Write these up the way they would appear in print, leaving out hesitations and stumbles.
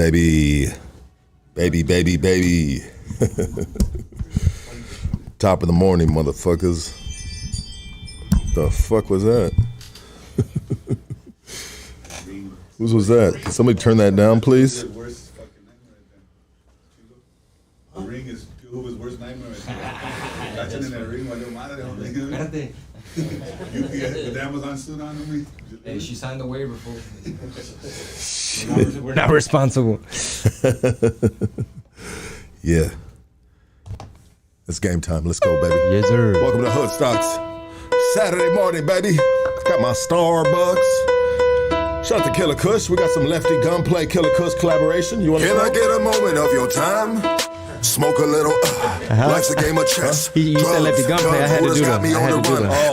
baby. Baby. Top of the morning, motherfuckers. The fuck was that? Whose was that? Can somebody turn that down, please? The ring is Cuba's worst nightmare. Catching in that ring, valió madre. Espérate. You get the Amazon suit on me? Hey, she signed the waiver, fool. We're not responsible. Yeah. It's game time. Let's go, baby. Yes, sir. Welcome to Hood Stocks. Saturday morning, baby. Got my Starbucks. Shout out to Killa Kush. We got some Lefty Gunplay Killa Kush collaboration. You want to Can I get a moment of your time? Smoke a little, life's a game of chess. He said Lefty Gunplay, I had to do that.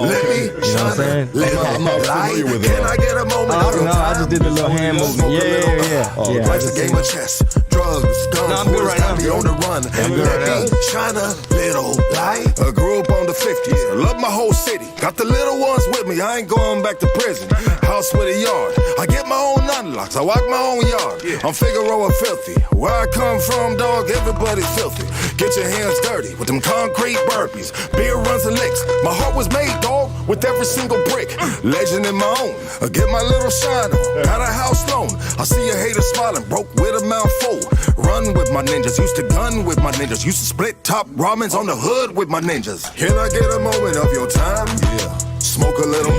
Let me shine. I'm not familiar with it. Can I get a moment of your time? I just did the little hand movement. Yeah. Life's a game of chess. Drugs, guns, I'm good right now. got me on the run. Let me shine a little light. I grew up on the 50s. Love my whole city. Got the little ones with me. I ain't going back to prison. House with a yard. I get my own unlocks. I walk my own yard. I'm Figueroa filthy. Where I come from, dog, everybody's filthy. Get your hands dirty with them concrete burpees. Beer runs and licks. My heart was made, dog, with every single brick. Legend in my own. I get my little shine on. Got a house loan. I see a hater smiling, broke with a mouth full. Run with my ninjas. Used to gun with my ninjas. Used to split top ramens on the hood with my ninjas. Can I get a moment of your time? Yeah. Smoke a little.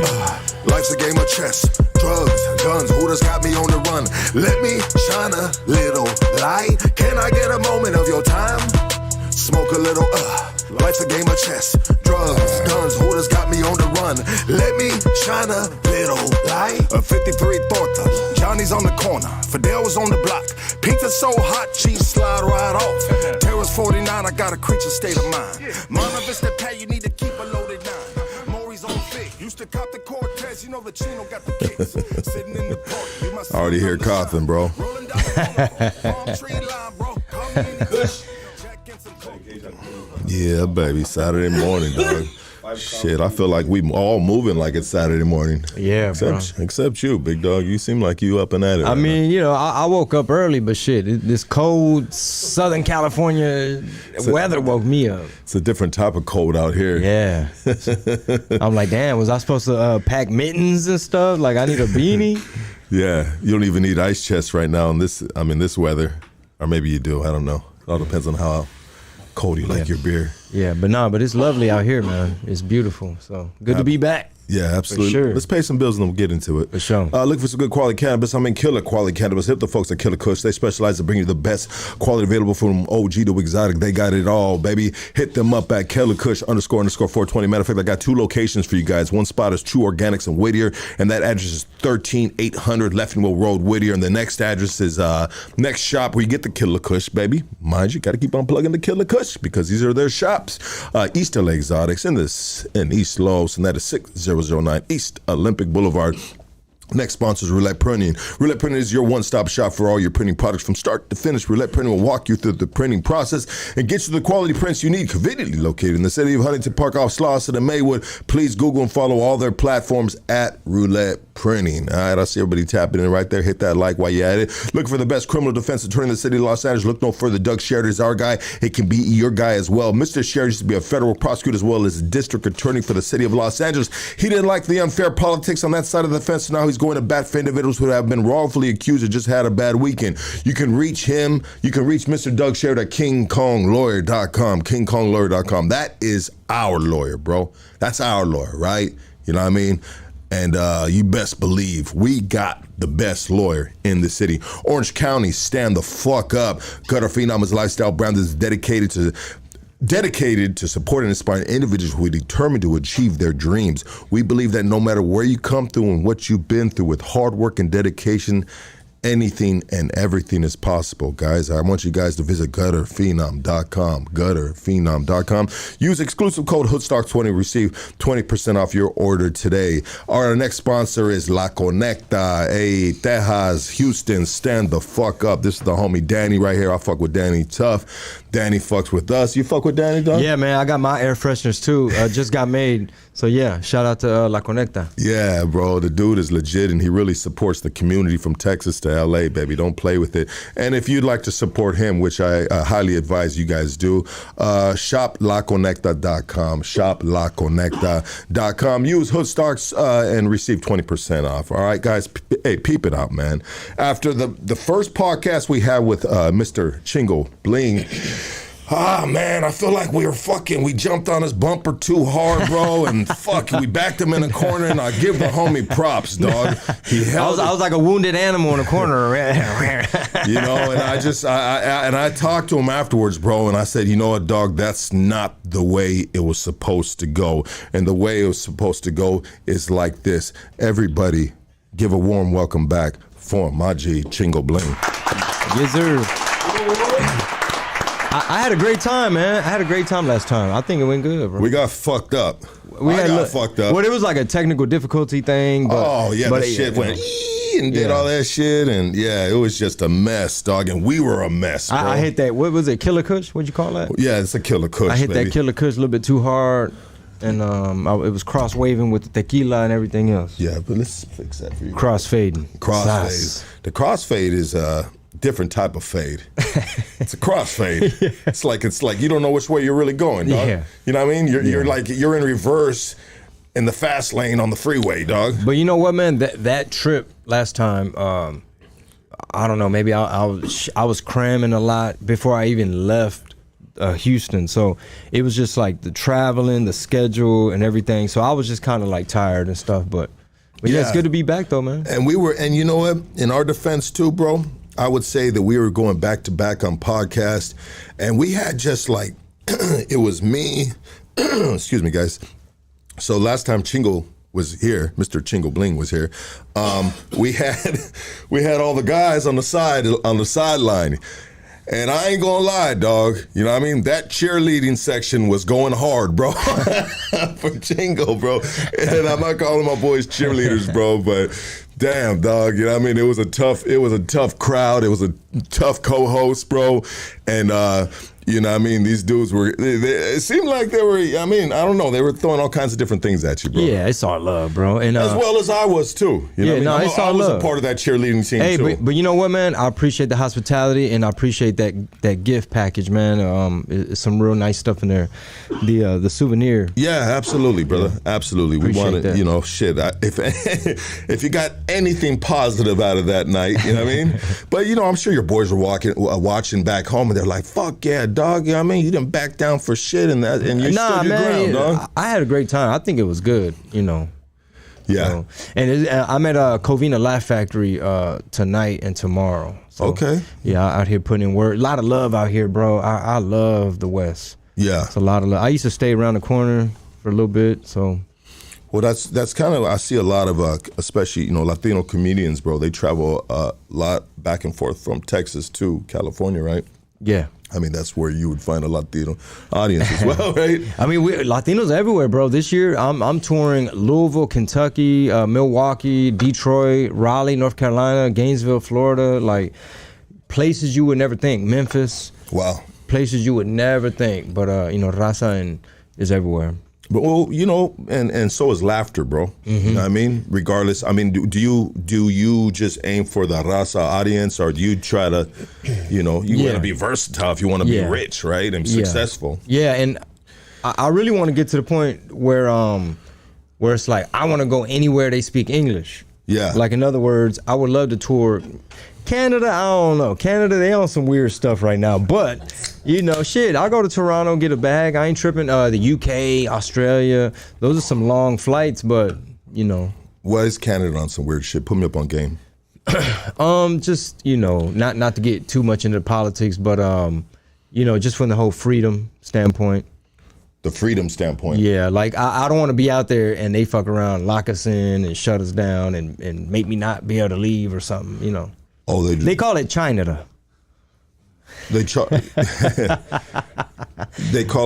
Life's a game of chess. Drugs, guns, hooters got me on the run. Let me shine a little light. Can I get a moment of your time? Smoke a little, life's a game of chess. Drugs, guns, hooters got me on the run. Let me shine a little light. A 53 Torta, Johnny's on the corner. Fidel was on the block. Pizza so hot, cheese slide right off. Terrace 49, I got a creature state of mind. Mona Vista Pat, you need to keep a loaded 9. Maury's on thick. Used to cop the Cortez, you know the Chino got the kicks. Sitting in the park, you must I already hear coughing, bro. Rolling down the palm tree line, bro. Come in the Yeah, baby. Saturday morning, dog. Shit, I feel like we all moving like it's Saturday morning. Yeah, except you, big dog. You seem like you up and at it. I mean, you know, I woke up early, but shit, this cold Southern California weather woke me up. It's a different type of cold out here. Yeah. I'm like, damn, was I supposed to pack mittens and stuff? Like, I need a beanie? Yeah, you don't even need ice chests right now in this weather. Or maybe you do, I don't know. It all depends on how cold you like your beer. Yeah, but it's lovely out here, man. It's beautiful. So good to be back. Yeah, absolutely. For sure. Let's pay some bills and then we'll get into it. For sure. Look for some good quality cannabis. I mean, killer quality cannabis. Hit the folks at Killa Kush. They specialize in bringing you the best quality available from OG to exotic. They got it all, baby. Hit them up at Killa Kush _420. Matter of fact, I got 2 locations for you guys. One spot is True Organics in Whittier, and that address is 13800 Leffingwell Road, Whittier. And the next address is next shop where you get the Killa Kush, baby. Mind you, got to keep on plugging the Killa Kush because these are their shops. East LA Exotics in East Los, and that is 6009 East Olympic Boulevard. Next sponsor is Roulette Printing. Roulette Printing is your one-stop shop for all your printing products from start to finish. Roulette Printing will walk you through the printing process and get you the quality prints you need. Conveniently located in the city of Huntington Park off Slauson and Maywood. Please Google and follow all their platforms at Roulette Printing. All right, I see everybody tapping in right there. Hit that like while you're at it. Looking for the best criminal defense attorney in the city of Los Angeles. Look no further. Doug Sherrod is our guy. It can be your guy as well. Mr. Sherrod used to be a federal prosecutor as well as a district attorney for the city of Los Angeles. He didn't like the unfair politics on that side of the fence, so now he's going to bat for individuals who have been wrongfully accused or just had a bad weekend. You can reach him. You can reach Mr. Doug Sherrod at KingKongLawyer.com. KingKongLawyer.com. That is our lawyer, bro. That's our lawyer, right? You know what I mean? And you best believe we got the best lawyer in the city. Orange County, stand the fuck up. Gutter Phenom is a lifestyle brand that is dedicated to support and inspire individuals who are determined to achieve their dreams. We believe that no matter where you come through and what you've been through, with hard work and dedication, anything and everything is possible, guys. I want you guys to visit gutterphenom.com, gutterphenom.com. Use exclusive code HOODSTOCK20, receive 20% off your order today. Our next sponsor is La Conecta. Hey, Tejas, Houston, stand the fuck up. This is the homie Danny right here. I fuck with Danny tough. Danny fucks with us. You fuck with Danny, dog? Yeah, man, I got my air fresheners too. Just got made. So yeah, shout out to La Conecta. Yeah, bro, the dude is legit and he really supports the community from Texas to to LA, baby. Don't play with it. And if you'd like to support him, which I highly advise you guys do, shoplaconecta.com, shoplaconecta.com. Use Hoodstarks and receive 20% off. All right, guys, hey, peep it out, man. After the first podcast we had with Mr. CHINGO BLING, man, I feel like we jumped on his bumper too hard, bro, and we backed him in a corner, and I give the homie props, dog. I was like a wounded animal in a corner. You know, and I talked to him afterwards, bro, and I said, you know what, dog, that's not the way it was supposed to go. And the way it was supposed to go is like this. Everybody, give a warm welcome back for my G, CHINGO BLING. Yes, sir. I had a great time, man. I had a great time last time. I think it went good, bro. We got fucked up. I got fucked up. Well, it was like a technical difficulty thing. But, the shit went and did all that shit, and it was just a mess, dog. And we were a mess, bro. I hit that. What was it? Killa Kush? What'd you call that? Yeah, it's a Killa Kush. I hit baby. that Killa Kush a little bit too hard, and it was cross waving with the tequila and everything else. Yeah, but let's fix that for you. Cross fading. Crossfade. The crossfade is different type of fade. It's a crossfade. It's like you don't know which way you're really going, dog. Yeah. You know what I mean? You're in reverse in the fast lane on the freeway, dog. But you know what, man? That trip last time, I don't know. Maybe I was cramming a lot before I even left Houston. So it was just like the traveling, the schedule, and everything. So I was just kind of like tired and stuff. But yeah, it's good to be back though, man. And you know what? In our defense too, bro, I would say that we were going back to back on podcast, and we had just like, it was me, excuse me, guys. So last time CHINGO was here, Mr. CHINGO BLING was here, we had all the guys on the sideline. And I ain't gonna lie, dog. You know what I mean? That cheerleading section was going hard, bro. For CHINGO, bro. And I'm not calling my boys cheerleaders, bro, but damn, dog. You know what I mean? It was a tough crowd. It was a tough co-host, bro. And you know what I mean? These dudes it seemed like they were, I mean, I don't know, they were throwing all kinds of different things at you, bro. Yeah, it's all love, bro. And as well as I was too. You know what I mean? It's all I was love. a part of that cheerleading team too. But you know what, man? I appreciate the hospitality, and I appreciate that gift package, man. It's some real nice stuff in there. The souvenir. Yeah, absolutely, brother. Yeah. Absolutely. We wanted, that. You know, shit. If you got anything positive out of that night, you know what I mean? But you know, I'm sure your boys were watching back home, and they're like, "Fuck yeah, dog!" You know what I mean? You didn't back down for shit, and you stood your ground, dog. I had a great time. I think it was good, you know. Yeah. So, and I'm at Covina Laugh Factory tonight and tomorrow. So, okay. Yeah, out here putting in work. A lot of love out here, bro. I love the West. Yeah. It's a lot of love. I used to stay around the corner for a little bit, so. Well, that's kind of, I see a lot of, especially, you know, Latino comedians, bro. They travel a lot back and forth from Texas to California, right? Yeah. I mean, that's where you would find a Latino audience as well, right? I mean, Latinos everywhere, bro. This year, I'm touring Louisville, Kentucky, Milwaukee, Detroit, Raleigh, North Carolina, Gainesville, Florida, like places you would never think. Memphis. Wow. Places you would never think, but you know, raza is everywhere. But well, you know, and so is laughter, bro. Mm-hmm. You know what I mean? Regardless, I mean, do you just aim for the raza audience, or do you try to, you know, you want to be versatile if you want to be rich, right, and successful? Yeah, and I really want to get to the point where it's like I want to go anywhere they speak English. Yeah. Like in other words, I would love to tour Canada. I don't know. Canada, they on some weird stuff right now, but. You know, shit, I'll go to Toronto, get a bag. I ain't tripping. The UK, Australia, those are some long flights, but, you know. Why is Canada on some weird shit? Put me up on game. Just, you know, not to get too much into politics, but, you know, just from the whole freedom standpoint. The freedom standpoint. Yeah, like, I don't want to be out there and they fuck around, lock us in and shut us down and make me not be able to leave or something, you know. Oh, they call it China. They call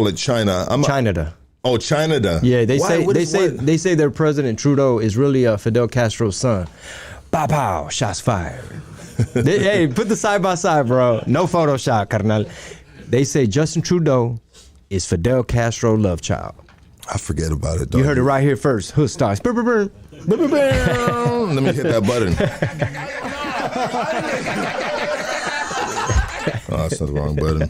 it China. China. Oh, China. Yeah, they say their President Trudeau is really Fidel Castro's son. Pow pow, shots fired. Hey, put the side by side, bro. No Photoshop, carnal. They say Justin Trudeau is Fidel Castro love child. I forget about it, though. You heard it right here first. Hood stars. Let me hit that button. Oh, that's not the wrong button.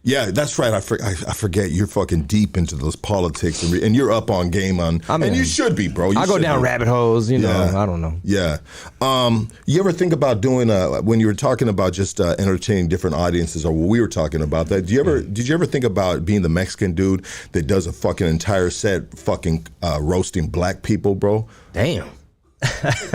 Yeah, that's right. I forget you're fucking deep into those politics, and you're up on game on. And you should be, bro. I go down rabbit holes, you know. I don't know. Yeah. You ever think about doing when you were talking about just entertaining different audiences, or what we were talking about that? Did you ever think about being the Mexican dude that does a fucking entire set, fucking roasting black people, bro? Damn.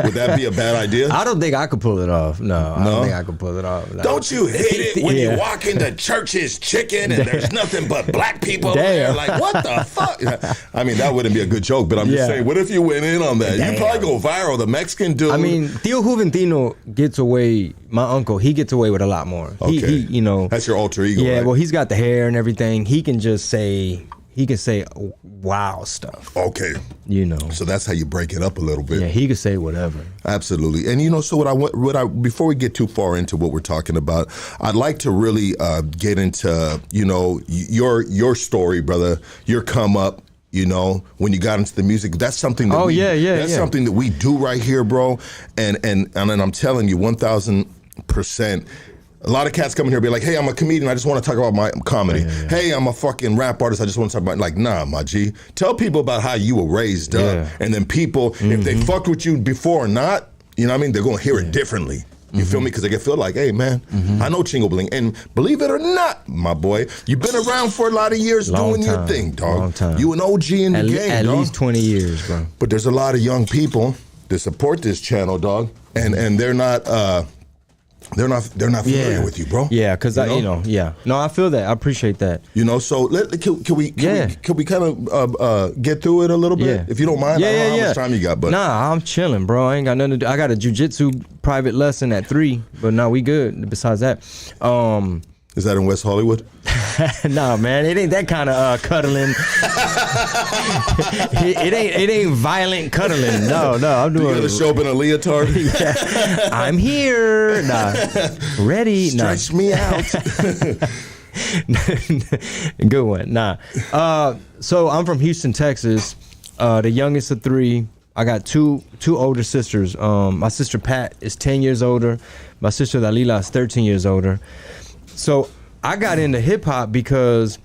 Would that be a bad idea? I don't think I could pull it off. No, I don't think I could pull it off. No. Don't you hate it when you walk into Church's Chicken and there's nothing but black people there? Like, what the fuck? I mean, that wouldn't be a good joke, but I'm just saying, what if you went in on that? You'd probably go viral. The Mexican dude. I mean, Tío Juventino gets away. My uncle, he gets away with a lot more. Okay. He you know. That's your alter ego, Yeah, right? well, he's got the hair and everything. He can just say... He can say wow stuff. Okay. You know. So that's how you break it up a little bit. Yeah, he could say whatever. Absolutely. And you know, so before we get too far into what we're talking about, I'd like to really get into, you know, your story, brother, your come up. You know, when you got into the music, that's something that something that we do right here, bro. And I'm telling you, 1,000%. A lot of cats come in here and be like, hey, I'm a comedian, I just want to talk about my comedy. Hey, I'm a fucking rap artist, I just want to talk about, like, nah, my G. Tell people about how you were raised up. And then people, if they fucked with you before or not, you know what I mean, they're going to hear it differently. You feel me? Because they feel like, hey, man, I know Chingo Bling. And believe it or not, my boy, you've been around for a lot of years doing your thing, dog. Long time. You an OG in the game, at dog. At least 20 years, bro. But there's a lot of young people that support this channel, dog. And they're not... They're not familiar with you, bro. Yeah, because No, I feel that. I appreciate that. You know, so can we kind of get through it a little bit, if you don't mind? I don't know how much time you got, but nah, I'm chilling, bro. I ain't got nothing to do. I got a jujitsu private lesson at 3, but no, we good. Besides that, is that in West Hollywood? Nah, man, it ain't that kind of cuddling. it ain't violent cuddling. No, I'm doing. You gonna show up in a leotard? I'm here. Nah, ready. Stretch me out. Good one. Nah. So I'm from Houston, Texas. The youngest of 3. I got two older sisters. My sister Pat is 10 years older. My sister Dalila is 13 years older. So I got into hip hop because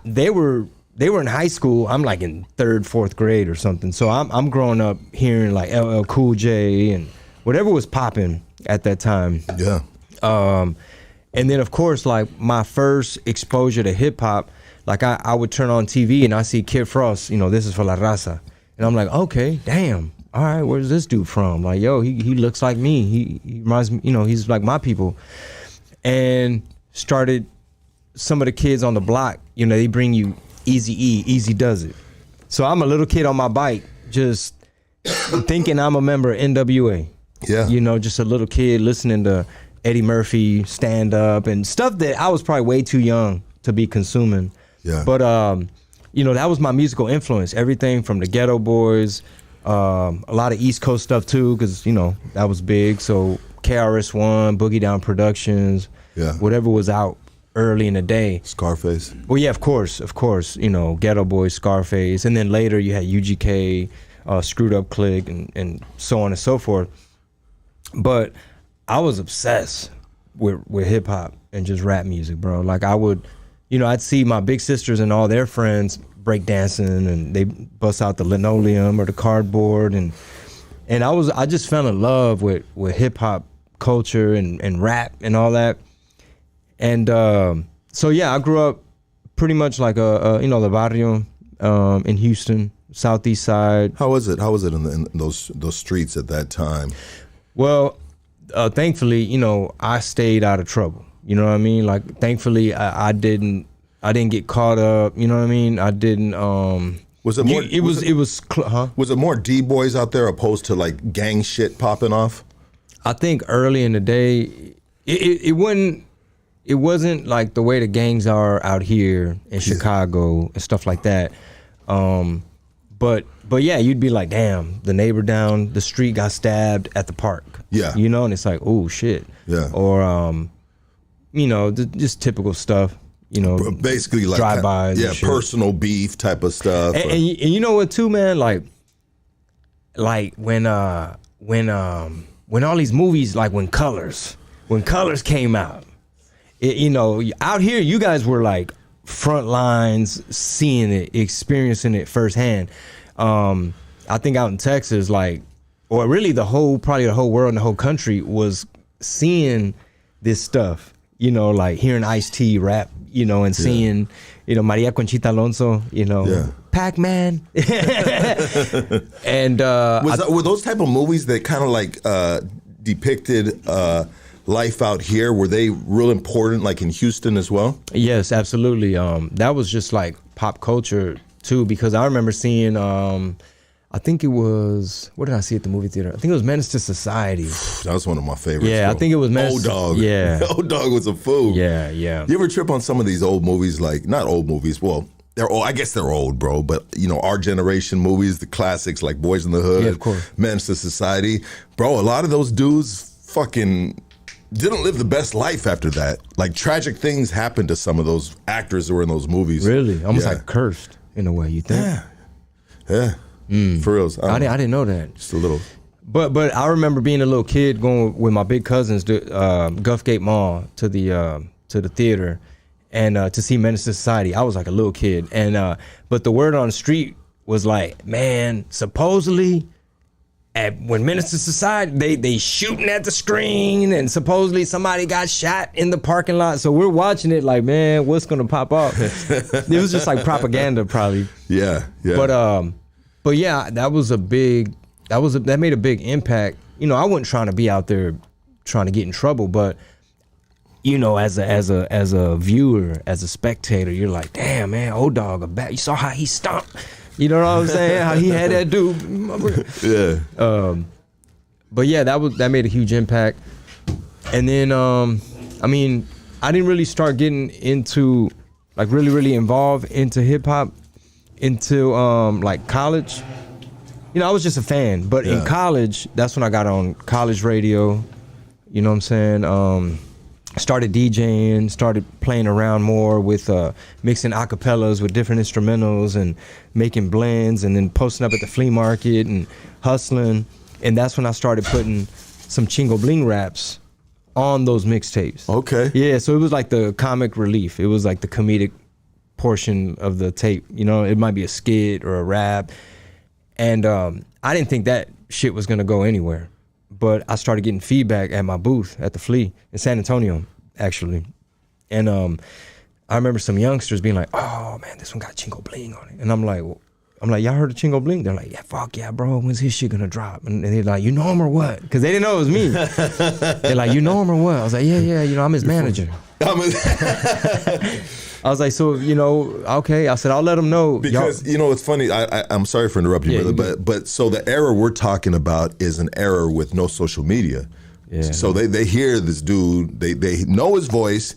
they were in high school. I'm like in 3rd, 4th grade or something. So I'm growing up hearing like LL Cool J and whatever was popping at that time. Yeah. And then of course, like my first exposure to hip hop, like I would turn on TV and I see Kid Frost, you know, This Is For La Raza. And I'm like, okay, damn. All right, where's this dude from? Like, yo, he looks like me. He reminds me, you know, he's like my people. And started some of the kids on the block, you know, they bring you Easy Does It. So I'm a little kid on my bike, just thinking I'm a member of NWA. Yeah. You know, just a little kid listening to Eddie Murphy stand up and stuff that I was probably way too young to be consuming. Yeah. But, you know, that was my musical influence. Everything from the Ghetto Boys, a lot of East Coast stuff too, because, you know, that was big. So KRS-One, Boogie Down Productions, whatever was out early in the day. Scarface. Well, yeah, of course, you know, Ghetto Boys, Scarface, and then later you had UGK, Screwed Up Click, and so on and so forth. But I was obsessed with hip hop and just rap music, bro. Like I would, you know, I'd see my big sisters and all their friends break dancing, and they bust out the linoleum or the cardboard, and I just fell in love with hip hop culture and rap and all that. And so yeah, I grew up pretty much like you know, the barrio in Houston, southeast side. How was it in those streets at that time? Well, thankfully, you know, I stayed out of trouble. You know what I mean? Like, thankfully, I didn't get caught up. You know what I mean? I didn't. Was it more? Was it more D-boys out there opposed to like gang shit popping off? I think early in the day, it wasn't like the way the gangs are out here in Chicago and stuff like that. But yeah, you'd be like, damn, the neighbor down the street got stabbed at the park. Yeah. You know, and it's like, oh shit. Yeah. Or you know, just typical stuff. You know, basically like drive-bys. Yeah, personal beef type of stuff. And you know what too, man? Like when when all these movies, like when Colors came out, out here, you guys were like front lines, seeing it, experiencing it firsthand. I think out in Texas, like, or really probably the whole world and the whole country was seeing this stuff, like hearing Ice-T rap, and seeing, Maria Conchita Alonso, Pac-Man. And were those type of movies that kind of like depicted life out here? Were they real important, like in Houston as well? Yes, absolutely. That was just like pop culture too, because I remember seeing, I think it was, what did I see at the movie theater? I think it was Menace to Society. That was one of my favorites. Yeah, bro. I think it was Menace. Old Dog. Yeah. Old Dog was a fool. Yeah. You ever trip on some of these old movies, like, not old movies, well, they're old, I guess they're old, bro, but, our generation movies, the classics like Boys in the Hood, yeah, of course. Menace to Society. Bro, a lot of those dudes fucking didn't live the best life after that. Like, tragic things happened to some of those actors that were in those movies. Really? Almost like cursed in a way, you think? Yeah. For reals. I didn't know that. Just a little. But I remember being a little kid going with my big cousins to Gulfgate Mall to the theater and to see Menace to Society. I was like a little kid, and but the word on the street was like, man, supposedly when Menace to Society, they shooting at the screen, and supposedly somebody got shot in the parking lot. So we're watching it like, man, what's gonna pop up? It was just like propaganda, probably. Yeah. But yeah, that made a big impact. I wasn't trying to be out there trying to get in trouble, but as a viewer, as a spectator, you're like, damn, man, Old Dog, you saw how he stomped. You know what I'm saying? How he had that dude. Yeah. But yeah, that made a huge impact. And then I didn't really start getting into like really involved into hip hop until like college. I was just a fan, but in college, that's when I got on college radio. You know what I'm saying? Started DJing, started playing around more with mixing acapellas with different instrumentals and making blends, and then posting up at the flea market and hustling. And that's when I started putting some Chingo Bling raps on those mixtapes. Okay. Yeah, so it was like the comic relief. It was like the comedic portion of the tape. It might be a skit or a rap. And I didn't think that shit was gonna go anywhere. But I started getting feedback at my booth at the Flea in San Antonio, actually. And I remember some youngsters being like, oh man, this one got Chingo Bling on it. And I'm like, y'all heard of Chingo Bling? They're like, yeah, fuck yeah, bro. When's his shit gonna drop? And they're like, you know him or what? Because they didn't know it was me. They're like, you know him or what? I was like, yeah, I'm his manager. I was like, so, okay. I said, I'll let them know. Because, it's funny. I'm sorry for interrupting you, brother, but so the era we're talking about is an era with no social media. Yeah. So they hear this dude, they know his voice,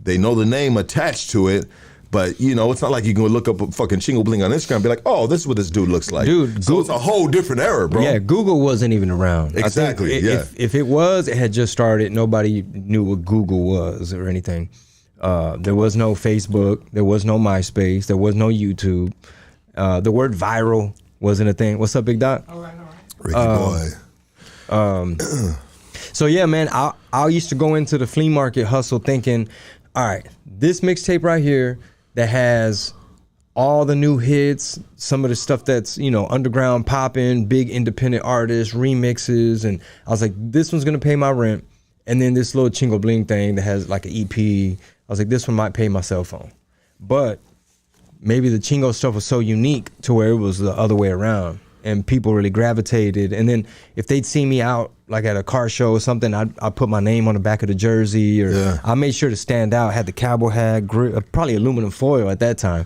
they know the name attached to it, but, it's not like you can look up a fucking Chingo Bling on Instagram and be like, oh, this is what this dude looks like. Dude. So it's a whole different era, bro. Yeah, Google wasn't even around. Exactly, If it was, it had just started. Nobody knew what Google was or anything. There was no Facebook, there was no MySpace, there was no YouTube. The word viral wasn't a thing. What's up, Big Doc? All right. Ricky boy. So yeah, man, I used to go into the flea market hustle thinking, all right, this mixtape right here that has all the new hits, some of the stuff that's, underground popping, big independent artists, remixes, and I was like, this one's gonna pay my rent. And then this little Chingo Bling thing that has like an EP, I was like, this one might pay my cell phone. But maybe the Chingo stuff was so unique to where it was the other way around, and people really gravitated. And then if they'd see me out like at a car show or something, I'd put my name on the back of the jersey, or I made sure to stand out, had the cowboy hat, probably aluminum foil at that time.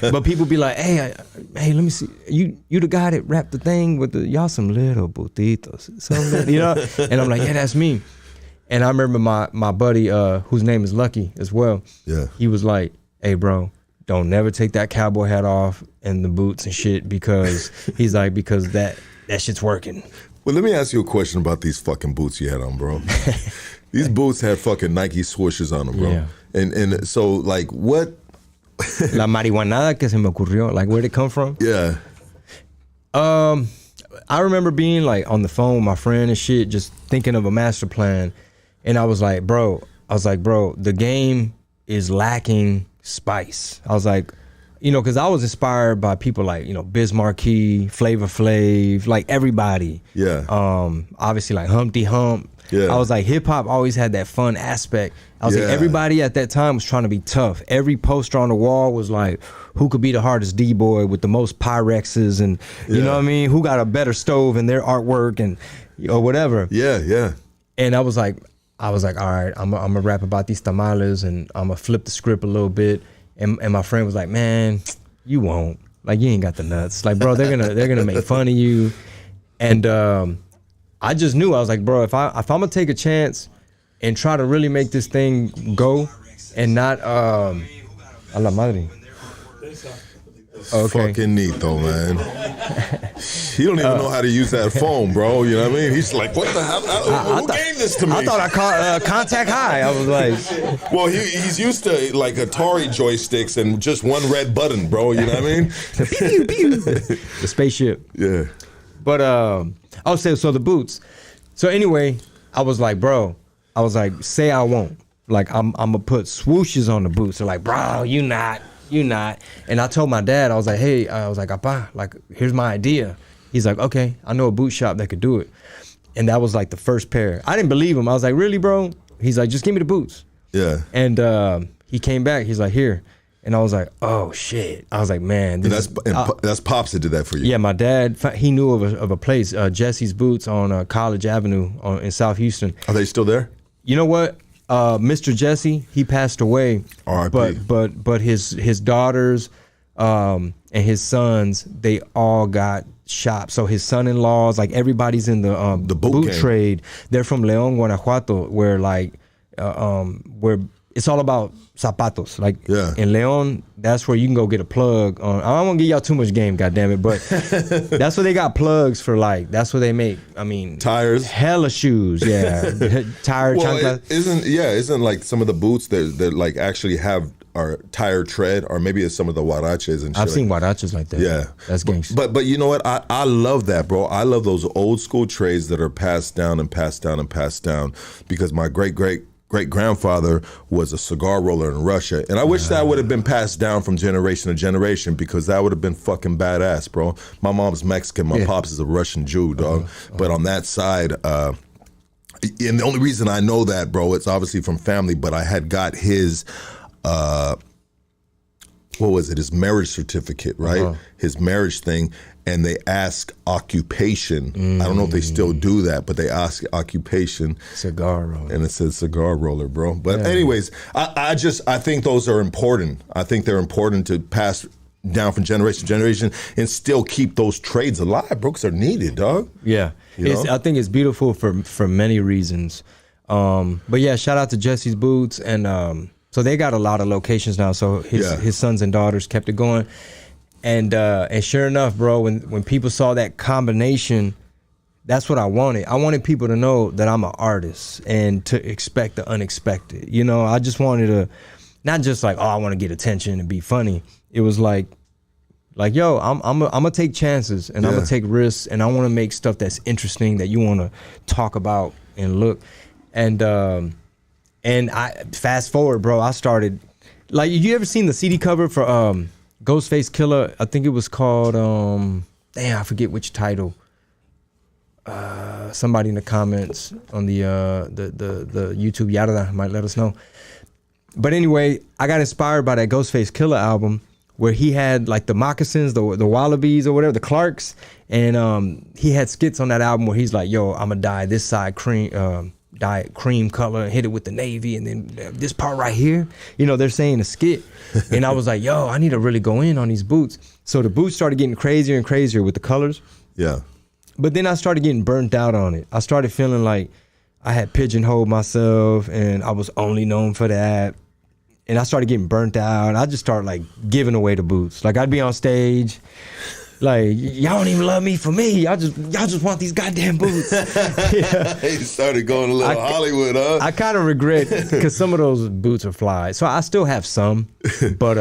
But people be like, hey, let me see, you the guy that rapped the thing with y'all some little putitos, and I'm like, yeah, that's me. And I remember my buddy, whose name is Lucky as well. Yeah. He was like, hey, bro, don't never take that cowboy hat off and the boots and shit, because he's like, because that shit's working. Well, let me ask you a question about these fucking boots you had on, bro. These boots had fucking Nike swooshes on them, bro. Yeah. And so, like, what? La marihuanada que se me ocurrió, like, where'd it come from? Yeah. I remember being like on the phone with my friend and shit, just thinking of a master plan. And I was like, bro, the game is lacking spice. I was like, because I was inspired by people like, Biz Markie, Flavor Flav, like everybody. Yeah. Obviously like Humpty Hump. Yeah. I was like, hip hop always had that fun aspect. I was like, everybody at that time was trying to be tough. Every poster on the wall was like, who could be the hardest D-boy with the most Pyrexes and, you know what I mean? Who got a better stove in their artwork and, or whatever. Yeah. And I was like, all right, I'm gonna rap about these tamales and I'm gonna flip the script a little bit. And my friend was like, man, you won't. Like, you ain't got the nuts. Like, bro, they're gonna make fun of you. And I just knew, I was like, bro, if I'm gonna take a chance and try to really make this thing go and not a la madre. Okay. Fucking neat though, man. He don't even know how to use that phone, bro. You know what I mean? He's like, what the hell? Who gave this to me? I thought I caught contact high. I was like, well, he's used to like Atari joysticks and just one red button, bro. You know what I mean? The spaceship. Yeah. But so the boots. So anyway, I was like, bro, say I won't. Like I'm gonna put swooshes on the boots. They're like, bro, you not. And I told my dad, I was like, hey, Appa, like, here's my idea. He's like, okay, I know a boot shop that could do it. And that was like the first pair. I didn't believe him. I was like, really, bro? He's like, just give me the boots. Yeah. And he came back. He's like, here. And I was like, oh shit. I was like, man. That's Pops that did that for you. Yeah, my dad, he knew of a place, Jesse's Boots on College Avenue in South Houston. Are they still there? You know what? Mr. Jesse, he passed away. R.I.P. But his daughters and his sons, they all got shops. So his son-in-laws, like everybody's in the boot trade. They're from León, Guanajuato, where where it's all about zapatos. Like in León, that's where you can go get a plug on. I don't want to give y'all too much game, goddammit, but that's where they got plugs for, like, that's where they make, I mean, tires, hella shoes, tire. Well, isn't like some of the boots that like actually have our tire tread, or maybe it's some of the huaraches and shit. I've seen huaraches like that. Yeah, that's gangster. But you know what? I love that, bro. I love those old school trades that are passed down and passed down and passed down, because my great-grandfather was a cigar roller in Russia. And I wish that would have been passed down from generation to generation, because that would have been fucking badass, bro. My mom's Mexican. My pops is a Russian Jew, dog. But on that side, and the only reason I know that, bro, it's obviously from family, but I had got his, his marriage certificate, right? His marriage thing. And they ask occupation. I don't know if they still do that, but they ask occupation. Cigar roller. And it says cigar roller, bro. But anyways, I think those are important. I think they're important to pass down from generation to generation and still keep those trades alive, bro, because they're needed, dog. Yeah. I think it's beautiful for many reasons. But yeah, shout out to Jesse's Boots. And so they got a lot of locations now. So his sons and daughters kept it going. And sure enough, bro, when people saw that combination, that's what I wanted. I wanted people to know that I'm an artist and to expect the unexpected. You know, I just wanted to, not just like, oh, I want to get attention and be funny. It was like yo, I'm gonna take chances and I'm gonna take risks, and I want to make stuff that's interesting that you want to talk about and look. And I fast forward, bro. I started, like, you ever seen the CD cover for Ghostface Killa? I think it was called I forget which title. Somebody in the comments on the YouTube Yada might let us know. But anyway, I got inspired by that Ghostface Killa album, where he had like the moccasins, the wallabies or whatever, the Clarks, and he had skits on that album where he's like, yo, I'm gonna dye this side dye it cream color and hit it with the navy, and then this part right here, you know, they're saying a skit. And I was like, yo, I need to really go in on these boots. So the boots started getting crazier and crazier with the colors. Yeah. But then I started getting burnt out on it. I started feeling like I had pigeonholed myself and I was only known for that. And I started getting burnt out. I just started like giving away the boots. Like, I'd be on stage, like, y'all don't even love me for me. Y'all just want these goddamn boots. Yeah. He started going a little Hollywood, huh? I kind of regret, because some of those boots are fly. So I still have some, but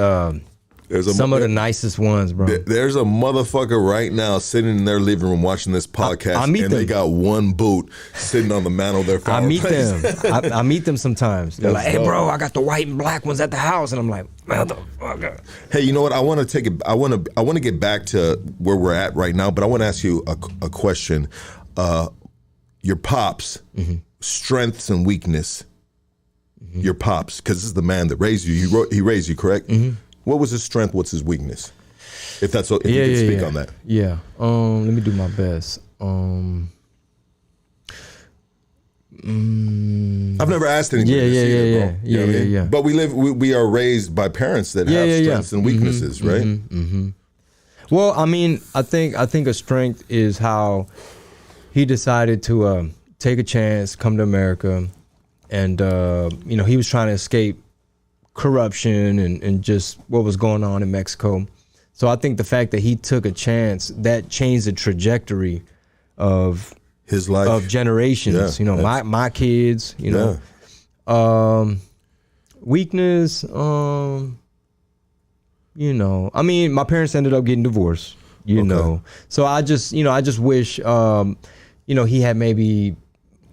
Some of the nicest ones, bro. There's a motherfucker right now sitting in their living room watching this podcast, and they got one boot sitting on the mantle of their fireplace. I meet them sometimes. They're like, "Hey, bro, I got the white and black ones at the house," and I'm like, "Motherfucker." Hey, you know what? I want to take it. I want to get back to where we're at right now, but I want to ask you a question. Your pops, strengths and weakness. Your pops, because this is the man that raised you. He raised you, correct? What was his strength? What's his weakness? If that's if you can speak on that. Yeah. Let me do my best. I've never asked anybody this either, bro. You know what I mean? But we are raised by parents that have strengths and weaknesses, right? Well, I mean, I think a strength is how he decided to take a chance, come to America, and he was trying to escape corruption and just what was going on in Mexico. So I think the fact that he took a chance, that changed the trajectory of his life, of generations. My kids, weakness, I mean, my parents ended up getting divorced, you know. So I just wish he had maybe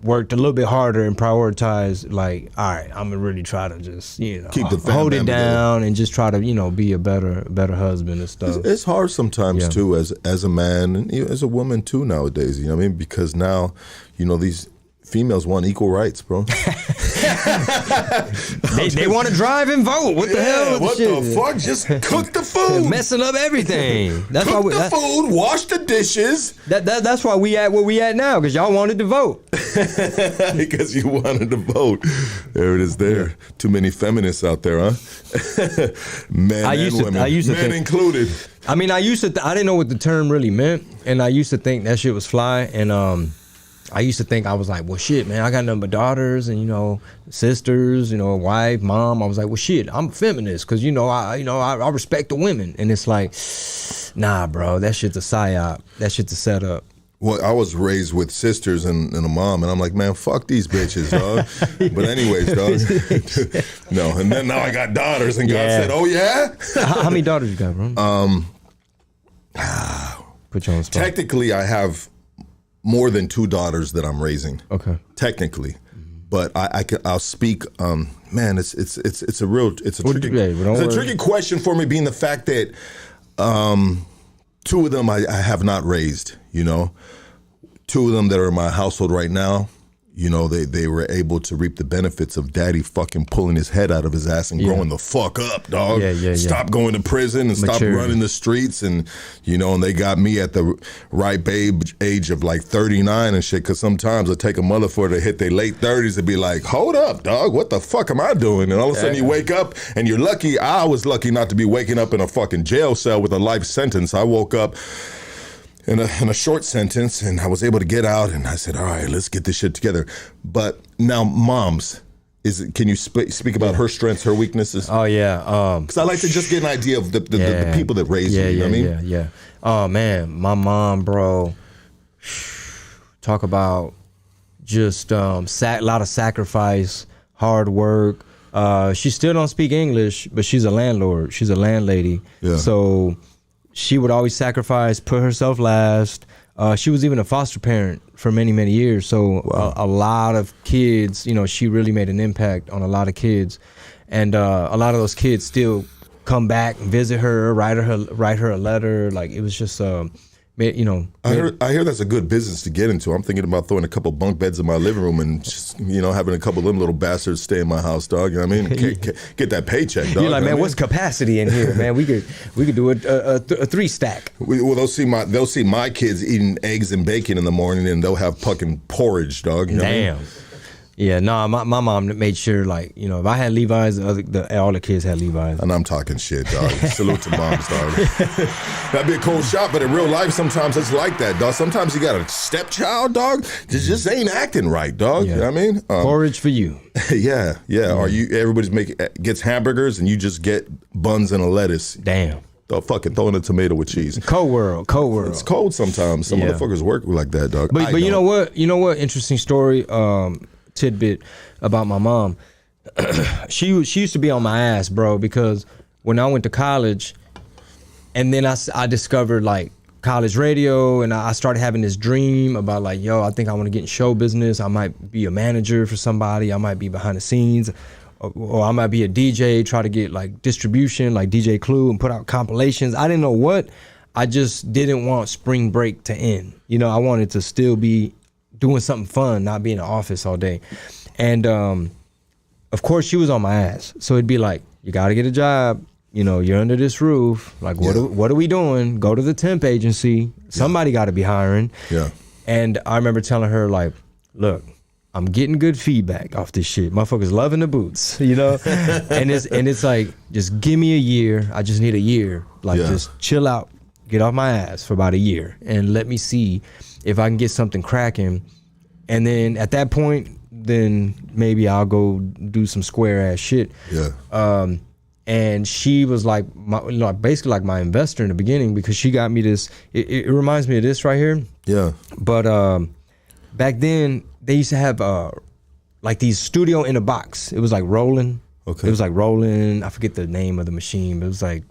worked a little bit harder and prioritized, like, all right, I'm gonna really try to just keep the hold it down and just try to be a better husband and stuff. It's hard sometimes too, as a man and as a woman too nowadays. You know what I mean? Because now, these females want equal rights, bro. they want to drive and vote. What the hell? What the fuck? Just cook the food. Messing up everything. That's cook why the food, wash the dishes. That's why we at where we at now, because y'all wanted to vote. Because you wanted to vote. There it is there. Too many feminists out there, huh? Men and women. Men included. I mean, I didn't know what the term really meant, and I used to think that shit was fly, and I used to think, I was like, well, shit, man, I got nothing but daughters and, sisters, wife, mom. I was like, well, shit, I'm a feminist because, I respect the women. And it's like, nah, bro, that shit's a psyop. That shit's a setup. Well, I was raised with sisters and a mom, and I'm like, man, fuck these bitches, dog. But anyways, dog. No, and then now I got daughters, and God said, oh, yeah? How many daughters you got, bro? Put you on the spot. Technically, I have more than 2 daughters that I'm raising. Okay. Technically, but I'll speak. Man, it's a tricky question for me, being the fact that 2 of them I have not raised. 2 of them that are in my household right now. They were able to reap the benefits of daddy fucking pulling his head out of his ass and growing the fuck up, dog. Stop going to prison and stop running the streets, and and they got me at the ripe age of like 39 and shit, because sometimes it take a motherfucker to hit their late 30s to be like, hold up, dog, what the fuck am I doing? And all of a sudden you wake up and you're lucky. I was lucky not to be waking up in a fucking jail cell with a life sentence. I woke up in a short sentence, and I was able to get out, and I said, all right, let's get this shit together. But now, moms, can you speak about her strengths, her weaknesses? Oh, yeah. Because I like to just get an idea of the people that raise you, you know what I mean? Yeah. Oh, man, my mom, bro, talk about just a lot of sacrifice, hard work. She still don't speak English, but she's a landlord. She's a landlady. Yeah. So she would always sacrifice, put herself last. She was even a foster parent for many, many years. So a lot of kids, she really made an impact on a lot of kids. And a lot of those kids still come back and visit her, write her a letter. Like, it was just, I hear that's a good business to get into. I'm thinking about throwing a couple bunk beds in my living room and just, having a couple of them little bastards stay in my house, dog. You know what I mean? Get that paycheck, dog. You're like, man, what's capacity in here, man? We could do a 3-stack. Well, they'll see my kids eating eggs and bacon in the morning, and they'll have fucking porridge, dog. You know Damn. What I mean? Yeah, no, my mom made sure, like, if I had Levi's, all the kids had Levi's. And I'm talking shit, dog. Salute to moms, dog. That'd be a cold shot, but in real life, sometimes it's like that, dog. Sometimes you got a stepchild, dog, just ain't acting right, dog. Yeah. You know what I mean? Porridge for you. Yeah. Or everybody's gets hamburgers and you just get buns and a lettuce. Damn. Fucking throwing a tomato with cheese. Cold world. It's cold sometimes. Some motherfuckers work like that, dog. But you know what? Interesting story. Tidbit about my mom. She used to be on my ass, bro, because when I went to college, And then I discovered like college radio, and I started having this dream about like, yo, I think I want to get in show business. I might be a manager for somebody. I might be behind the scenes, or I might be a DJ, try to get like distribution, like DJ Clue, and put out compilations. I didn't know what. I just didn't want spring break to end. You know, I wanted to still be doing something fun, not be in the office all day. And of course, she was on my ass. So it'd be like, you got to get a job. You know, you're under this roof. Like, what are we doing? Go to the temp agency. Somebody got to be hiring. Yeah. And I remember telling her, like, look, I'm getting good feedback off this shit. Motherfuckers loving the boots, you know? and it's like, just give me a year. I just need a year. Like, just chill out, get off my ass for about a year, and let me see if I can get something cracking. And then at that point, then maybe I'll go do some square ass shit. Yeah. And she was like, basically like my investor in the beginning, because she got me this. It reminds me of this right here. Yeah. But back then they used to have like these studio in a box. It was like rolling. Okay. It was like rolling. I forget the name of the machine, but it was like,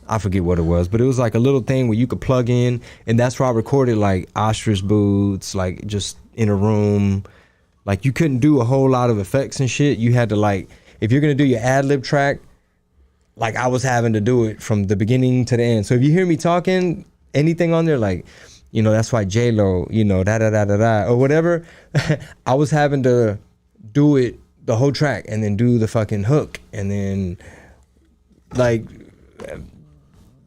I forget what it was, but it was like a little thing where you could plug in, and that's where I recorded like ostrich boots, like just in a room. Like you couldn't do a whole lot of effects and shit. You had to like, if you're gonna do your ad lib track, like I was having to do it from the beginning to the end. So if you hear me talking anything on there, like, you know, that's why J-Lo, you know, da or whatever, I was having to do it the whole track and then do the fucking hook, and then like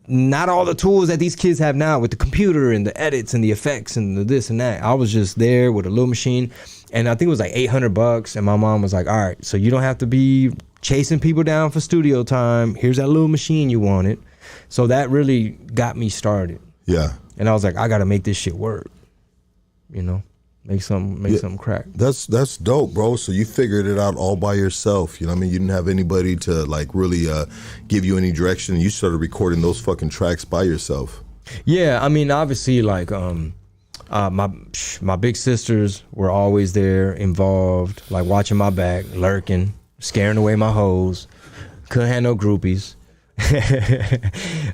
not all the tools that these kids have now with the computer and the edits and the effects and the this and that. I was just there with a little machine, and I think it was like $800, and my mom was like, all right, so you don't have to be chasing people down for studio time. Here's that little machine you wanted. So that really got me started. Yeah. And I was like, I gotta make this shit work. You know, make something crack. That's dope, bro. So you figured it out all by yourself. You know what I mean? You didn't have anybody to like really give you any direction. You started recording those fucking tracks by yourself. Yeah, I mean, obviously, like my big sisters were always there, involved, like watching my back, lurking, scaring away my hoes. Couldn't have no groupies.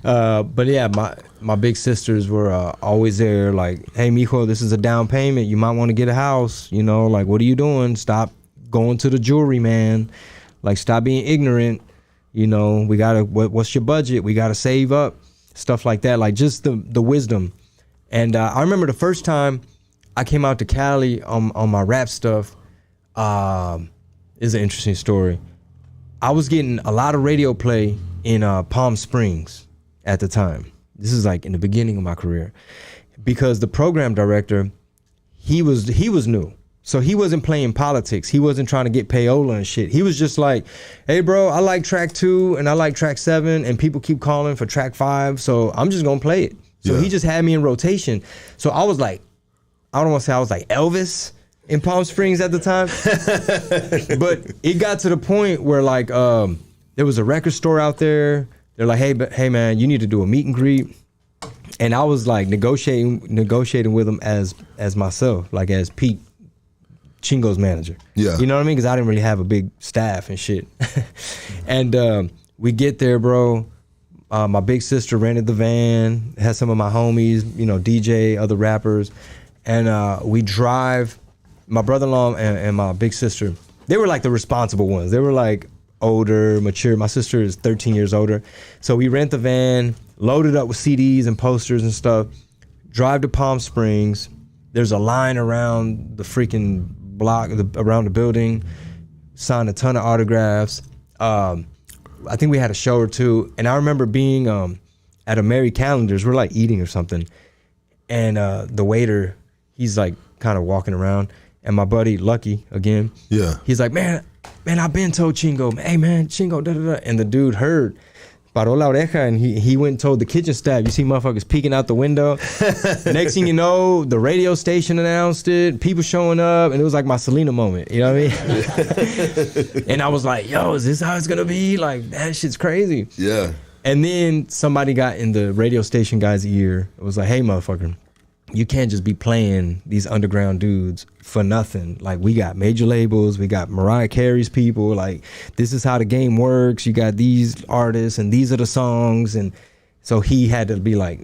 But yeah, my big sisters were always there, like, hey mijo, this is a down payment, you might want to get a house, you know, like, what are you doing? Stop going to the jewelry man, like, stop being ignorant, you know, we gotta, what's your budget, we gotta save up, stuff like that, like just the wisdom. And I remember the first time I came out to Cali on my rap stuff, is an interesting story. I was getting a lot of radio play in Palm Springs at the time. This is like in the beginning of my career, because the program director, he was new. So he wasn't playing politics. He wasn't trying to get payola and shit. He was just like, hey bro, I like track 2 and I like track 7 and people keep calling for track 5. So I'm just gonna play it. So he just had me in rotation. So I was like, I don't want to say I was like Elvis in Palm Springs at the time, but it got to the point where like, there was a record store out there. They're like, hey man, you need to do a meet and greet. And I was like negotiating with them as myself, like as Pete, CHINGO's manager. Yeah. You know what I mean? Because I didn't really have a big staff and shit. And we get there, bro. My big sister rented the van, had some of my homies, you know, DJ, other rappers. And we drive, my brother-in-law and my big sister, they were like the responsible ones. They were like older, mature. My sister is 13 years older. So we rent the van, load it up with CDs and posters and stuff, drive to Palm Springs. There's a line around the freaking block, around the building, signed a ton of autographs. I think we had a show or two. And I remember being at a Mary Callender's, we're like eating or something. And the waiter, he's like kind of walking around. And my buddy, Lucky, again, he's like, man, I've been told CHINGO, hey man, CHINGO, da-da-da. And the dude heard, paró la oreja, and he went and told the kitchen staff. You see motherfuckers peeking out the window. Next thing you know, the radio station announced it, people showing up, and it was like my Selena moment, you know what I mean? And I was like, yo, is this how it's gonna be? Like, that shit's crazy. Yeah. And then somebody got in the radio station guy's ear. It was like, hey motherfucker, you can't just be playing these underground dudes for nothing. Like, we got major labels, we got Mariah Carey's people, like, this is how the game works. You got these artists and these are the songs. And So he had to be like,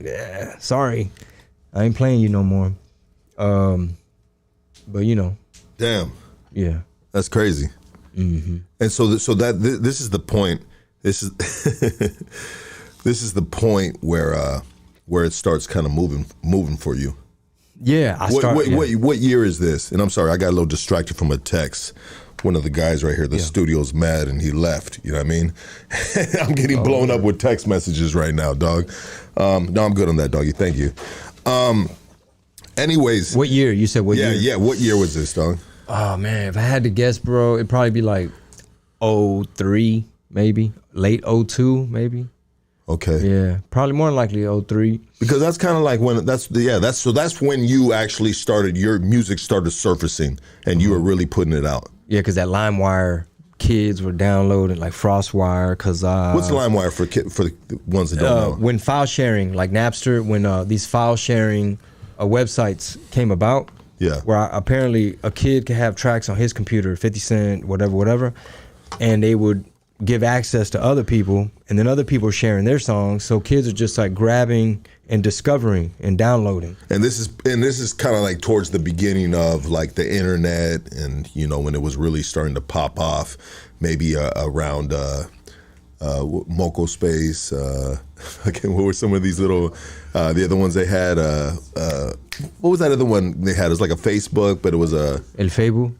sorry, I ain't playing you no more. But you know. Damn. Yeah. That's crazy. Mm-hmm. And so this is the point. This is this is the point where it starts kind of moving for you. Yeah, what year is this? And I'm sorry, I got a little distracted from a text. One of the guys right here, the studio's mad and he left. You know what I mean? I'm getting blown up with text messages right now, dog. No, I'm good on that, doggy. Thank you. Anyways. What year? You said what year? Yeah, what year was this, dog? Oh, man, if I had to guess, bro, it'd probably be like 03, maybe. Late 02, maybe. Okay. Yeah, probably more than likely 03. Because that's kind of like when that's when you actually started, your music started surfacing and you were really putting it out. Yeah, because that LimeWire kids were downloading, like FrostWire, because what's LimeWire for the ones that don't know? When file sharing, like Napster, when these file sharing websites came about, where apparently a kid could have tracks on his computer, 50 Cent, whatever, and they would give access to other people, and then other people are sharing their songs, so kids are just like grabbing and discovering and downloading. And this is kind of like towards the beginning of like the internet, and you know when it was really starting to pop off, maybe around Moco Space. Again, what were some of these little the other ones they had? What was that other one they had? It was like a Facebook, but it was a El Facebook.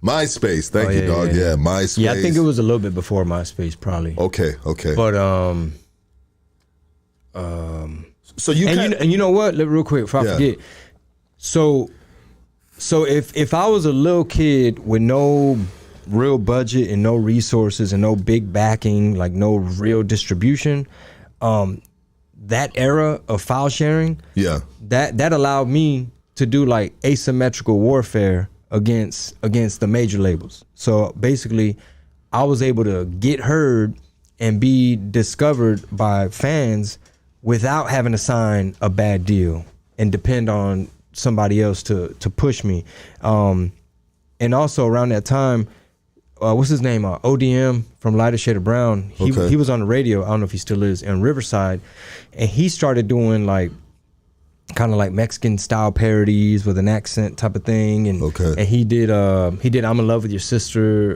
MySpace, thank you, dog. Yeah, MySpace. Yeah, I think it was a little bit before MySpace, probably. Okay. But so you and you know what? Real quick, before I forget. So if I was a little kid with no real budget and no resources and no big backing, like no real distribution, that era of file sharing, that allowed me to do like asymmetrical warfare against the major labels. So basically, I was able to get heard and be discovered by fans without having to sign a bad deal and depend on somebody else to push me. And also around that time, what's his name? ODM from Lighter Shade of Brown. He was on the radio. I don't know if he still is, in Riverside, and he started doing like kind of like Mexican style parodies with an accent type of thing, and he did I'm in Love with Your Sister,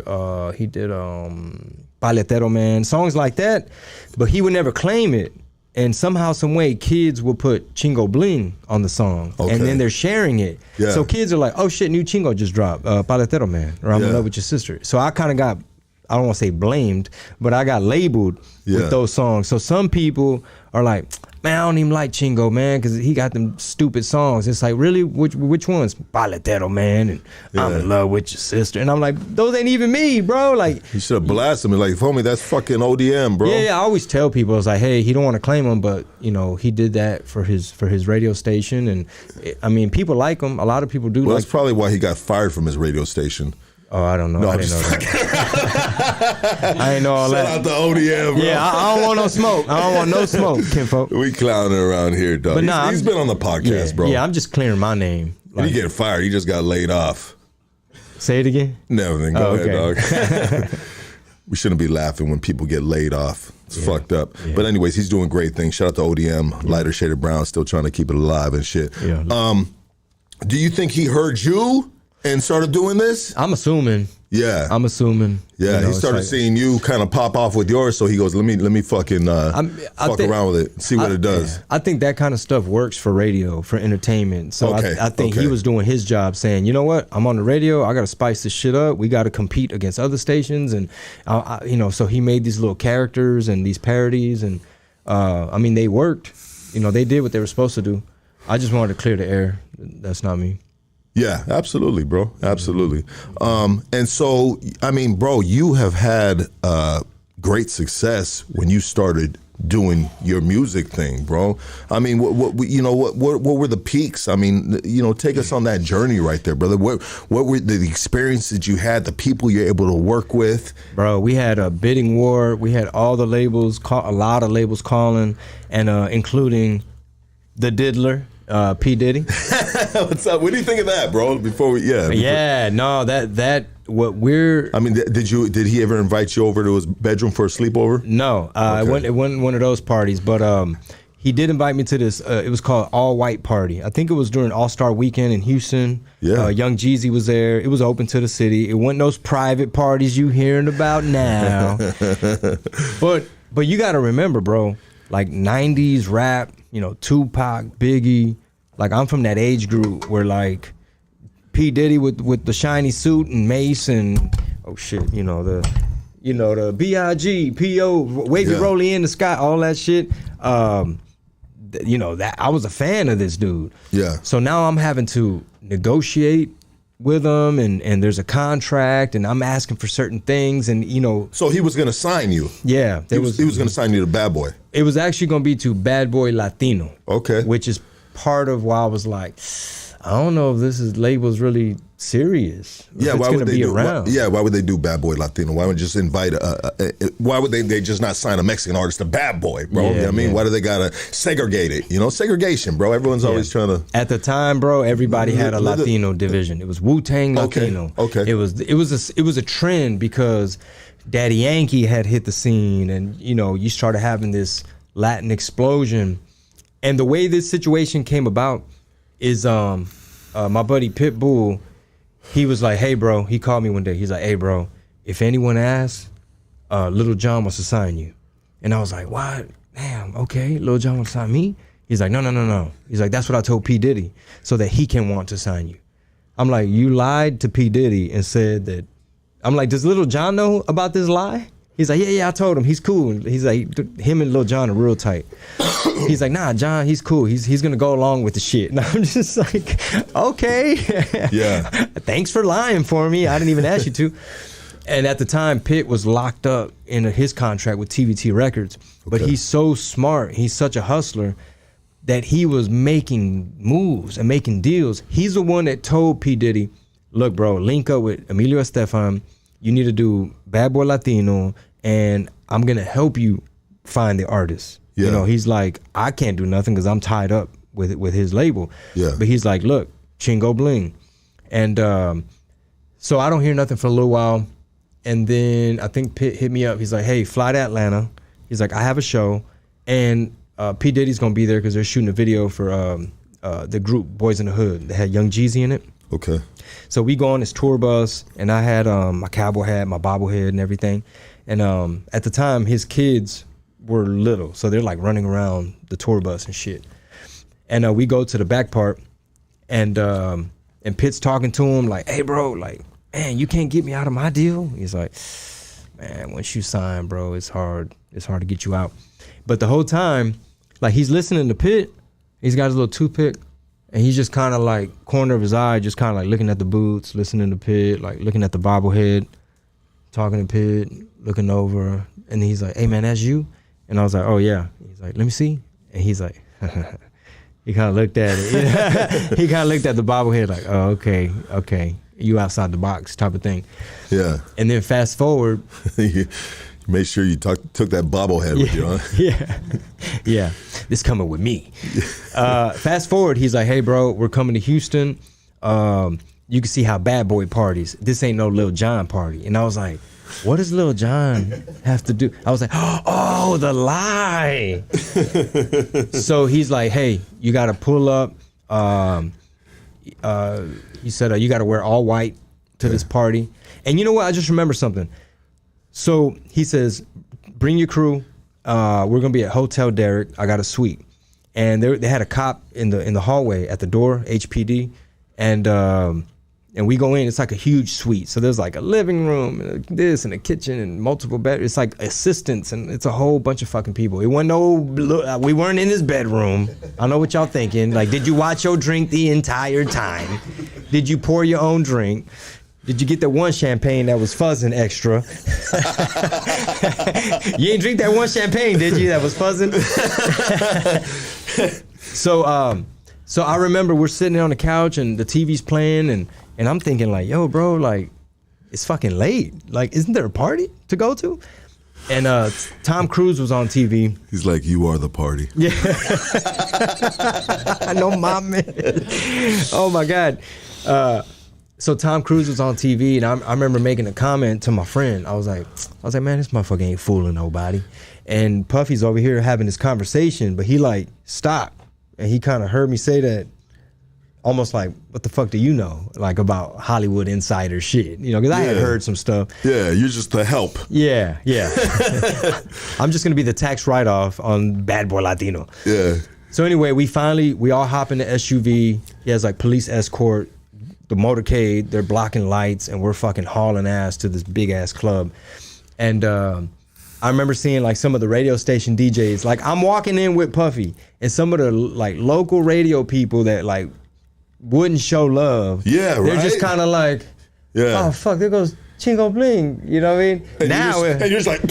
he did Paletero Man, songs like that, but he would never claim it, and somehow some way kids will put Chingo Bling on the song, and then they're sharing it, so kids are like, oh shit, new Chingo just dropped, Paletero Man, or I'm in Love with Your Sister. So I kind of got, I don't want to say blamed, but I got labeled with those songs. So some people are like, man, I don't even like Chingo, man, because he got them stupid songs. It's like, really? Which ones? Paletero Man and I'm in Love with Your Sister. And I'm like, those ain't even me, bro. Like, you should have blasted me. Like, homie, that's fucking ODM, bro. Yeah, I always tell people, it's like, hey, he don't want to claim him, but you know, he did that for his radio station, and I mean, people like him. A lot of people do. Well, like, that's probably why he got fired from his radio station. Oh, I don't know. No, I didn't know that. I ain't know all that. Shout out to ODM, bro. Yeah, I don't want no smoke. I don't want no smoke, kinfolk. We clowning around here, dog. But nah, he's been on the podcast, bro. Yeah, I'm just clearing my name. Like, he get fired. He just got laid off. Say it again? Never. Go ahead, dog. We shouldn't be laughing when people get laid off. It's fucked up. Yeah. But anyways, he's doing great things. Shout out to ODM, Lighter Shade of Brown, still trying to keep it alive and shit. Yeah. Do you think he heard you and started doing this? I'm assuming. Yeah. I'm assuming. Yeah, you know, he started seeing you kind of pop off with yours, so he goes, let me fucking fuck around with it, see what it does. I think that kind of stuff works for radio, for entertainment. So I think he was doing his job, saying, you know what, I'm on the radio, I got to spice this shit up. We got to compete against other stations, and you know, so he made these little characters and these parodies, and I mean, they worked. You know, they did what they were supposed to do. I just wanted to clear the air. That's not me. Yeah, absolutely, bro. Absolutely. And so, I mean, bro, you have had great success when you started doing your music thing, bro. I mean, what were the peaks? I mean, you know, take us on that journey right there, brother. What were the experiences you had, the people you're able to work with? Bro, we had a bidding war. We had all the labels, a lot of labels calling, and including the Diddler. P. Diddy. What's up? What do you think of that, bro? Before we, no, that what we're I mean, did he ever invite you over to his bedroom for a sleepover? no, it wasn't one of those parties, but he did invite me to this. It was called All White Party. I think it was during All-Star Weekend in Houston. Yeah. Young Jeezy was there. It was open to the city. It wasn't those private parties you hearing about now. but you got to remember, bro, like 90s rap, you know, Tupac, Biggie. Like I'm from that age group where like P Diddy with the shiny suit and Mace and oh shit, you know the B.I.G. P.O. Wavy Rollie in the sky, all that shit. You know that I was a fan of this dude. Yeah. So now I'm having to negotiate with him, and there's a contract, and I'm asking for certain things, and you know. So he was gonna sign you. Yeah. He was gonna sign you to Bad Boy. It was actually gonna be to Bad Boy Latino. Okay. Which is part of why I was like, I don't know if this label's really serious. Yeah, why would they do? Why would they do Bad Boy Latino? Why would just invite? Why would they just not sign a Mexican artist to Bad Boy, bro? Yeah, You know what I mean, man. why do they gotta segregate it? You know, segregation, bro. Everyone's always trying to. At the time, bro, everybody had a Latino division. It was Wu-Tang Okay, Latino. okay. It was a trend because Daddy Yankee had hit the scene, and you know you started having this Latin explosion. And the way this situation came about is my buddy Pitbull. He was like, hey, bro, he called me one day. He's like, hey, bro, if anyone asks, Little John wants to sign you. And I was like, what? Damn, okay, Little John wants to sign me? He's like, no. He's like, that's what I told P. Diddy, so that he can want to sign you. I'm like, you lied to P. Diddy and said that. I'm like, does Little John know about this lie? He's like, yeah, I told him. He's cool. He's like, him and Lil John are real tight. He's like, nah, John, he's cool. He's gonna go along with the shit. And I'm just like, okay. Yeah. Thanks for lying for me. I didn't even ask you to. And at the time, Pitt was locked up in his contract with TVT Records. But he's so smart. He's such a hustler that he was making moves and making deals. He's the one that told P. Diddy, look, bro, link up with Emilio Estefan. You need to do Bad Boy Latino, and I'm gonna help you find the artist. Yeah. You know, he's like, I can't do nothing because I'm tied up with his label. Yeah. But he's like, look, Chingo Bling. And so I don't hear nothing for a little while. And then I think Pitt hit me up. He's like, hey, fly to Atlanta. He's like, I have a show. And P. Diddy's going to be there because they're shooting a video for the group Boys in the Hood. They had Young Jeezy in it. Okay. So we go on this tour bus, and I had my cowboy hat, my bobblehead, and everything. And at the time, his kids were little, so they're like running around the tour bus and shit. And we go to the back part, and Pitt's talking to him like, "Hey, bro, like, man, you can't get me out of my deal." He's like, "Man, once you sign, bro, it's hard. It's hard to get you out." But the whole time, like, he's listening to Pitt. He's got his little toothpick. And he's just kind of like, corner of his eye, just kind of like looking at the boots, listening to Pitt, like looking at the bobblehead, talking to Pitt, looking over. And he's like, hey, man, that's you? And I was like, oh, yeah. He's like, let me see. And he's like, he kind of looked at it. He kind of looked at the bobblehead like, oh, okay. You outside the box type of thing. Yeah. And then fast forward. You made sure you took that bobblehead with you, huh? Yeah. This coming with me. Fast forward, he's like, hey, bro, we're coming to Houston. You can see how Bad Boy parties. This ain't no Lil Jon party. And I was like, what does Lil Jon have to do? I was like, oh, the lie. So he's like, hey, you got to pull up. He said, you got to wear all white to this party. And you know what? I just remember something. So he says, bring your crew. We're gonna be at Hotel Derrick. I got a suite, and they had a cop in the hallway at the door, HPD, and we go in. It's like a huge suite. So there's like a living room, and this, and a kitchen, and multiple beds. It's like assistants, and it's a whole bunch of fucking people. It wasn't we weren't in his bedroom. I know what y'all thinking. Like, did you watch your drink the entire time? Did you pour your own drink? Did you get that one champagne that was fuzzing extra? You ain't drink that one champagne, did you? That was fuzzing. So I remember we're sitting on the couch and the TV's playing, and I'm thinking like, yo, bro, like, it's fucking late. Like, isn't there a party to go to? And Tom Cruise was on TV. He's like, you are the party. Yeah. I know, my man. Oh my God. So Tom Cruise was on TV, and I remember making a comment to my friend. I was like, man, this motherfucker ain't fooling nobody. And Puffy's over here having this conversation, but he like stopped, and he kind of heard me say that, almost like, what the fuck do you know, like about Hollywood insider shit, you know? Because I had heard some stuff. Yeah, you're just the help. Yeah. I'm just gonna be the tax write-off on Bad Boy Latino. Yeah. So anyway, we all hop in the SUV. He has like police escort. The motorcade, they're blocking lights, and we're fucking hauling ass to this big ass club. And I remember seeing like some of the radio station DJs. Like I'm walking in with Puffy, and some of the like local radio people that like wouldn't show love. Yeah, right. They're just kind of like, oh fuck, there goes Chingo Bling. You know what I mean? And now you're just like,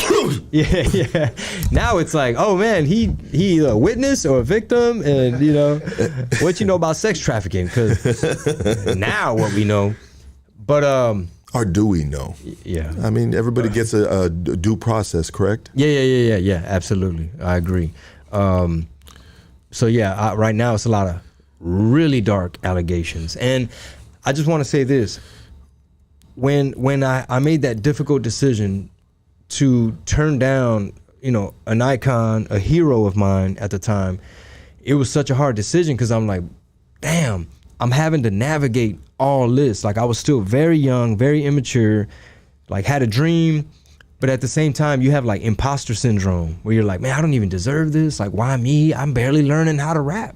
yeah. Now it's like, oh man, he a witness or a victim, and you know, what you know about sex trafficking? Because now what we know, but or do we know? Yeah. I mean, everybody gets a due process, correct? Yeah. Absolutely, I agree. So yeah, right now it's a lot of really dark allegations, and I just want to say this. When I made that difficult decision to turn down, you know, an icon, a hero of mine at the time, it was such a hard decision because I'm like, damn, I'm having to navigate all this. Like I was still very young, very immature, like had a dream, but at the same time you have like imposter syndrome where you're like, man, I don't even deserve this. Like why me? I'm barely learning how to rap.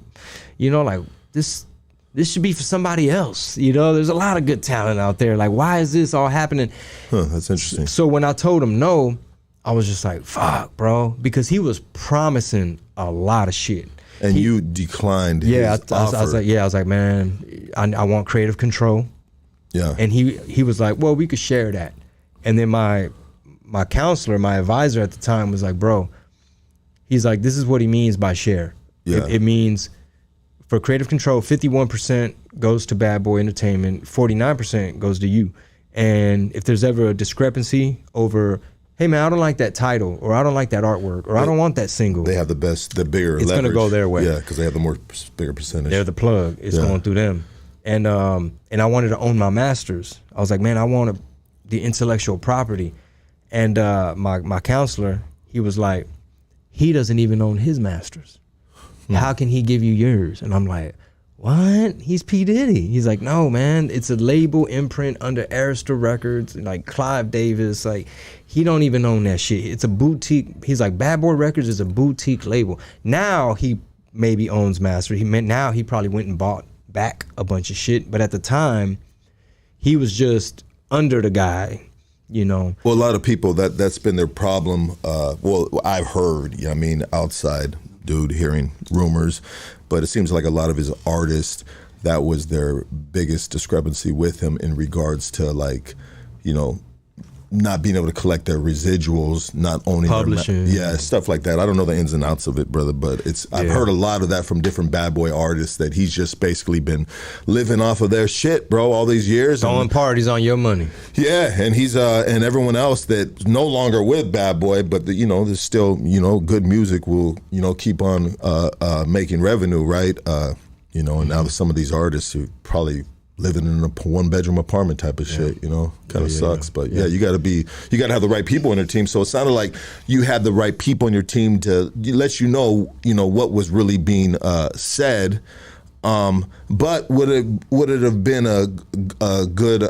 You know, like this should be for somebody else. You know, there's a lot of good talent out there. Like, why is this all happening? That's interesting. So when I told him no, I was just like, fuck, bro. Because he was promising a lot of shit. And you declined his offer. I was like, man, I want creative control. Yeah. And he was like, well, we could share that. And then my counselor, my advisor at the time was like, bro, he's like, this is what he means by share. Yeah. It means for creative control, 51% goes to Bad Boy Entertainment, 49% goes to you. And if there's ever a discrepancy over, hey man, I don't like that title, or I don't like that artwork, or I don't want that single. They have the bigger It's leverage. gonna go their way. Yeah, because they have the bigger percentage. They're the plug. It's going through them. And I wanted to own my masters. I was like, man, I want the intellectual property. And my counselor, he was like, he doesn't even own his masters. How can he give you yours? And I'm like, what? He's P. Diddy. He's like, no, man, it's a label imprint under Arista Records, like Clive Davis. Like, he don't even own that shit. It's a boutique. He's like, Bad Boy Records is a boutique label. Now he maybe owns master. Now he probably went and bought back a bunch of shit. But at the time, he was just under the guy, you know. Well, a lot of people, that's been their problem. Well, I've heard, you know what I mean, outside dude hearing rumors, but it seems like a lot of his artists, that was their biggest discrepancy with him in regards to, like, you know, not being able to collect their residuals, not owning publishing, stuff like that. I don't know the ins and outs of it, brother, but I've heard a lot of that from different Bad Boy artists, that he's just basically been living off of their shit, bro, all these years. Throwing parties on your money. Yeah, and he's and everyone else that's no longer with Bad Boy, but you know, there's still, you know, good music will, you know, keep on making revenue, right? You know, and now some of these artists who probably living in a one-bedroom apartment type of shit, you know, kind of sucks. But you got to have the right people on your team. So it sounded like you had the right people on your team to let you know, what was really being said. But would it have been a good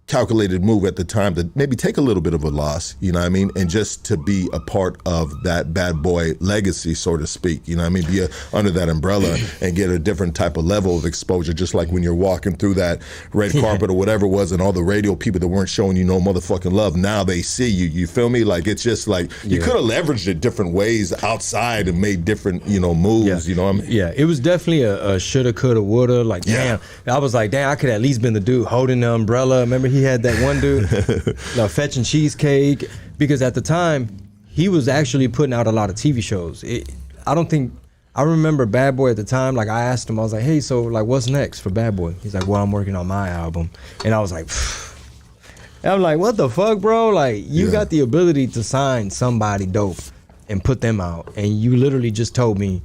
calculated move at the time to maybe take a little bit of a loss, you know what I mean, and just to be a part of that Bad Boy legacy, so to speak, you know what I mean, be under that umbrella and get a different type of level of exposure, just like when you're walking through that red carpet or whatever it was, and all the radio people that weren't showing you no motherfucking love, now they see you feel me? Like, it's just like, you could have leveraged it different ways outside and made different, moves, you know what I mean? Yeah, it was definitely a shoulda, coulda, woulda, like, damn, I was like, damn, I could at least been the dude holding the umbrella. Remember he had that one dude fetching cheesecake, because at the time he was actually putting out a lot of TV shows. I remember Bad Boy at the time, like I asked him, I was like, hey, so like what's next for Bad Boy? He's like, well, I'm working on my album. And I was like, and I'm like, what the fuck, bro? Like, you got the ability to sign somebody dope and put them out, and you literally just told me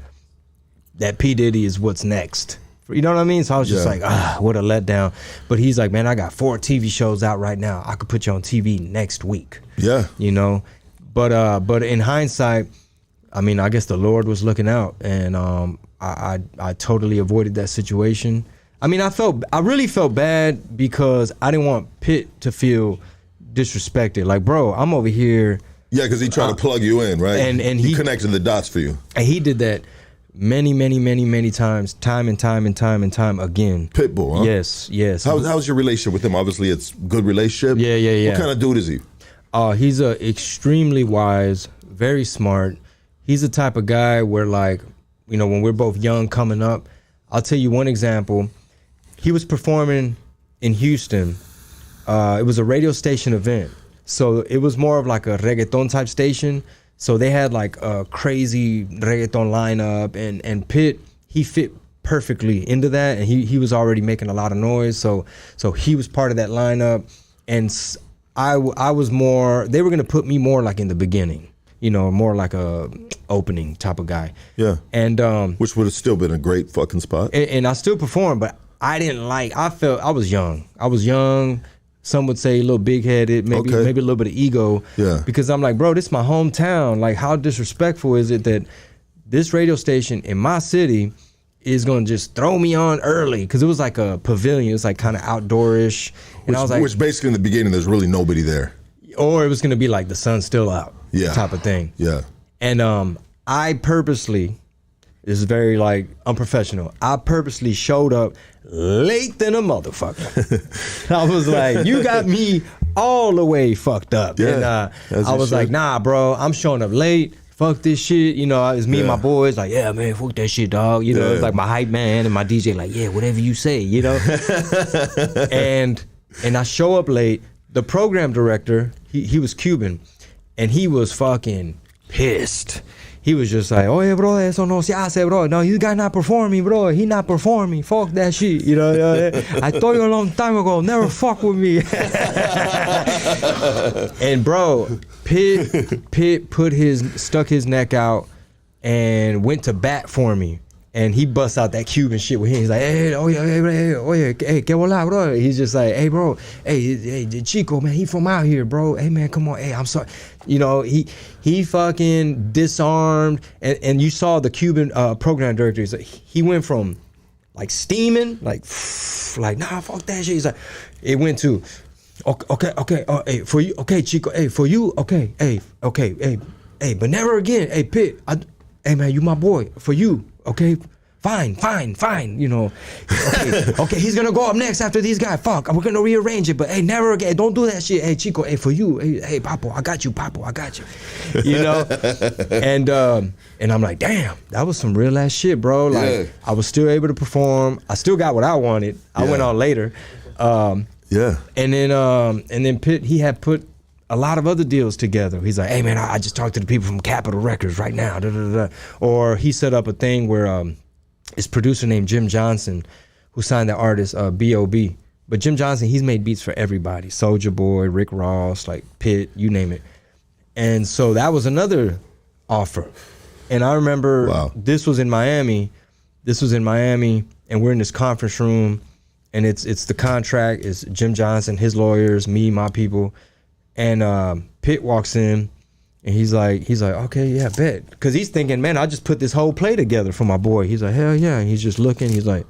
that P. Diddy is what's next. You know what I mean? So I was just Yeah. like, what a letdown. But he's like, man, I got 4 TV shows out right now. I could put you on TV next week. Yeah. You know? But in hindsight, I mean, I guess the Lord was looking out, and I totally avoided that situation. I mean, I really felt bad because I didn't want Pitt to feel disrespected. Like, bro, I'm over here. Yeah, because he tried to plug you in, right? and he he- connected the dots for you. And he did that many times, time and time again. Pitbull, huh? Yes. How's your relationship with him? Obviously, it's a good relationship. Yeah. What kind of dude is he? He's extremely wise, very smart. He's the type of guy where, like, you know, when we're both young coming up, I'll tell you one example. He was performing in Houston. It was a radio station event. So it was more of like a reggaeton type station. So they had like a crazy reggaeton lineup, and Pitt, he fit perfectly into that, and he was already making a lot of noise. So he was part of that lineup, and I was more, they were gonna put me more like in the beginning, you know, more like a opening type of guy. Yeah. And Which would have still been a great fucking spot. and I still performed, but I didn't like, I felt I was young. Some would say a little big-headed, maybe a little bit of ego. Yeah. Because I'm like, bro, this is my hometown. Like, how disrespectful is it that this radio station in my city is gonna just throw me on early? Because it was like a pavilion. It was like kind of outdoorish. And I was like, Which basically in the beginning, there's really nobody there. or it was gonna be like the sun's still out, type of thing. Yeah. And I purposely, this is very like unprofessional, I purposely showed up late than a motherfucker. I was like, you got me all the way fucked up. Yeah, And I was like, nah, bro, I'm showing up late. Fuck this shit. You know, it's me and my boys like, yeah, man, fuck that shit, dog. You know, it's like my hype man and my DJ like, yeah, whatever you say, you know? and I show up late. The program director, he was Cuban, and he was fucking pissed. He was just like, oh yeah, bro, eso no se hace, bro. No, you guys not performing, bro. He not performing. Fuck that shit. You know, I told you a long time ago, never fuck with me. And bro, Pitt stuck his neck out and went to bat for me. And he busts out that Cuban shit with him. He's like, hey, que hola, bro. He's just like, hey, bro, hey, Chico, man, he from out here, bro. Hey, man, come on, hey, I'm sorry. You know, he fucking disarmed, and you saw the Cuban program director. He's like, he went from like steaming, like nah, fuck that shit. He's like, it went to, okay, hey, for you, okay, Chico, hey, for you, okay, hey, but never again, hey, Pitt, hey, man, you my boy, for you. Okay, fine, you know. Okay, he's gonna go up next after these guys. Fuck, we're gonna rearrange it, but hey, never again. Don't do that shit. Hey, Chico, hey, for you. Hey, Papo, I got you, Papo, I got you. You know? And I'm like, damn, that was some real ass shit, bro. Like, I was still able to perform. I still got what I wanted. I went on later. And then Pitt, he had put a lot of other deals together. He's like, hey man, I just talked to the people from Capitol Records right now. Or he set up a thing where this producer named Jim Johnson, who signed the artist B.O.B. But Jim Johnson, he's made beats for everybody. Soulja Boy, Rick Ross, like Pitt, you name it. And so that was another offer. And I remember this was in Miami, and we're in this conference room, and it's the contract, it's Jim Johnson, his lawyers, me, my people. And Pitt walks in, and he's like, okay, yeah, bet. Because he's thinking, man, I just put this whole play together for my boy. He's like, hell yeah. And he's just looking. He's like,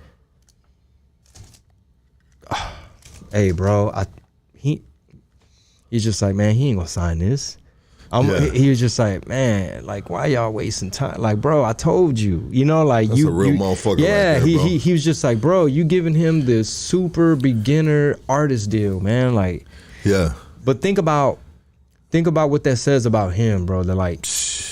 hey, bro, he's just like, man, he ain't gonna sign this. He was just like, man, like, why y'all wasting time? Like, bro, I told you, you know, like, that's a real motherfucker. Yeah, right there, bro. he was just like, bro, you giving him this super beginner artist deal, man. Like, yeah. But think about what that says about him, bro. That like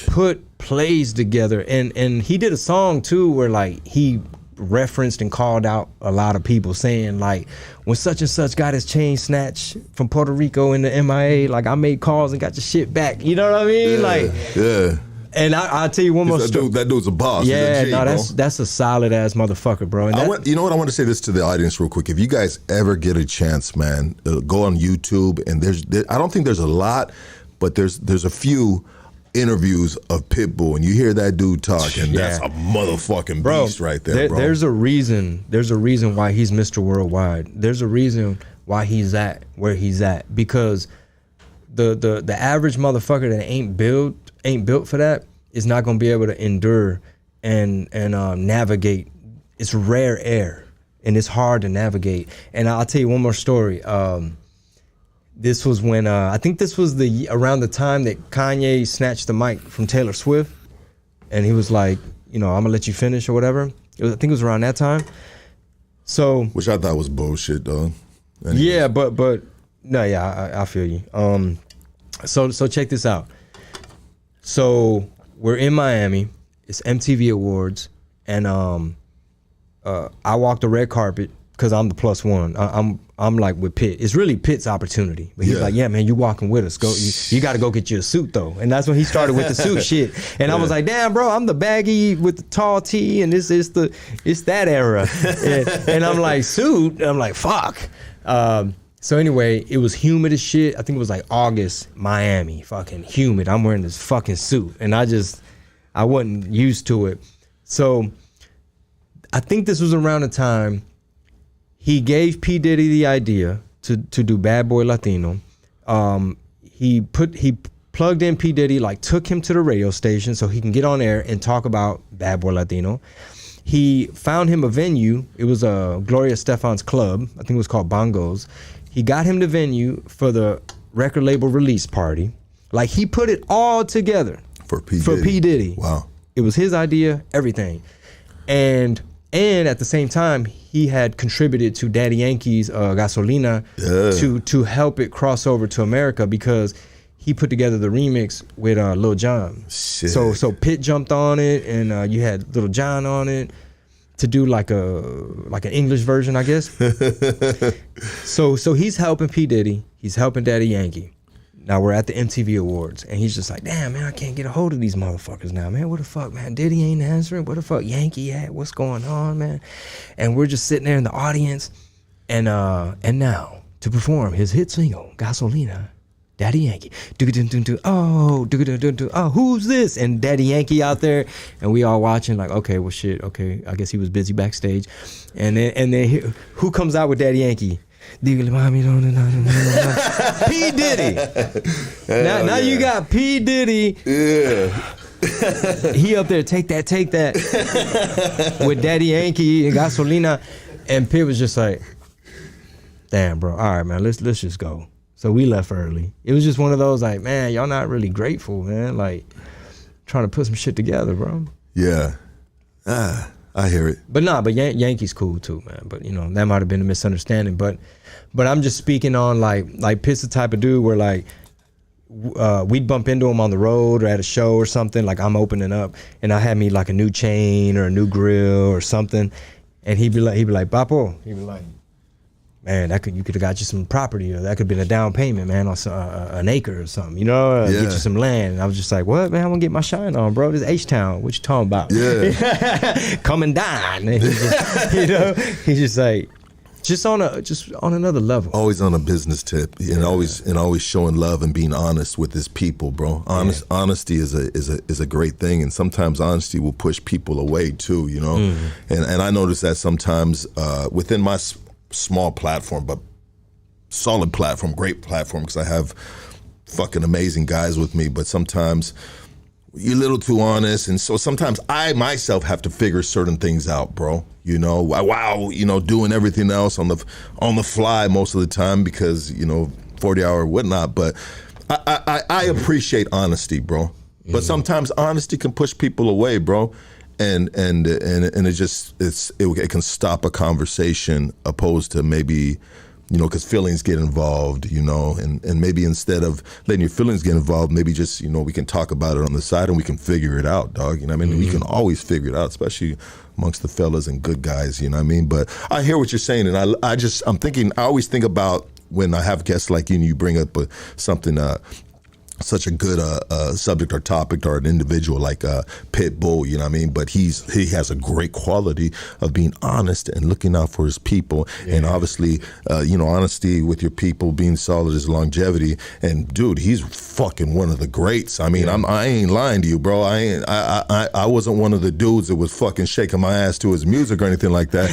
put plays together, and he did a song too where like he referenced and called out a lot of people, saying like, when such and such got his chain snatched from Puerto Rico in the MIA, like I made calls and got your shit back. You know what I mean? Yeah. And I'll tell you one more story. That dude's a boss. Yeah, He's a G, that's a solid ass motherfucker, bro. And you know what? I want to say this to the audience real quick. If you guys ever get a chance, man, go on YouTube, and I don't think there's a lot, but there's a few interviews of Pitbull, and you hear that dude talk, and that's a motherfucking beast right there, bro. There's a reason why he's Mr. Worldwide. There's a reason why he's at where he's at, because the average motherfucker that ain't built for that is not gonna be able to endure and navigate. It's rare air, and it's hard to navigate. And I'll tell you one more story. This was when I think this was around the time that Kanye snatched the mic from Taylor Swift, and he was like, I'm gonna let you finish or whatever. I think it was around that time. So, which I thought was bullshit, though. Anyways. Yeah, but no, yeah, I feel you. So check this out. So we're in Miami. It's MTV Awards, and I walk the red carpet because I'm the plus one. I'm like with Pitt. It's really Pitt's opportunity. But he's like, yeah, man, you walking with us. Go, you got to go get you a suit though. And that's when he started with the suit shit. And I was like, damn, bro, I'm the baggy with the tall tee, and it's that era. and I'm like, suit. And I'm like, fuck. So anyway, it was humid as shit. I think it was like August, Miami, fucking humid. I'm wearing this fucking suit, and I wasn't used to it. So I think this was around the time he gave P. Diddy the idea to do Bad Boy Latino. He plugged in P. Diddy, like took him to the radio station so he can get on air and talk about Bad Boy Latino. He found him a venue. It was Gloria Stefan's club. I think it was called Bongos. He got him the venue for the record label release party. Like, he put it all together for P. Diddy. Wow. It was his idea, everything. And at the same time, he had contributed to Daddy Yankee's Gasolina to help it cross over to America, because he put together the remix with Lil Jon. Shit. So Pitt jumped on it, and you had Lil Jon on it to do like an English version, I guess. So he's helping P. Diddy, he's helping Daddy Yankee. Now we're at the MTV Awards, and he's just like, damn, man, I can't get a hold of these motherfuckers now, man. What the fuck, man? Diddy ain't answering. What the fuck, Yankee at? What's going on, man? And we're just sitting there in the audience, and now to perform his hit single, Gasolina, Daddy Yankee. Oh, who's this? And Daddy Yankee out there, and we all watching like, okay, well, shit, okay, I guess he was busy backstage. And then who comes out with Daddy Yankee? P. Diddy. Now you got P. Diddy. Yeah. He up there, take that with Daddy Yankee and Gasolina, and Pitt was just like, damn, bro, all right, man, let's just go. So we left early. It was just one of those like, man, y'all not really grateful, man. Like, trying to put some shit together, bro. Yeah. I hear it. But Yankee's cool too, man. But that might have been a misunderstanding. But I'm just speaking on like Pitt's the type of dude where like we'd bump into him on the road or at a show or something. Like, I'm opening up, and I had me like a new chain or a new grill or something, and he'd be like, Papo, he'd be like, man, you could have got you some property, or that could have been a down payment, man, on an acre or something, get you some land. And I was just like, what, man, I want to get my shine on, bro. This H-Town, what you talking about? Yeah. Come and dine. And he's just like, just on another level. Always on a business tip, and always showing love and being honest with his people, bro. Honesty is a great thing, and sometimes honesty will push people away too, Mm-hmm. And I notice that sometimes within my small platform, but solid platform, great platform, because I have fucking amazing guys with me, but sometimes you're a little too honest, and so sometimes I myself have to figure certain things out, bro. Doing everything else on the fly most of the time because 40-hour whatnot. But I appreciate honesty, bro. Mm-hmm. But sometimes honesty can push people away, bro. And it can stop a conversation opposed to maybe, because feelings get involved, and maybe instead of letting your feelings get involved, maybe just, we can talk about it on the side and we can figure it out, dog. Mm-hmm. We can always figure it out, especially amongst the fellas and good guys, But I hear what you're saying, and I always think about when I have guests like you and you bring up something such a good subject or topic or an individual like Pitbull, you know what I mean? But he has a great quality of being honest and looking out for his people. Yeah. And obviously, honesty with your people, being solid is longevity. And dude, he's fucking one of the greats. I mean, I ain't lying to you, bro. I wasn't one of the dudes that was fucking shaking my ass to his music or anything like that.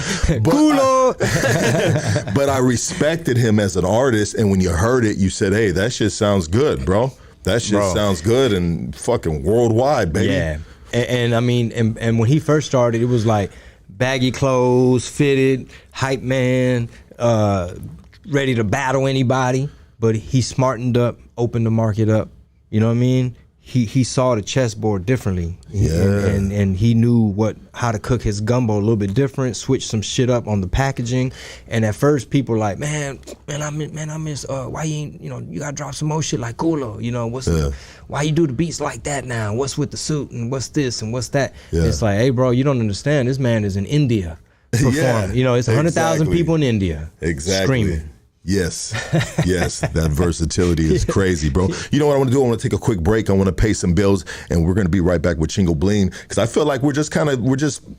But I respected him as an artist. And when you heard it, you said, hey, that shit sounds good, bro. That shit sounds good and fucking worldwide, baby. Yeah. And I mean, and when he first started, it was like baggy clothes, fitted, hype man, ready to battle anybody. But he smartened up, opened the market up. You know what I mean? He saw the chessboard differently. Yeah. And he knew how to cook his gumbo a little bit different, switch some shit up on the packaging. And at first people were like, man, I miss why you ain't, you gotta drop some more shit like Kulo, why you do the beats like that now? What's with the suit and what's this and what's that? Yeah. It's like, hey bro, you don't understand, this man is in India performing. It's 100,000 people in India screaming. Yes, that versatility is crazy, bro. You know what I want to do? I want to take a quick break. I want to pay some bills, and we're going to be right back with Chingo Bling, because I feel like we're just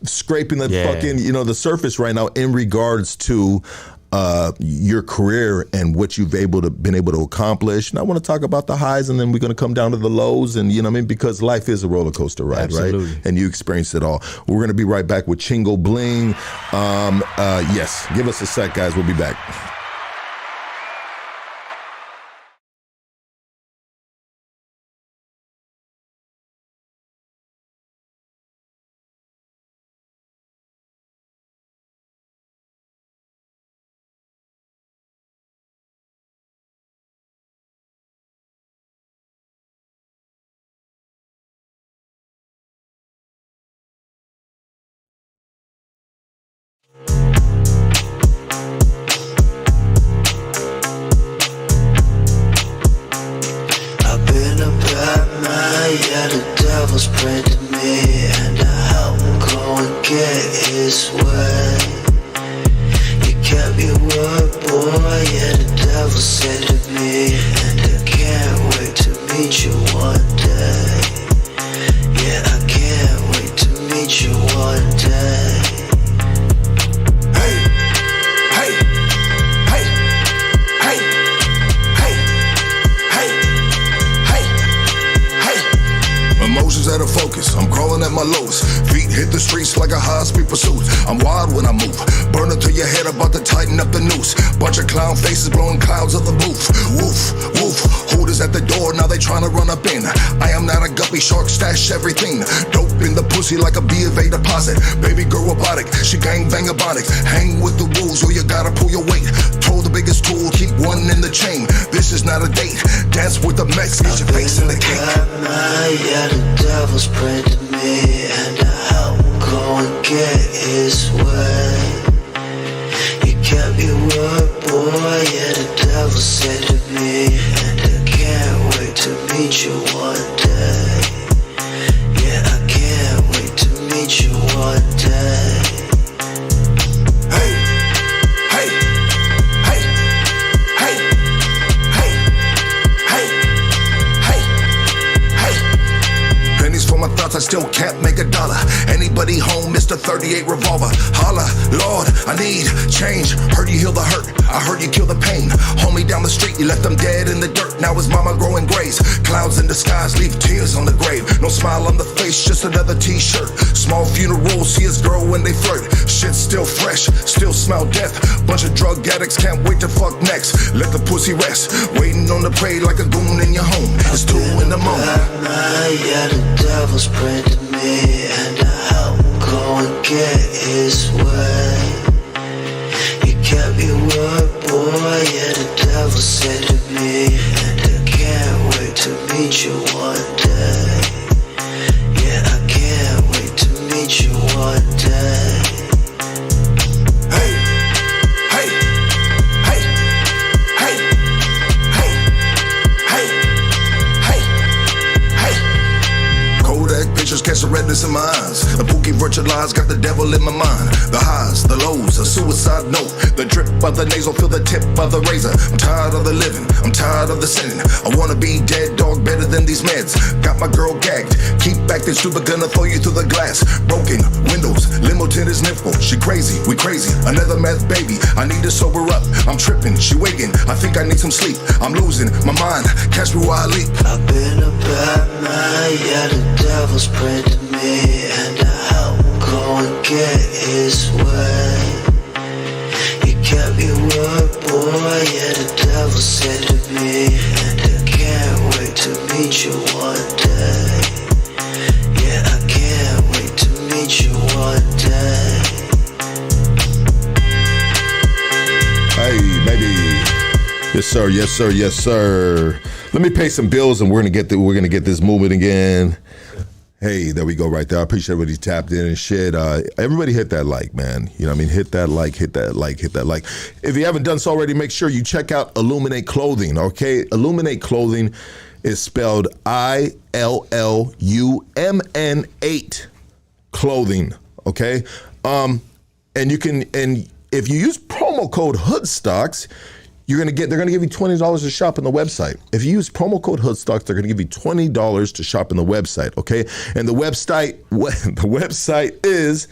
scraping the fucking, the surface right now in regards to your career and what you've been able to accomplish. And I want to talk about the highs, and then we're going to come down to the lows, and because life is a roller coaster ride. Absolutely. Right? And you experienced it all. We're going to be right back with Chingo Bling. Yes, give us a sec, guys. We'll be back. Spread to me, and I help him go and get his way. You kept your word, boy, yeah, the devil said to me, and I can't wait to meet you one day. Yeah, I can't wait to meet you one day. Hey, hey, hey, hey, hey, hey, hey, hey. Emotions out of focus, I'm crawling at my lowest. Feet hit the streets like a high-speed pursuit. I'm wild when I move, burning to your head, about to tighten up the noose. Bunch of clown faces blowing clouds of the booth. Woof, woof, hooters at the door, now they trying to run up in. I am not a guppy, shark stash everything. Dope in the pussy like a B of A deposit. Baby girl robotic, she gang bang abonic. Hang with the wolves or you gotta pull your weight. Told the biggest tool, keep one in the chain. This is not a date, dance with the Mex, get your face in the cake. Yeah, the devil spread to me, and I help him go and get his way. You kept your word, boy, yeah, the devil said to me, and I can't wait to meet you one day. Yeah, I can't wait to meet you one day. Hey, hey, hey, hey, hey, hey, hey, hey. Pennies for my thoughts, I still can't make a dollar. Anybody home, Mr. 38 revolver. Holla, Lord, I need change. Heard you heal the hurt, I heard you kill the pain. Homie down the street, you left them dead in the dirt. Now his mama growing grays. Clouds in the skies leave tears on the grave. No smile on the face, just another t-shirt. Small funeral, see his girl when they flirt. Shit still fresh, still smell death. Bunch of drug addicts, can't wait to fuck next. Let the pussy rest, waiting on the prey like a goon in your home. It's 2 in the morning. Yeah, the devil spread to me, and I help him go and get his way. You kept your word, boy, yeah, the devil said to me, and I can't wait to meet you one day. Yeah, I can't wait to meet you one day. Hey, hey, hey, hey, hey, hey, hey, hey. Kodak pictures colors catch the redness in my eyes. The pookie virtualized, got the devil in my mind. The highs, the lows, a suicide note. The drip of the nasal, feel the tip of the razor. I'm tired of the living, I'm tired of the sinning. I wanna be dead, dog, better than these meds. Got my girl gagged, keep back this stupid, gonna throw you through the glass. Broken windows, limo tinted nipple. She crazy, we crazy, another meth baby. I need to sober up, I'm tripping, she waking. I think I need some sleep, I'm losing my mind. Catch me while I leap. I've been a bad man, yeah, the devil's prayed to me, and I help him go and get his way. He kept your word, boy, yeah, the devil said to me, and I can't wait to meet you one day. Yeah, I can't wait to meet you one day. Hey, baby. Yes, sir. Yes, sir. Yes, sir. Let me pay some bills, and we're gonna get this movement again. Hey, there we go, right there. I appreciate everybody tapped in and shit. Everybody hit that like, man. You know what I mean? Hit that like, hit that like, hit that like. If you haven't done so already, make sure you check out Illuminate Clothing. Okay, Illuminate Clothing is spelled ILLUMN8 Clothing. Okay, and you can, and if you use promo code Hoodstocks, they're gonna give you $20 to shop on the website. If you use promo code Hoodstocks, they're gonna give you $20 to shop on the website. Okay, and the website is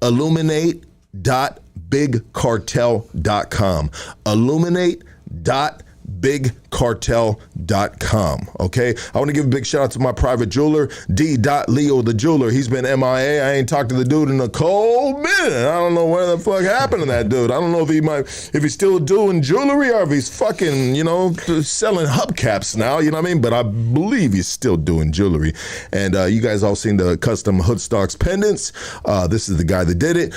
illuminate.bigcartel.com. Illuminate.bigcartel.com. Okay, I want to give a big shout out to my private jeweler, D.Leo the jeweler. He's been MIA. I ain't talked to the dude in a cold minute. I don't know where the fuck happened to that dude. I don't know if he's still doing jewelry or if he's fucking, selling hubcaps now, you know what I mean? But I believe he's still doing jewelry. And you guys all seen the custom Hoodstocks pendants. This is the guy that did it.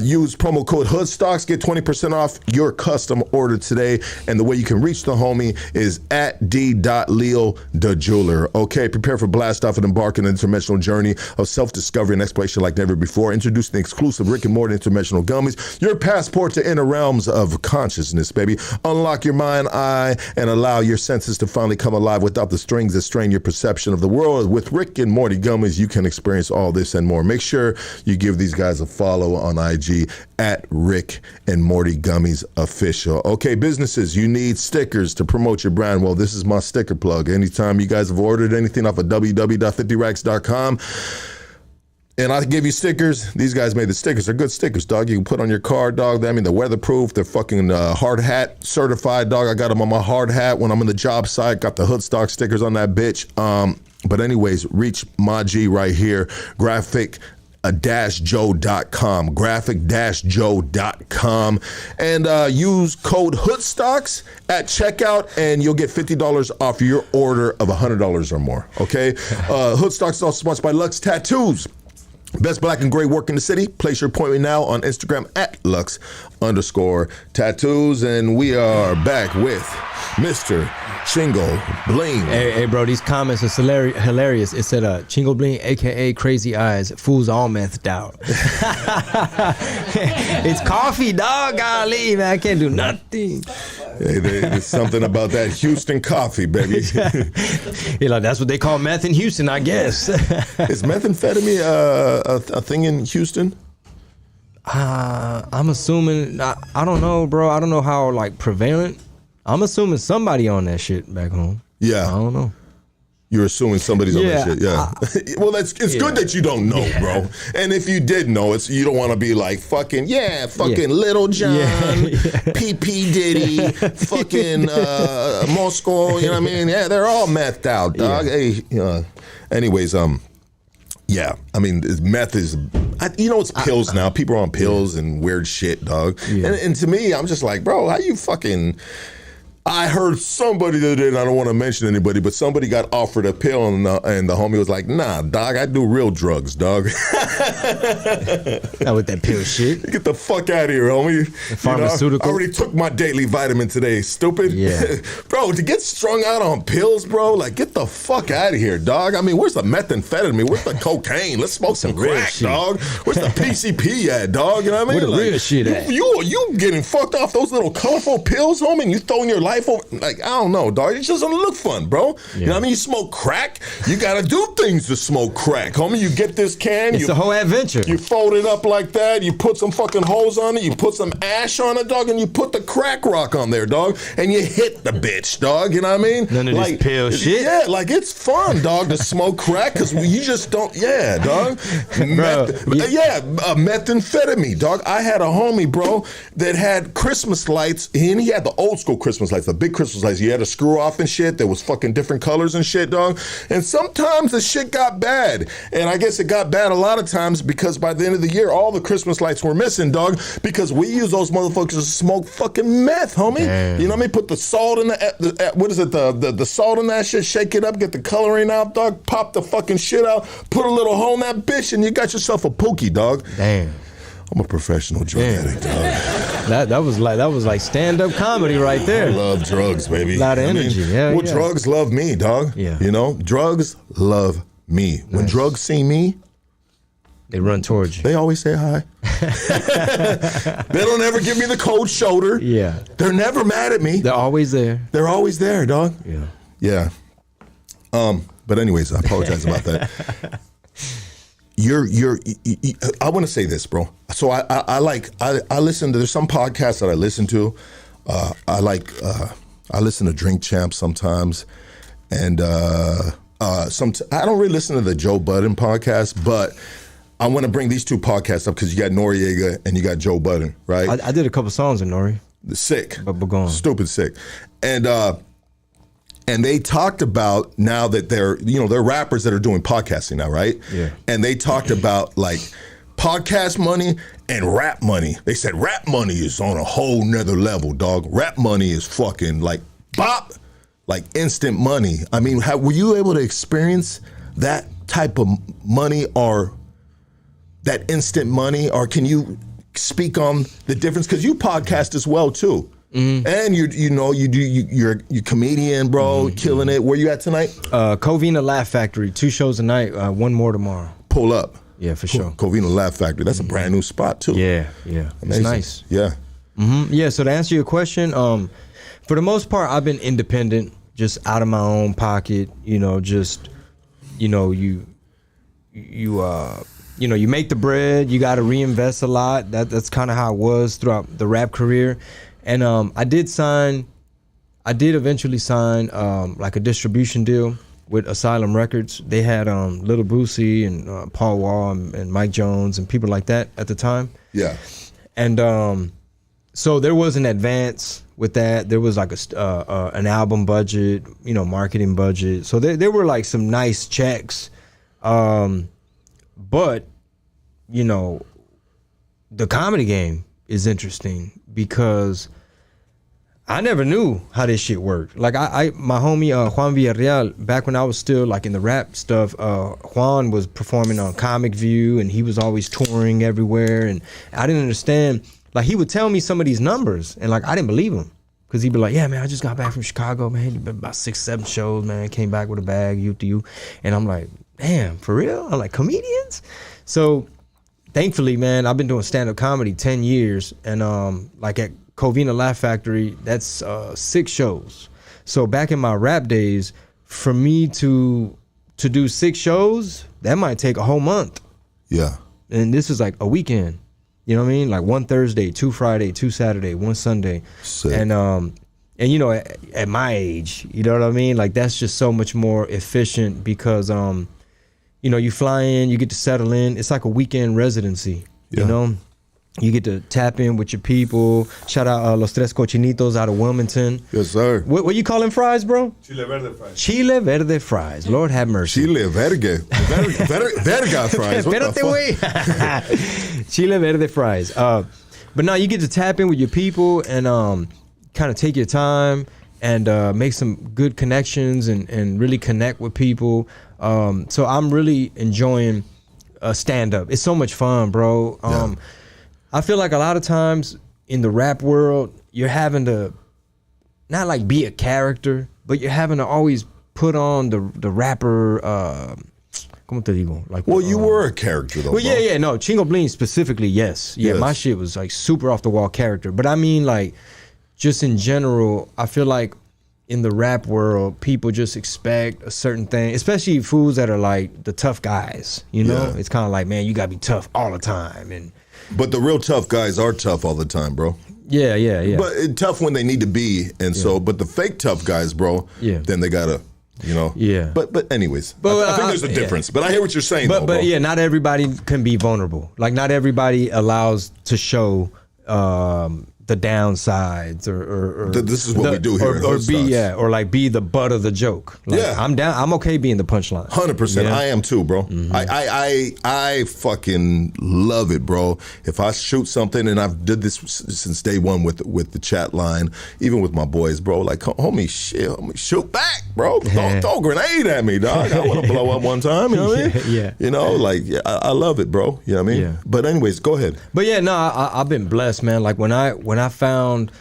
Use promo code Hoodstocks, get 20% off your custom order today. And the way you can reach the homie is at D.Leo the jeweler. Okay, prepare for blast off and embark on an interdimensional journey of self-discovery and exploration like never before. Introducing the exclusive Rick and Morty interdimensional gummies, your passport to inner realms of consciousness, baby. Unlock your mind, eye, and allow your senses to finally come alive without the strings that strain your perception of the world. With Rick and Morty gummies, you can experience all this and more. Make sure you give these guys a follow on IG at Rick and Morty Gummies Official. Okay, businesses, you need stickers to promote your brand. Well, this is my sticker plug. Anytime you guys have ordered anything off of www.50racks.com and I give you stickers, these guys made the stickers. They're good stickers, dog. You can put on your car, dog. I mean, they're weatherproof. They're fucking hard hat certified, dog. I got them on my hard hat when I'm in the job site. Got the Hoodstock stickers on that bitch. But anyways, reach my G right here. graphic-joe.com, graphic-joe.com, and use code Hoodstocks at checkout, and you'll get $50 off your order of $100 or more. Okay, Hoodstocks is also sponsored by Lux Tattoos. Best black and gray work in the city. Place your appointment now on Instagram at Lux_tattoos, and we are back with Mr. Chingo Bling. Hey, bro, these comments are hilarious. It said, Chingo Bling, a.k.a. Crazy Eyes, fools all methed out. It's coffee, dog. Golly, man, I can't do nothing. Hey, there's something about that Houston coffee, baby. That's what they call meth in Houston, I guess. Is methamphetamine a thing in Houston? I'm assuming, I don't know, bro. I don't know how, prevalent. I'm assuming somebody on that shit back home. Yeah. I don't know. You're assuming somebody's on that shit, yeah. Well, it's good that you don't know, bro. And if you did know, you don't want to be like fucking Little John, P.P. Diddy, fucking Moscow. You know what I mean? Yeah, they're all methed out, dog. Hey, anyways, yeah. I mean, meth is, it's pills now. People are on pills and weird shit, dog. Yeah. And to me, I'm just like, bro, how you fucking. I heard somebody the other day, and I don't want to mention anybody, but somebody got offered a pill, and the homie was like, nah, dog, I do real drugs, dog. Not with that pill shit. Get the fuck out of here, homie. Pharmaceutical. I already took my daily vitamin today, stupid. Yeah. Bro, to get strung out on pills, bro, get the fuck out of here, dog. I mean, where's the methamphetamine? Where's the cocaine? Let's smoke some crack, dog. Where's the PCP at, dog? You know what I mean? Where the real shit at? You getting fucked off those little colorful pills, homie, and you throwing your life life over. Like, I don't know, dog. It just doesn't look fun, bro. You know what I mean? You smoke crack, you gotta do things to smoke crack, homie. You get this can, It's a whole adventure. you fold it up like that, you put some fucking hose on it, you put some ash on it, dog, and you put the crack rock on there, dog, and you hit the bitch, dog. You know what I mean? None of this pill shit. Yeah, like it's fun, dog, to smoke crack because you just don't. Yeah, dog. Methamphetamine, dog. I had a homie, bro, that had Christmas lights, and he had the old school Christmas lights, the big Christmas lights. You had to screw off and shit. There was fucking different colors and shit, dog. And sometimes the shit got bad, and I guess it got bad a lot of times because by the end of the year, all the Christmas lights were missing, dog, because we use those motherfuckers to smoke fucking meth, homie. Damn. You know what I mean? Put the salt in what is it? The salt in that shit. Shake it up. Get the coloring out, dog. Pop the fucking shit out. Put a little hole in that bitch, and you got yourself a pookie, dog. Damn. I'm a professional drug addict, dog. That was like stand-up comedy right I there. love drugs, baby. A lot of energy. Yeah. Drugs love me, dog. Yeah. You know, drugs love me. When drugs see me, They run towards you. they always say hi. They don't ever give me the cold shoulder. Yeah. They're never mad at me. They're always there. They're always there, dog. Yeah. Yeah. But anyways, I apologize about that. I want to say this, bro. So I listen to, there's some podcasts that I listen to. I listen to Drink Champs sometimes. And I don't really listen to the Joe Budden podcast, but I want to bring these two podcasts up because you got Noriega and you got Joe Budden, right? I did a couple songs with Nori. Sick. But go on. Stupid sick. And they talked about now that they're rappers that are doing podcasting now, right? Yeah. And they talked about like podcast money and rap money. They said rap money is on a whole nother level, dog. Rap money is fucking like bop, like instant money. I mean, were you able to experience that type of money or that instant money, or can you speak on the difference? Because you podcast as well too. Mm-hmm. And you're a comedian, bro, killing it. Where you at tonight? Covina Laugh Factory, 2 shows a night, 1 more tomorrow. Pull up. Yeah, for sure. Covina Laugh Factory. That's a brand new spot too. Yeah. Amazing. It's nice. Yeah. Mm-hmm. Yeah, so to answer your question, for the most part, I've been independent, just out of my own pocket, you make the bread, you got to reinvest a lot. That's kind of how it was throughout the rap career. And I did eventually sign like a distribution deal with Asylum Records. They had Little Boosie and Paul Wall and Mike Jones and people like that at the time. Yeah. And so there was an advance with that. There was like an album budget, marketing budget. So there were like some nice checks. But, the comedy game is interesting because I never knew how this shit worked. Like my homie Juan Villarreal, back when I was still like in the rap stuff, Juan was performing on Comic View and he was always touring everywhere, and I didn't understand. Like he would tell me some of these numbers and like I didn't believe him. Cause he'd be like, yeah, man, I just got back from Chicago, man. He been about 6-7 shows, man. Came back with a bag, you. And I'm like, damn, for real? I'm like, comedians? So thankfully, man, I've been doing stand-up comedy 10 years. And like at Covina Laugh Factory, that's 6 shows. So back in my rap days, for me to do 6 shows, that might take a whole month. Yeah. And this is like a weekend. You know what I mean? Like 1 Thursday, 2 Friday, 2 Saturday, 1 Sunday. Sick. And at my age, you know what I mean? Like that's just so much more efficient because you fly in, you get to settle in. It's like a weekend residency. Yeah. You know? You get to tap in with your people. Shout out Los Tres Cochinitos out of Wilmington. Yes, sir. What you calling fries, bro? Chile verde fries. Chile verde fries. Lord have mercy. Chile verga. Verga fries. What the fuck? Espérate, Chile verde fries. But now you get to tap in with your people and kind of take your time and make some good connections and really connect with people. So I'm really enjoying stand-up. It's so much fun, bro. Yeah. I feel like a lot of times in the rap world, you're having to not like be a character, but you're having to always put on the rapper. ¿Cómo te digo? Like, Well, you were a character though. well, bro. yeah, no, Chingo Bling specifically, yes. Yeah, Yes. my shit was like super off the wall character. But I mean, like, just in general, I feel like in the rap world, people just expect a certain thing, especially fools that are like the tough guys, you know? Yeah. It's kind of like, man, you gotta be tough all the time. And But the real tough guys are tough all the time, bro. yeah. But tough when they need to be, and so. But the fake tough guys, bro. Yeah. Then they gotta, you know. Yeah. But anyways, But, I think there's a difference. But I hear what you're saying, though, bro. But yeah, not everybody can be vulnerable. Like not everybody allows to show the downsides or This is what we do here in Hood Stocks. or like be the butt of the joke. Like, Yeah. I'm okay being the punchline. 100%. Yeah. I am too, bro. Mm-hmm. I fucking love it, bro. If I shoot something, and I've did this since day one with the chat line, even with my boys, bro. Like, homie, shoot back, bro. Don't throw a grenade at me, dog. I want to blow up one time. You know what I mean? Yeah. You know, like I love it, bro. You know what I mean? Yeah. But anyways, go ahead. But yeah, no, I've been blessed, man. Like when I found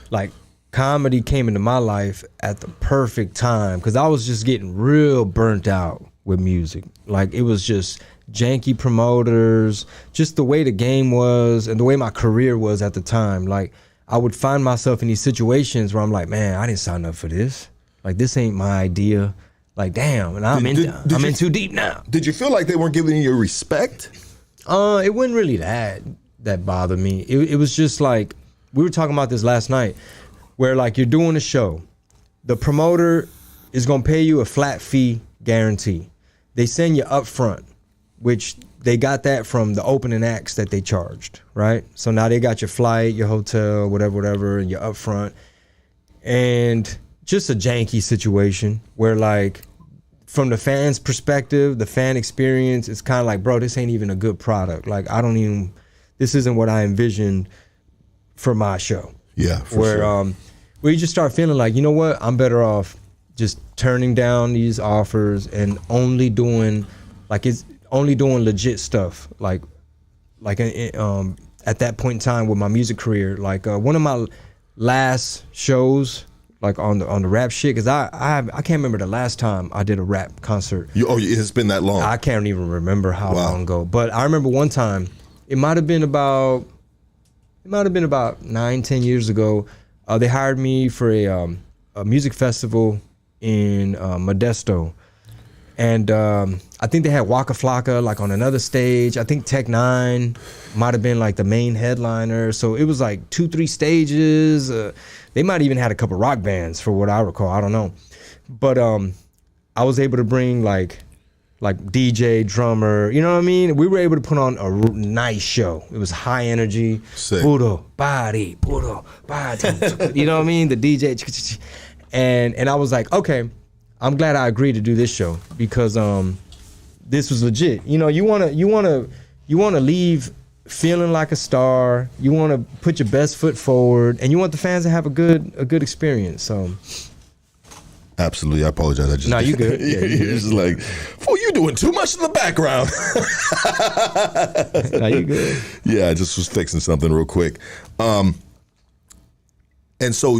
like comedy came into my life at the perfect time because I was just getting real burnt out with music. Like it was just janky promoters, just the way the game was and the way my career was at the time. Like I would find myself in these situations where I'm like, man, I didn't sign up for this. Like this ain't my idea. Like damn, and I'm in too deep now. Did you feel like they weren't giving you respect? It wasn't really that bothered me. It was just like we were talking about this last night, where like you're doing a show, the promoter is gonna pay you a flat fee guarantee. They send you up front, which they got that from the opening acts that they charged, right? So now they got your flight, your hotel, whatever, and you're up front. And just a janky situation where like from the fan's perspective, the fan experience, it's kind of like, bro, this ain't even a good product. Like this isn't what I envisioned for my show. Yeah, for sure. Where you just start feeling like, you know what, I'm better off just turning down these offers and only doing legit stuff. Like at that point in time with my music career, like one of my last shows, like on the rap shit, because I can't remember the last time I did a rap concert. It's been that long. I can't even remember how long ago, but I remember one time. It might have been about 9-10 years ago. They hired me for a music festival in Modesto, and I think they had Waka Flocka like on another stage. I think Tech Nine might have been like the main headliner. So it was like 2-3 stages. They might even had a couple rock bands for what I recall. I don't know, but I was able to bring like DJ, drummer, you know what I mean? We were able to put on a nice show. It was high energy. Sick. Puro body. You know what I mean? The DJ. And I was like, okay, I'm glad I agreed to do this show because this was legit. You know, you wanna leave feeling like a star. You wanna put your best foot forward, and you want the fans to have a good experience. So Absolutely, I apologize. No, you good. Yeah, You're just like, fool, you doing too much in the background. No, you good. Yeah, I just was fixing something real quick. And so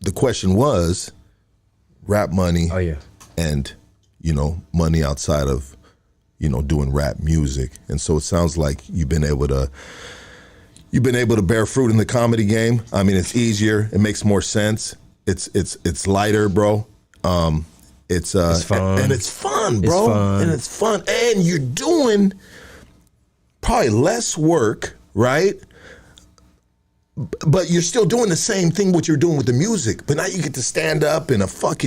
the question was rap money. Oh yeah. And, money outside of, doing rap music. And so it sounds like you've been able to bear fruit in the comedy game. I mean, it's easier. It makes more sense. It's lighter, bro. It's fun. and it's fun, bro. And it's fun. And you're doing probably less work, right? But you're still doing the same thing what you're doing with the music. But now you get to stand up in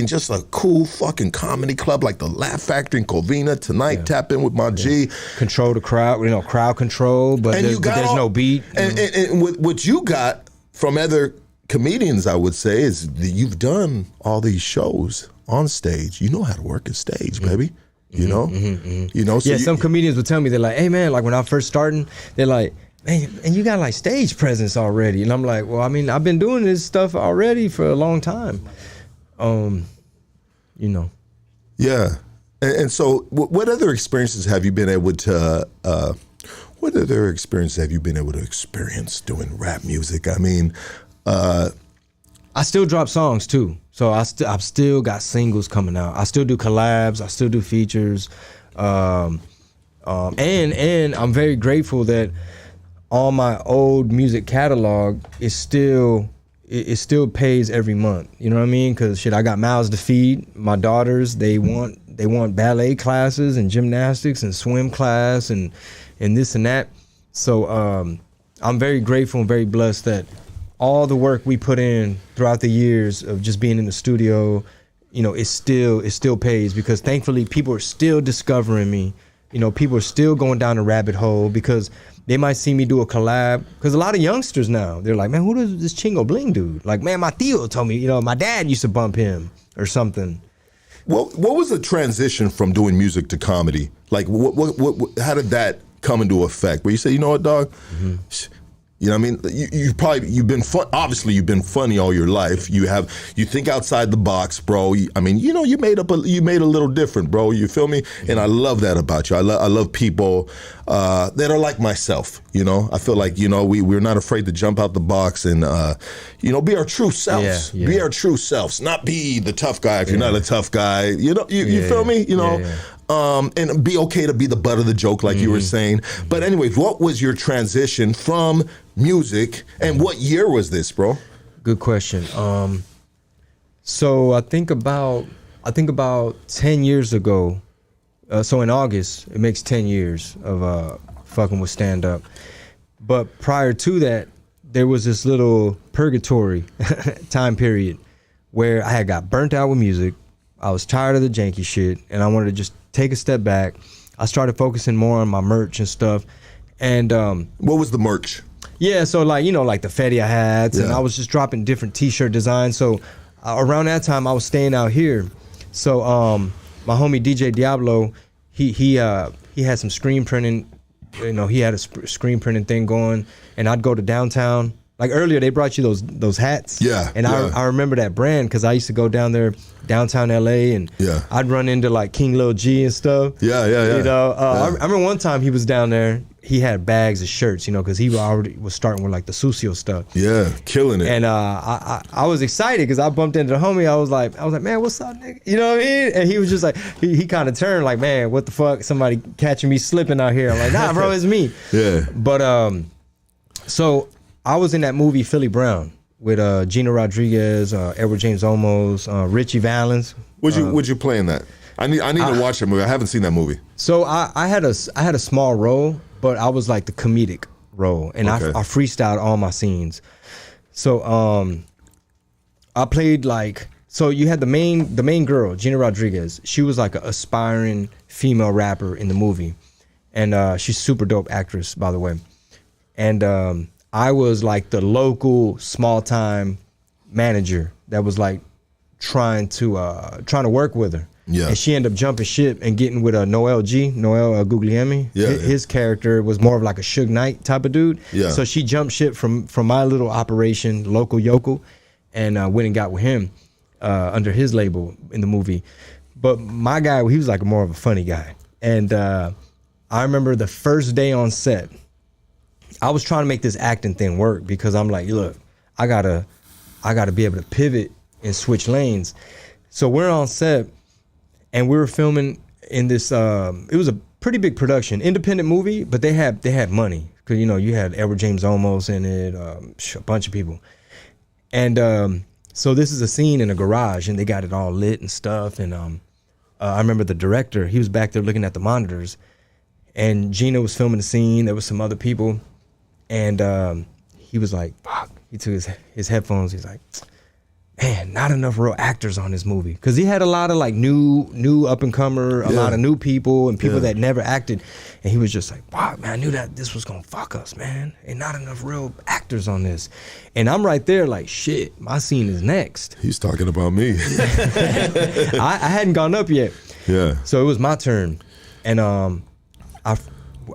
just a cool fucking comedy club like the Laugh Factory in Covina tonight. Yeah. Tap in with my G. Control the crowd, crowd control, but there's no beat. And what you got from other comedians, I would say, is that you've done all these shows on stage. You know how to work a stage, baby. You know? So some comedians would tell me, they're like, hey man, like when I first starting, they're like, man, and you got like stage presence already. And I'm like, well, I mean, I've been doing this stuff already for a long time. Yeah. And so what other experiences have you been able to experience doing rap music? I mean, I still drop songs too. So I've still got singles coming out. I still do collabs. I still do features. And I'm very grateful that all my old music catalog is still it still pays every month. You know what I mean? Because shit, I got mouths to feed. My daughters, they want ballet classes and gymnastics and swim class and this and that. So I'm very grateful and very blessed that all the work we put in throughout the years of just being in the studio, you know, it still pays, because thankfully people are still discovering me. You know, people are still going down the rabbit hole because they might see me do a collab. Because a lot of youngsters now, they're like, man, who does this Chingo Bling dude? Like, man, my Theo told me, you know, my dad used to bump him or something. What was the transition from doing music to comedy? Like, what how did that come into effect? Where you say, you know what, dog? Mm-hmm. You know what I mean? You've been fun. Obviously, you've been funny all your life. You think outside the box, bro. I mean, you know, you made a little different, bro. You feel me? And I love that about you. I love people that are like myself. You know, I feel like, you know, we're not afraid to jump out the box and you know, be our true selves. Yeah, yeah. Be our true selves. Not be the tough guy if you're not a tough guy. You know, you feel me? You know. Yeah. And be okay to be the butt of the joke, like you were saying. But anyways, what was your transition from music, and what year was this, bro? Good question. So I think about 10 years ago. So in August, it makes 10 years of fucking with stand up. But prior to that, there was this little purgatory time period where I had got burnt out with music. I was tired of the janky shit, and I wanted to just take a step back. I started focusing more on my merch and stuff. And what was the merch? Yeah, so like, you know, like the Fedia hats, and I was just dropping different t-shirt designs. So around that time, I was staying out here. So my homie DJ Diablo, he had some screen printing. You know, he had a screen printing thing going, and I'd go to downtown. Like earlier, they brought you those hats. Yeah. And I remember that brand because I used to go down there, downtown LA, and I'd run into like King Lil G and stuff. Yeah. You know, I remember one time he was down there. He had bags of shirts, you know, because he already was starting with like the Sucio stuff. Yeah, killing it. And I was excited because I bumped into the homie. I was like, man, what's up, nigga? You know what I mean? And he was just like, he kind of turned like, man, what the fuck? Somebody catching me slipping out here. I'm like, nah, bro, it's me. Yeah. But so I was in that movie Philly Brown with Gina Rodriguez, Edward James Olmos, Richie Valens. Would you play in that? I need to watch that movie. I haven't seen that movie. So I had a small role, but I was like the comedic role, and I freestyled all my scenes. So I played like, so you had the main girl, Gina Rodriguez. She was like an aspiring female rapper in the movie, and she's super dope actress, by the way. And I was like the local small time manager that was like trying to work with her. Yeah. And she ended up jumping ship and getting with Noel Guglielmi. Yeah. His character was more of like a Suge Knight type of dude. Yeah. So she jumped ship from my little operation, local yokel, and went and got with him under his label in the movie. But my guy, he was like more of a funny guy. And I remember the first day on set, I was trying to make this acting thing work because I'm like, look, I gotta be able to pivot and switch lanes. So we're on set and we were filming in this. It was a pretty big production, independent movie, but they had money because you know you had Edward James Olmos in it, a bunch of people, and so this is a scene in a garage and they got it all lit and stuff. And I remember the director, he was back there looking at the monitors, and Gina was filming the scene. There was some other people. And he was like, fuck. He took his headphones. He's like, man, not enough real actors on this movie. Because he had a lot of like new up and comer, a lot of new people and people that never acted. And he was just like, wow, man, I knew that this was going to fuck us, man. And not enough real actors on this. And I'm right there like, shit, my scene is next. He's talking about me. I hadn't gone up yet. Yeah. So it was my turn. And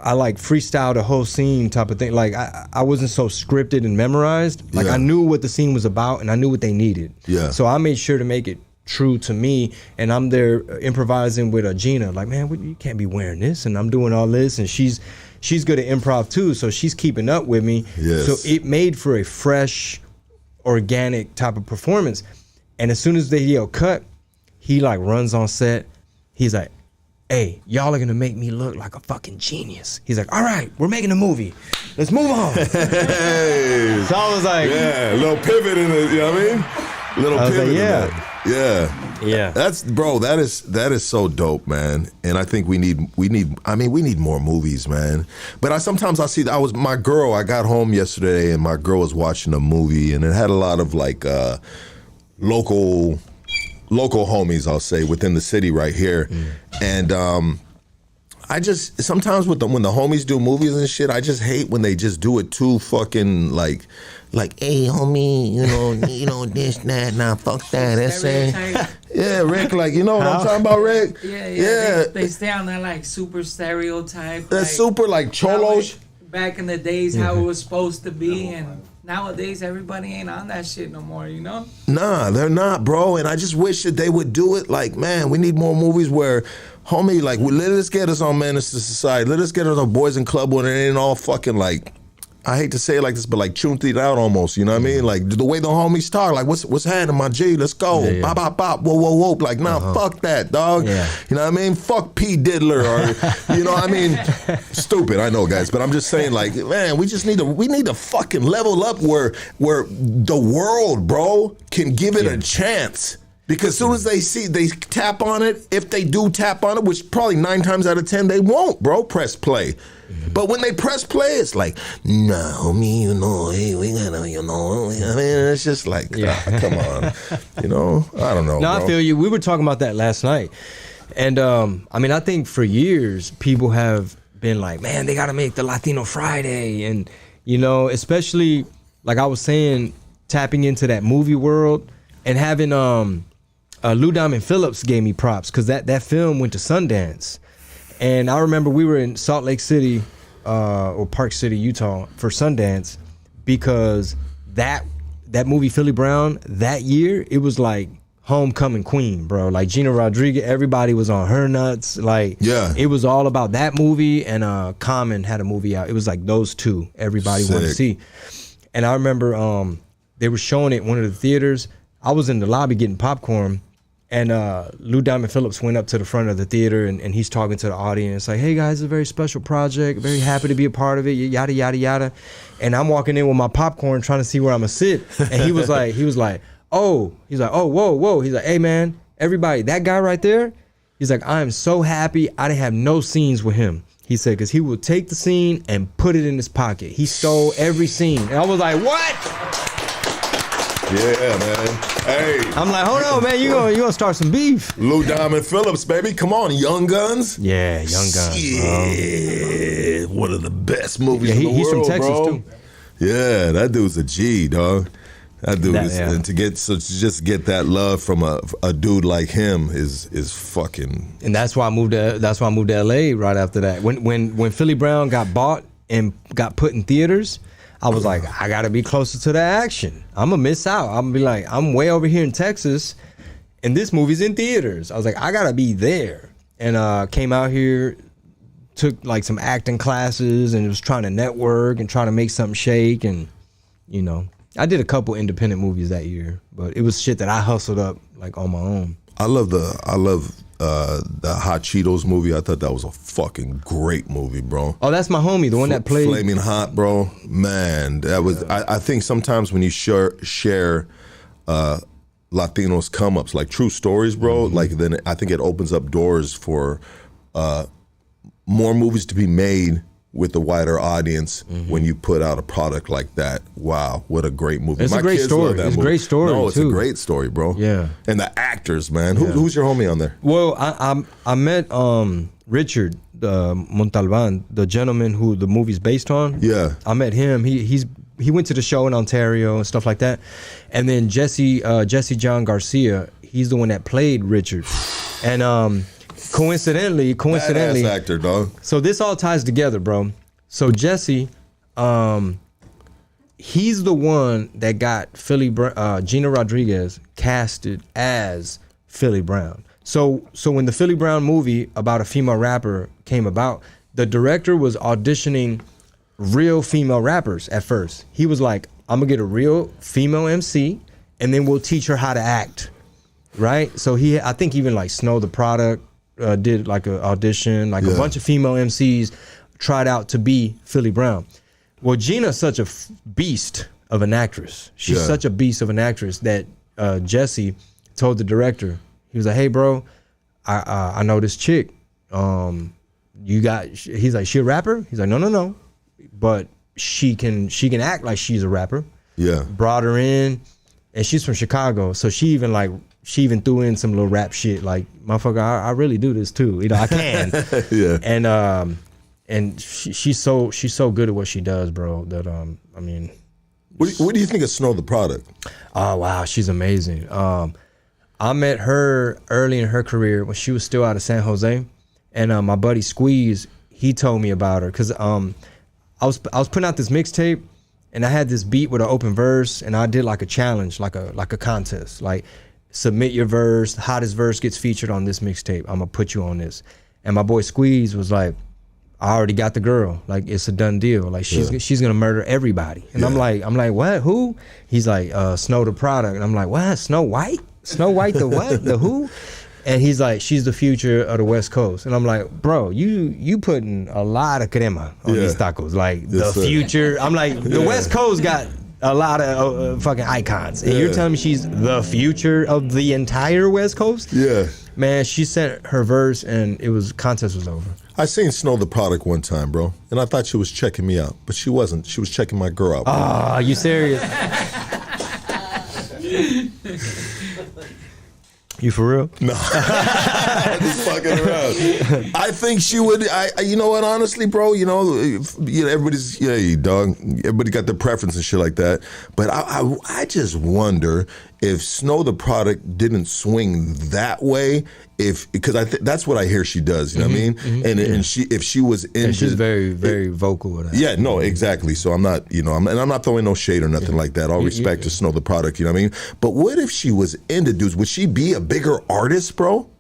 I like freestyled a whole scene type of thing. Like I wasn't so scripted and memorized. Like I knew what the scene was about and I knew what they needed. Yeah. So I made sure to make it true to me. And I'm there improvising with Gina. Like, man, you can't be wearing this. And I'm doing all this. And she's good at improv too. So she's keeping up with me. Yes. So it made for a fresh, organic type of performance. And as soon as they yell cut, he like runs on set. He's like, hey, y'all are gonna make me look like a fucking genius. He's like, all right, we're making a movie. Let's move on. Hey. So I was like, Yeah, a little pivot in it, you know what I mean? Little I was pivot like, in yeah. that. Yeah. Yeah. That's that is so dope, man. And I think we need more movies, man. But sometimes I see that I got home yesterday and my girl was watching a movie and it had a lot of like local homies, I'll say, within the city right here. And I just sometimes when the homies do movies and shit, I just hate when they just do it too fucking like, hey homie, you know this, that, nah, fuck that. That's it. Yeah, Rick, like you know what I'm talking about, Rick? Yeah. They stay on that like super stereotype. That's like, super like cholos. Back in the days, how it was supposed to be, and nowadays everybody ain't on that shit no more. You know? Nah, they're not, bro. And I just wish that they would do it. Like, man, we need more movies where, homie, like, let us get us on Menace to Society. Let us get us on Boys and Club when it ain't all fucking like, I hate to say it like this, but like chuntied out almost, you know what I mean? Like the way the homies talk, like what's happening, my G? Let's go. Yeah. Bop, bop, bop, whoa, whoa, whoa. Like, nah, fuck that, dog. Yeah. You know what I mean? Fuck P. Diddler or, you know what I mean? Stupid, I know, guys, but I'm just saying, like, man, we need to fucking level up where the world, bro, can give it a chance. Because as soon as they tap on it, if they do tap on it, which probably 9 times out of 10 they won't, bro, press play. But when they press play, it's like, nah, homie, hey, we gotta, I mean, it's just like, come on, I don't know. No, bro. I feel you. We were talking about that last night. And I mean, I think for years, people have been like, man, they gotta make the Latino Friday. And, especially, like I was saying, tapping into that movie world and having Lou Diamond Phillips gave me props because that film went to Sundance. And I remember we were in Salt Lake City or Park City, Utah for Sundance because that movie Philly Brown that year, it was like homecoming queen, bro. Like Gina Rodriguez, everybody was on her nuts. Like, it was all about that movie. And Common had a movie out. It was like those two everybody wanted to see. And I remember they were showing it in one of the theaters. I was in the lobby getting popcorn. And Lou Diamond Phillips went up to the front of the theater and he's talking to the audience like, hey guys, it's a very special project. Very happy to be a part of it, yada, yada, yada. And I'm walking in with my popcorn trying to see where I'm gonna sit. And he was like, oh, whoa. He's like, hey man, everybody, that guy right there, he's like, I am so happy I didn't have no scenes with him. He said, because he would take the scene and put it in his pocket. He stole every scene. And I was like, what? Yeah, man. Hey. I'm like, hold on, man. You gonna start some beef. Lou Diamond Phillips, baby. Come on, Young Guns. Yeah, Young Guns. Yeah, one of the best movies in the he's world, from Texas, bro. too. Yeah, that dude's a G, dog. That dude is, and to just get that love from a dude like him is fucking. And that's why I moved to LA right after that. When Philly Brown got bought and got put in theaters, I was like, I gotta be closer to the action. I'm gonna miss out. I'm gonna be like, I'm way over here in Texas, and this movie's in theaters. I was like, I gotta be there. And came out here, took like some acting classes, and was trying to network and trying to make something shake. And I did a couple independent movies that year, but it was shit that I hustled up like on my own. I love the Hot Cheetos movie. I thought that was a fucking great movie, bro. Oh, that's my homie, the one that played Flaming Hot, bro. Man, that was. I think sometimes when you share Latinos come ups, like true stories, bro. Like then I think it opens up doors for more movies to be made with the wider audience when you put out a product like that. Wow, what a great movie. It's a great story. It's a great story. No, it's too. a great story, bro. Yeah. And the actors, man. Who's your homie on there? Well, I met Richard Montalban, the gentleman who the movie's based on. Yeah. I met him. He went to the show in Ontario and stuff like that. And then Jesse John Garcia, he's the one that played Richard. And coincidentally, Badass actor, dog. So this all ties together, bro. So Jesse, he's the one that got Gina Rodriguez casted as Philly Brown. So when the Philly Brown movie about a female rapper came about, the director was auditioning real female rappers at first. He was like, I'm gonna get a real female MC, and then we'll teach her how to act, right? So I think even like Snow the Product, did like an audition, like a bunch of female MCs tried out to be Philly Brown. Well, Gina's such a beast of an actress. She's such a beast of an actress that Jesse told the director, he was like, hey bro, I know this chick. He's like, she a rapper? He's like, no. But she can act like she's a rapper. Yeah. Brought her in, and she's from Chicago, so she even threw in some little rap shit like, motherfucker, I really do this too. I can. Yeah. And she's so good at what she does, bro, that I mean, what do you think of Snow the Product? Oh wow, she's amazing. I met her early in her career when she was still out of San Jose, and my buddy Squeeze, he told me about her because I was putting out this mixtape, and I had this beat with an open verse, and I did like a challenge, like a contest, like submit your verse, hottest verse gets featured on this mixtape. I'm gonna put you on this, and my boy Squeeze was like, I already got the girl. Like, it's a done deal. Like, she's gonna murder everybody. And I'm like, what? Who? He's like, Snow the Product. And I'm like, what? Snow White? Snow White the what? The who? And he's like, she's the future of the West Coast. And I'm like, bro, you putting a lot of crema on these tacos. Like, the future. I'm like, the West Coast got a lot of fucking icons. And you're telling me she's the future of the entire West Coast? Yeah. Man, she sent her verse, and contest was over. I seen Snow the Product one time, bro, and I thought she was checking me out, but she wasn't. She was checking my girl out. Ah, you serious? You for real? No, just fucking around. I think she would. You know what? Honestly, bro, everybody's dog. Everybody got their preference and shit like that. But I just wonder if Snow the Product didn't swing that way. Because that's what I hear she does. You know what I mean? And if she was into, and she's very very vocal with that. Yeah, no, exactly. So I'm not, I'm not throwing no shade or nothing like that. All respect to Snow the Product. You know what I mean? But what if she was into dudes? Would she be a bigger artist, bro,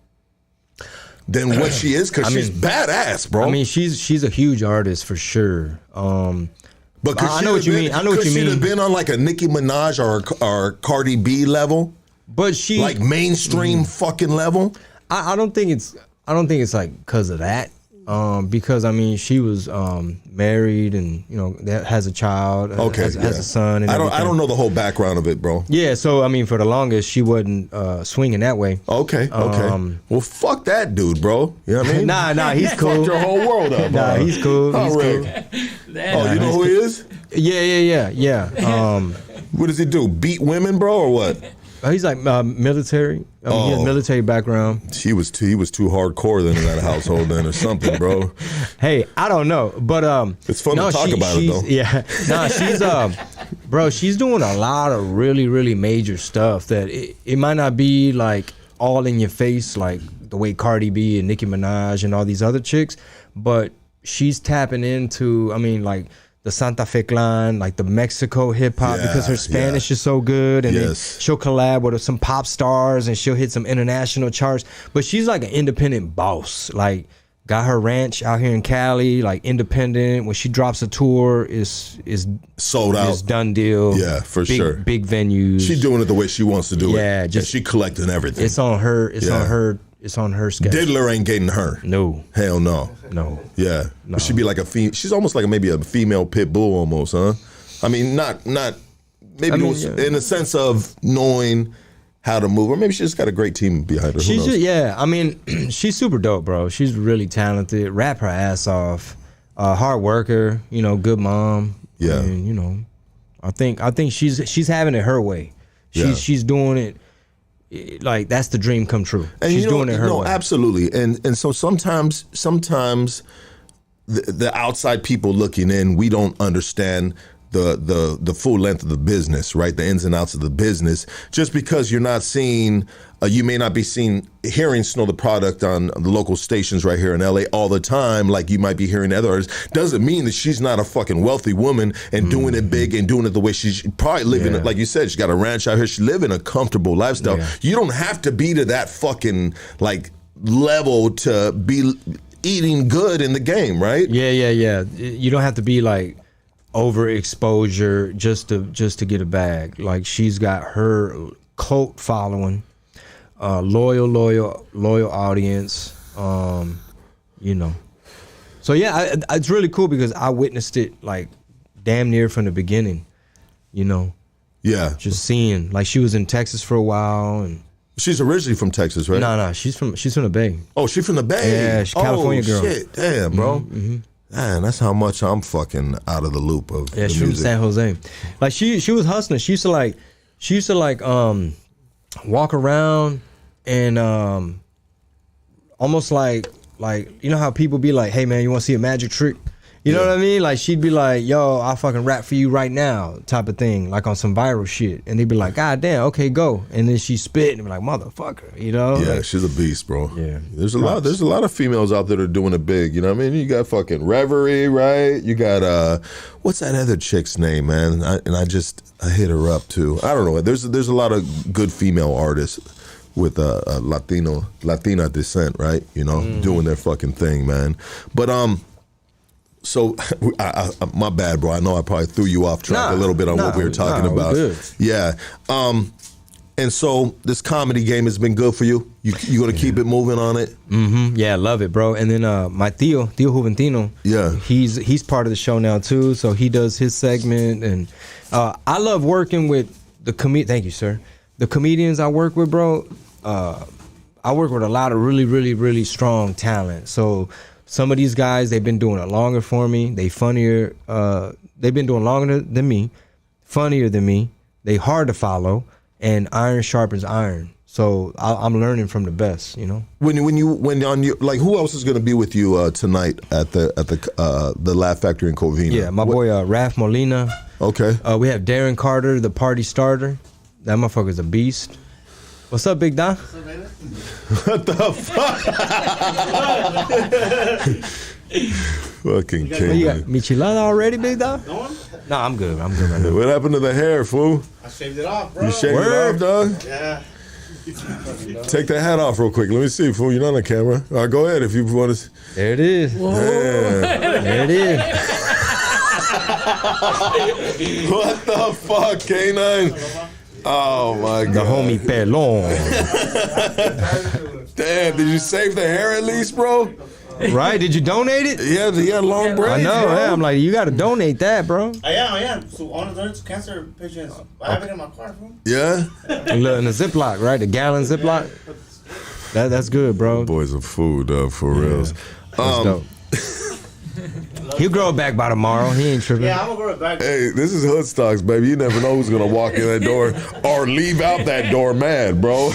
than what she is? Because she's badass, bro. I mean, she's a huge artist for sure. But I know what you mean. I know what you mean. Could she have been on like a Nicki Minaj or Cardi B level? But she like mainstream fucking level. I don't think it's like because of that. Because I mean, she was married and that has a child, has a son. And I don't know the whole background of it, bro. Yeah, so I mean, for the longest, she wasn't swinging that way. Okay. Well, fuck that dude, bro. You know what I mean? Nah, he's cool. Fucked your whole world up. Nah, he's cool. Oh, he's Rick. cool. Oh, you know who he is? Yeah. What does he do? Beat women, bro, or what? He's like military. He has military background. He was too hardcore then in that household then or something, bro. Hey, I don't know, but it's fun to talk about it though. Yeah, she's bro, she's doing a lot of really really major stuff that it might not be like all in your face like the way Cardi B and Nicki Minaj and all these other chicks, but she's tapping into, I mean, like the Santa Fe clan, like the Mexico hip hop, because her Spanish is so good, and then she'll collab with some pop stars and she'll hit some international charts. But she's like an independent boss. Like, got her ranch out here in Cali, like independent. When she drops a tour, is sold out, it's done deal. Yeah, for sure. Big venues. She's doing it the way she wants to do it. Yeah, just she collecting everything. It's on her. It's on her schedule. Diddler ain't getting her. No. Hell no. No. Yeah. No. She'd be like she's almost like maybe a female pit bull almost, huh? I mean, not maybe in the sense of knowing how to move, or maybe she just got a great team behind her. Who knows? I mean, she's super dope, bro. She's really talented. Rap her ass off. Hard worker. Good mom. Yeah. I mean, I think she's having it her way. She's doing it. Like, that's the dream come true. And she's doing it her way. Absolutely. And so sometimes the outside people looking in, we don't understand the full length of the business, right? The ins and outs of the business. Just because you're not seeing, you may not be hearing Snow the Product on the local stations right here in LA all the time, like you might be hearing other artists, doesn't mean that she's not a fucking wealthy woman and doing it big and doing it the way she's probably living. Like you said, she's got a ranch out here. She's living a comfortable lifestyle. Yeah. You don't have to be to that fucking like level to be eating good in the game, right? Yeah. You don't have to be like overexposure just to get a bag. Like, she's got her cult following, loyal audience. You know. So yeah, it's really cool because I witnessed it like damn near from the beginning. You know. Yeah. Just seeing, like, she was in Texas for a while, and she's originally from Texas, right? no, she's from the Bay. Oh, she's from the Bay. Yeah, she's a California girl. Shit, damn, bro. Man, that's how much I'm fucking out of the loop of. Yeah, the she's from music. San Jose. Like she was hustling. She used to like walk around and almost like you know how people be like, hey man, you want to see a magic trick? You know what I mean? Like she'd be like, yo, I'll fucking rap for you right now, type of thing, like on some viral shit. And they'd be like, God damn, okay, go. And then she spit and be like, motherfucker, you know? Yeah, like, she's a beast, bro. Yeah. There's a lot of females out there that are doing it big, you know what I mean? You got fucking Reverie, right? You got what's that other chick's name, man? I hit her up too. I don't know. There's a lot of good female artists with Latina descent, right? You know, doing their fucking thing, man. But so, my bad, bro. I know I probably threw you off track a little bit on what we were talking about. Good. Yeah. And so this comedy game has been good for you? You gonna keep it moving on it? Mm-hmm. Yeah, I love it, bro. And then my Theo Juventino, yeah, he's part of the show now too. So he does his segment, and I love working with the Thank you, sir. The comedians I work with, bro. I work with a lot of really, really, really strong talent. So some of these guys, they've been doing it longer for me. They funnier. They've been doing longer than me, funnier than me. They hard to follow, and iron sharpens iron. So I'm learning from the best, you know. When on your, like, who else is going to be with you tonight at the Laugh Factory in Covina? Yeah, my boy Raph Molina. Okay. We have Darren Carter, the party starter. That motherfucker's a beast. What's up, Big Don? What's up, baby? What the fuck? Fucking king. You got Michelada already, Big Don? Going? Nah, I'm good. I'm good right now. What happened to the hair, fool? I shaved it off, bro. You shaved it off, dog? Yeah. Take that hat off real quick. Let me see, fool. You're not on camera. All right, go ahead if you want to. There it is. Damn. There it is. What the fuck, K9? Oh my God. The homie Pelon. Damn, did you save the hair at least, bro? Right? Did you donate it? Yeah, he had long braids. I know, bro. yeah. I'm like, you got to donate that, bro. I am. So I want to donate to cancer patients. I have it in my car, bro. Yeah? In the Ziploc, right? The gallon Ziploc. That's good, bro. Boys are food, for real. That's dope. He'll grow it back by tomorrow. He ain't tripping. Yeah, I'm gonna grow it back. Hey, this is Hood Stocks, baby. You never know who's gonna walk in that door or leave out that door mad, bro.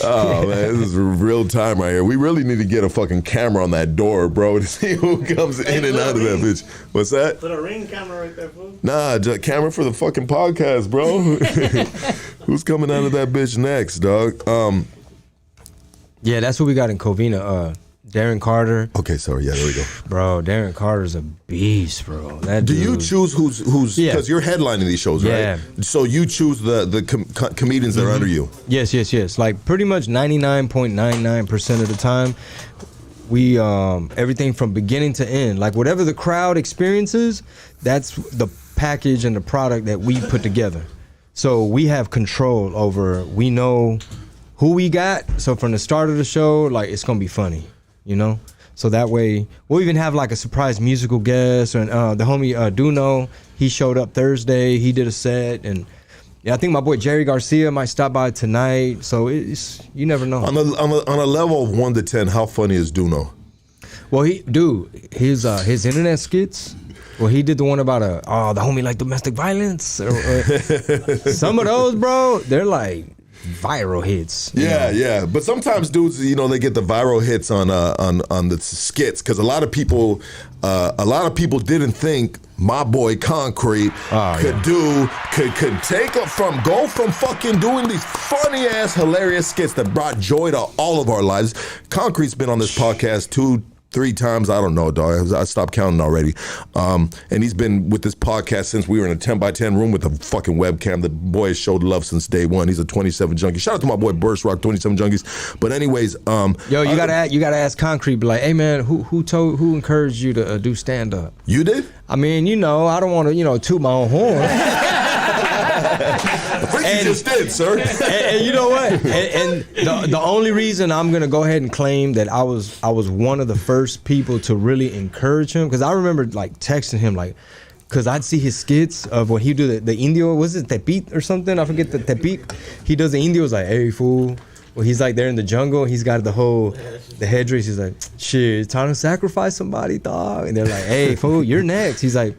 Oh man, this is real time right here. We really need to get a fucking camera on that door, bro, to see who comes in and out of that bitch. What's that? Put a ring camera right there, fool. Nah, just camera for the fucking podcast, bro. Who's coming out of that bitch next, dog? Yeah, that's what we got in Covina. Darren Carter. Okay, sorry. Yeah, there we go. Bro, Darren Carter's a beast, bro. That Do you dude- choose who's because Yeah. you're headlining these shows, right? Yeah. So you choose the comedians that are under you. Yes. Like pretty much 99.99% of the time, we everything from beginning to end, like whatever the crowd experiences, that's the package and the product that we put together. So we have control over. We know who we got. So from the start of the show, like it's gonna be funny, you know. So that way, we'll even have like a surprise musical guest. And the homie Duno, he showed up Thursday. He did a set, and yeah, I think my boy Jerry Garcia might stop by tonight. So it's, you never know. On a level of 1 to 10, how funny is Duno? Well, his internet skits. Well, he did the one about the homie like domestic violence. Some of those, bro, they're like viral hits. Yeah. But sometimes dudes, they get the viral hits on the skits because a lot of people didn't think my boy Concrete could go from fucking doing these funny ass hilarious skits that brought joy to all of our lives. Concrete's been on this podcast 2-3 times, I don't know, dog. I stopped counting already. And he's been with this podcast since we were in a 10x10 room with a fucking webcam. The boy has showed love since day one. He's a 27 junkie. Shout out to my boy Burst Rock, 27 junkies. But anyways, yo, you gotta ask Concrete, be like, hey man, who encouraged you to do stand up? You did? I mean, I don't want to, toot my own horn. you just did, sir. And you know what? And the only reason I'm gonna go ahead and claim that I was one of the first people to really encourage him, because I remember like texting him like, because I'd see his skits of when he do the Indio, was it Tepit or something? I forget the Tepit. He does the Indio, was like, hey fool. Well, he's like there in the jungle. He's got the headdress. He's like, shit, it's time to sacrifice somebody, dog. And they're like, hey fool, you're next. He's like,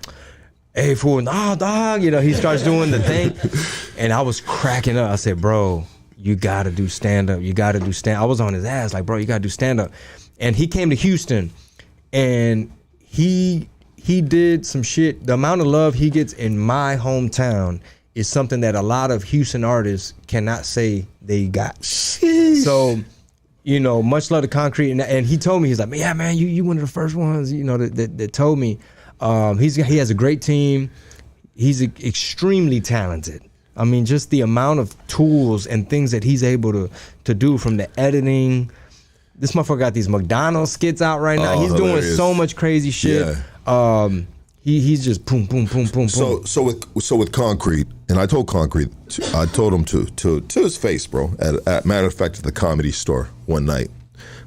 hey fool, nah, dog. You know, he starts doing the thing. And I was cracking up. I said, bro, you gotta do stand up. You gotta do stand. I was on his ass like, bro, you gotta do stand up. And he came to Houston, and he did some shit. The amount of love he gets in my hometown is something that a lot of Houston artists cannot say they got. Sheesh. So, you know, much love to Concrete. And he told me, he's like, yeah, man, you one of the first ones, you know, that told me. He has a great team. He's extremely talented. I mean, just the amount of tools and things that he's able to do, from the editing. This motherfucker got these McDonald's skits out right now. He's hilarious. Doing so much crazy shit. Yeah. He's just boom, boom, boom, boom, boom. So with Concrete, and I told Concrete, I told him to his face, bro. At matter of fact, at the Comedy Store one night,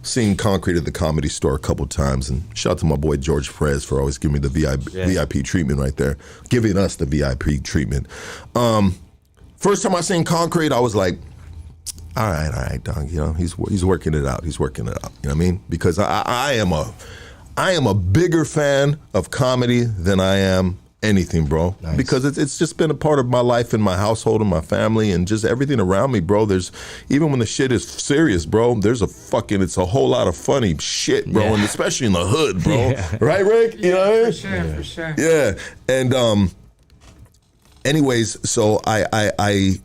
seen Concrete at the Comedy Store a couple times, and shout out to my boy George Perez for always giving me the VIP treatment right there, giving us the VIP treatment. First time I seen Concrete, I was like, all right, dog. You know, he's working it out. He's working it out. You know what I mean? Because I am a bigger fan of comedy than I am anything, bro. Nice. Because it's just been a part of my life and my household and my family and just everything around me, bro. There's, even when the shit is serious, bro, it's a whole lot of funny shit, bro, and especially in the hood, bro. Yeah. Right, Rick? You know what I mean? For sure. Yeah. And anyways, so I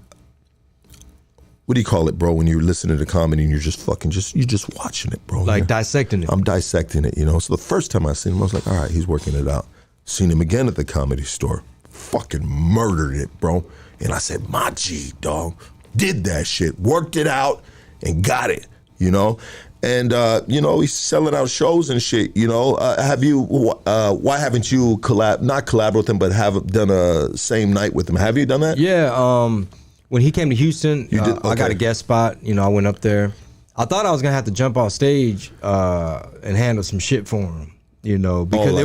what do you call it, bro, when you're listening to comedy and you're just you're just watching it, bro. Like dissecting it. I'm dissecting it, you know. So the first time I seen him, I was like, all right, he's working it out. Seen him again at the Comedy Store. Fucking murdered it, bro. And I said, my G, dog, did that shit, worked it out and got it, you know. And, you know, he's selling out shows and shit, you know. Why haven't you not collab with him, but have done a same night with him? Have you done that? Yeah, when he came to Houston, I got a guest spot. You know, I went up there. I thought I was gonna have to jump off stage and handle some shit for him. You know, because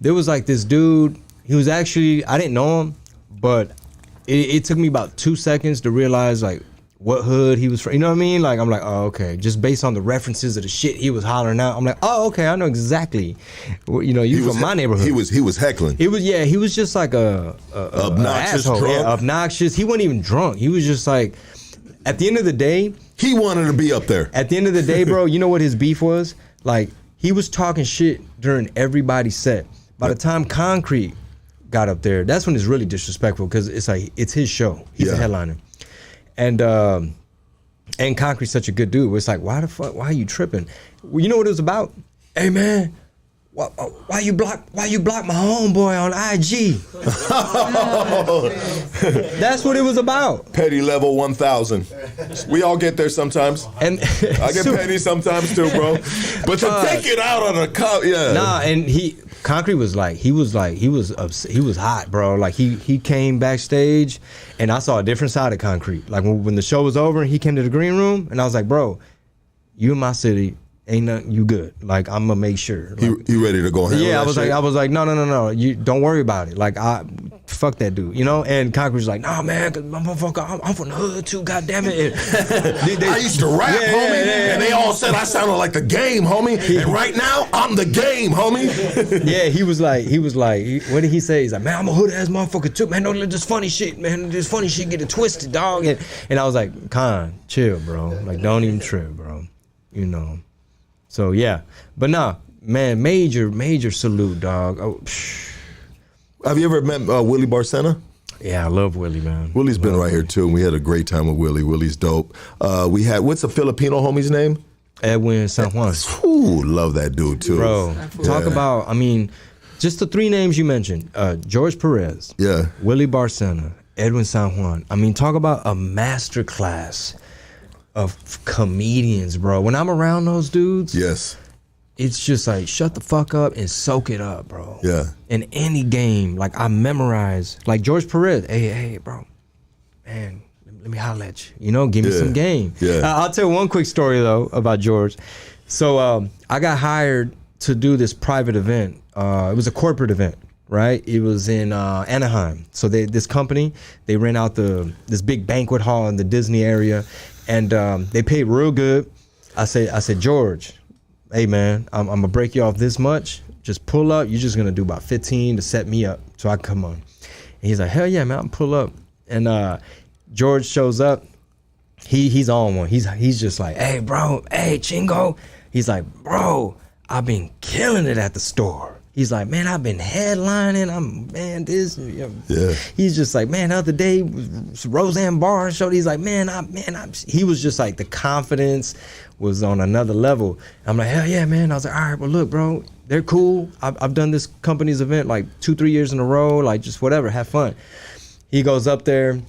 there was like this dude. He was actually, I didn't know him, but it took me about 2 seconds to realize like what hood he was from. You know what I mean? Like I'm like, oh okay, just based on the references of the shit he was hollering out. I'm like, oh okay, I know exactly. You know, you from my neighborhood. He was heckling. He was just like a obnoxious asshole. drunk. Yeah, obnoxious. He wasn't even drunk. He was just like, at the end of the day, he wanted to be up there. At the end of the day, bro, you know what his beef was? Like he was talking shit during everybody's set. By the time Concrete got up there, that's when it's really disrespectful, because it's like it's his show. He's the headliner. And Concrete's such a good dude. It's like, why the fuck? Why are you tripping? Well, you know what it was about? Hey man, why you block my homeboy on IG? That's what it was about. Petty level 1000. We all get there sometimes. And I get petty sometimes too, bro. But to take it out on a cop, yeah. Nah, and Concrete was he was hot, bro. Like he came backstage, and I saw a different side of Concrete. Like when the show was over, he came to the green room, and I was like, bro, you in my city, ain't nothing, you good. Like I'm gonna make sure. Like, you ready to go handle yeah, that I was like, no. You don't worry about it. Like fuck that dude, you know. And Concrete was like, nah, man, cause motherfucker, I'm from the hood too. God damn it. I used to rap, homie, and they all said I sounded like the game, homie. And right now, I'm the game, homie. Yeah, he was like, what did he say? He's like, man, I'm a hood ass motherfucker too, man. Don't let this funny shit, man. This funny shit get it twisted, dog. And I was like, Con, chill, bro. Like, don't even trip, bro. You know. So yeah, but nah, man, major salute, dog. Oh, have you ever met Willie Barcena? Yeah, I love Willie, man. Willie's been right here too, and we had a great time with Willie. Willie's dope. We had, what's the Filipino homie's name? Edwin San Juan. Ooh, love that dude too. Bro, talk about, I mean, just the three names you mentioned: George Perez, Willie Barcena, Edwin San Juan. I mean, talk about a master class of comedians, bro. When I'm around those dudes, it's just like, shut the fuck up and soak it up, bro. Yeah. In any game, like I memorize, like George Perez, hey, bro. man, let me holler at you. You know, give me Yeah. some game. Yeah. I'll tell one quick story though about George. So I got hired to do this private event. It was a corporate event, right? It was in Anaheim. So this company, they rent out this big banquet hall in the Disney area, and they paid real good. I said, George, hey man, I'm gonna break you off this much. Just pull up. You're just gonna do about 15 to set me up so I can come on. And he's like, hell yeah, man, I'm pull up. And George shows up. He's on one. He's just like, hey bro, hey Chingo. He's like, bro, I've been killing it at the store. He's like, man, I've been headlining. This. Yeah. He's just like, man, the other day Roseanne Barr showed. He's like, he was just like, the confidence was on another level. I'm like, hell yeah, man. I was like, all right, well look, bro, they're cool. I've done this company's event like 2-3 years in a row, like just whatever, have fun. He goes up there,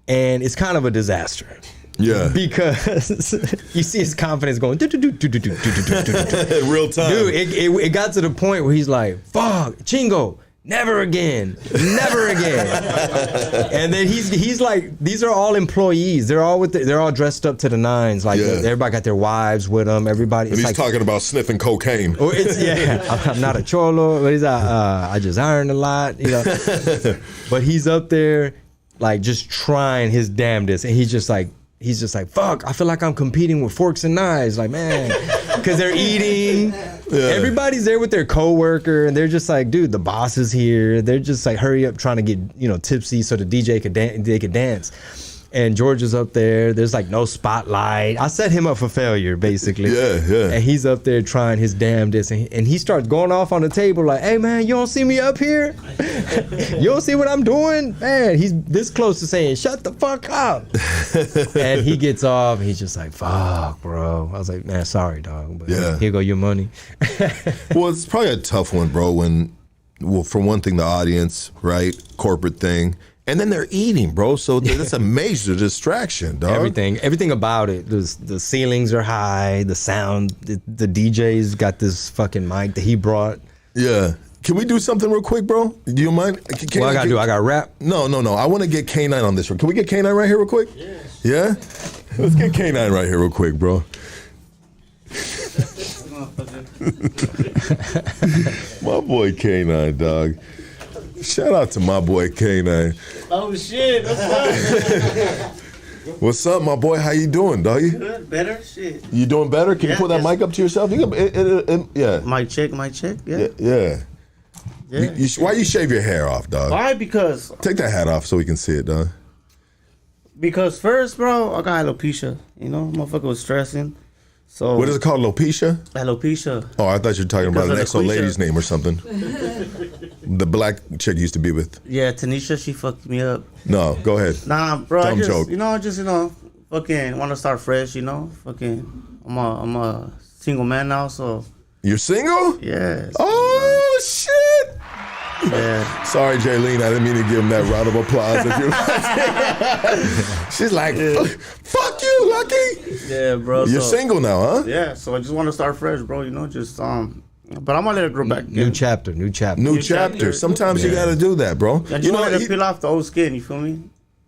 and it's kind of a disaster. Yeah. Because you see his confidence going Real time. Dude, it got to the point where he's like, fuck, Chingo, never again. And then he's like, these are all employees. They're all dressed up to the nines. Like everybody got their wives with them. Everybody. And he's like, talking about sniffing cocaine. Oh, I'm not a cholo, but he's like, I just iron a lot, you know. But he's up there, like just trying his damnedest, and he's just like, fuck, I feel like I'm competing with forks and knives, like, man, because they're eating. Yeah. Everybody's there with their coworker, and they're just like, dude, the boss is here. They're just like, hurry up, trying to get tipsy so the DJ could dance. And George is up there. There's like no spotlight. I set him up for failure, basically. Yeah. And he's up there trying his damnedest, and he starts going off on the table like, hey man, you don't see me up here? You don't see what I'm doing? Man, he's this close to saying, shut the fuck up. And he gets off, and he's just like, fuck, bro. I was like, man, sorry, dog. But here go your money. Well, it's probably a tough one, bro, for one thing, the audience, right? Corporate thing. And then they're eating, bro. So that's a major distraction, dog. Everything about it. The ceilings are high. The sound. The DJ's got this fucking mic that he brought. Yeah. Can we do something real quick, bro? Do you mind? What I gotta do? I gotta rap? No. I want to get K9 on this one. Can we get K9 right here real quick? Yeah. Let's get K9 right here real quick, bro. My boy K9, dog. Shout out to my boy K9. Oh shit, what's up? What's up, my boy? How you doing, doggy? Good, better? Shit. You doing better? Can you pull that mic up to yourself? Yeah. Mic check, yeah. Yeah. Why you shave your hair off, dog? Why? Because Take that hat off so we can see it, dog. Because first, bro, I got alopecia. Motherfucker was stressing. So What is it called, alopecia? Alopecia. Oh, I thought you were talking about an ex-old alopecia. lady's name or something. The black chick you used to be with. Yeah, Tanisha, she fucked me up. No, go ahead. Nah, bro, Dumb joke. fucking want to start fresh, fucking, I'm a single man now, so. You're single? Yeah. Oh, shit. Yeah. Sorry, Jaylene, I didn't mean to give him that round of applause. If you're She's like, fuck you, Lucky. Yeah, bro. You're single now, huh? Yeah, so I just want to start fresh, bro, but I'm gonna let it grow back. New chapter. New chapter. Sometimes you gotta do that, bro. I just want to peel off the old skin, you feel me?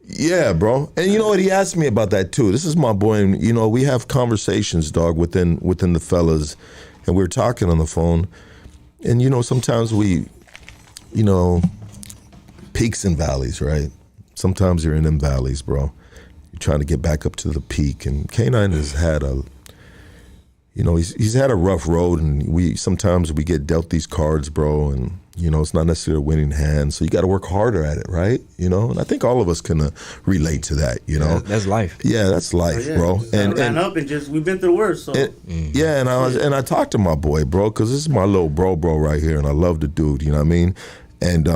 Yeah, bro. And you know what? He asked me about that too. This is my boy, and we have conversations, dog, within the fellas, and we're talking on the phone, and sometimes we, peaks and valleys, right? Sometimes you're in them valleys, bro. You're trying to get back up to the peak, and K9 has had he's had a rough road, and sometimes we get dealt these cards, bro, and it's not necessarily a winning hand, so you got to work harder at it, right? And I think all of us can relate to that, Yeah, that's life. Yeah, that's life, bro. And up and we've been through worse, so. Yeah, and I talked to my boy, bro, because this is my little bro right here, and I love the dude, you know what I mean? And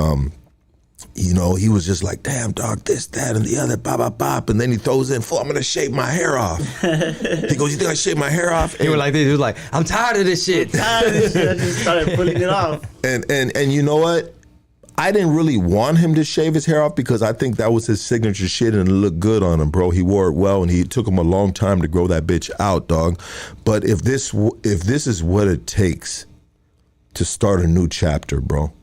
he was just like, damn, dog, this, that, and the other, bop, bop, and then he throws in, I'm gonna shave my hair off. He goes, you think I shave my hair off? He was like this. He was like, I'm tired of this shit. I just started pulling it off. And you know what? I didn't really want him to shave his hair off because I think that was his signature shit and it looked good on him, bro. He wore it well, and he took him a long time to grow that bitch out, dog. But if this is what it takes to start a new chapter, bro,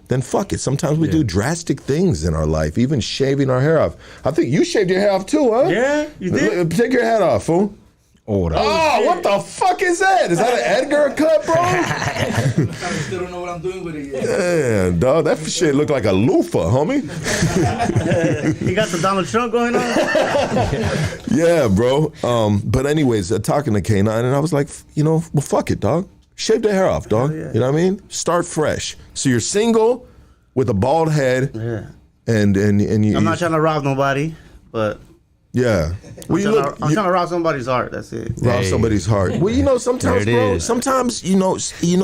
then fuck it. Sometimes we do drastic things in our life, even shaving our hair off. I think you shaved your hair off too, huh? Yeah, you did. Take your hat off, fool. Oh, what the fuck is that? Is that an Edgar cut, bro? I still don't know what I'm doing with it yet. Yeah, dog, that shit look like a loofah, homie. You got the Donald Trump going on? Yeah, bro. But anyways, talking to K9, and I was like, well, fuck it, dog. Shave the hair off, dog. Yeah. You know what I mean? Start fresh. So you're single with a bald head. Yeah. And you. I'm not trying to rob nobody, but. Yeah. I'm trying to rob somebody's heart. That's it. Rob somebody's heart. Well, sometimes, bro. is. Sometimes, you know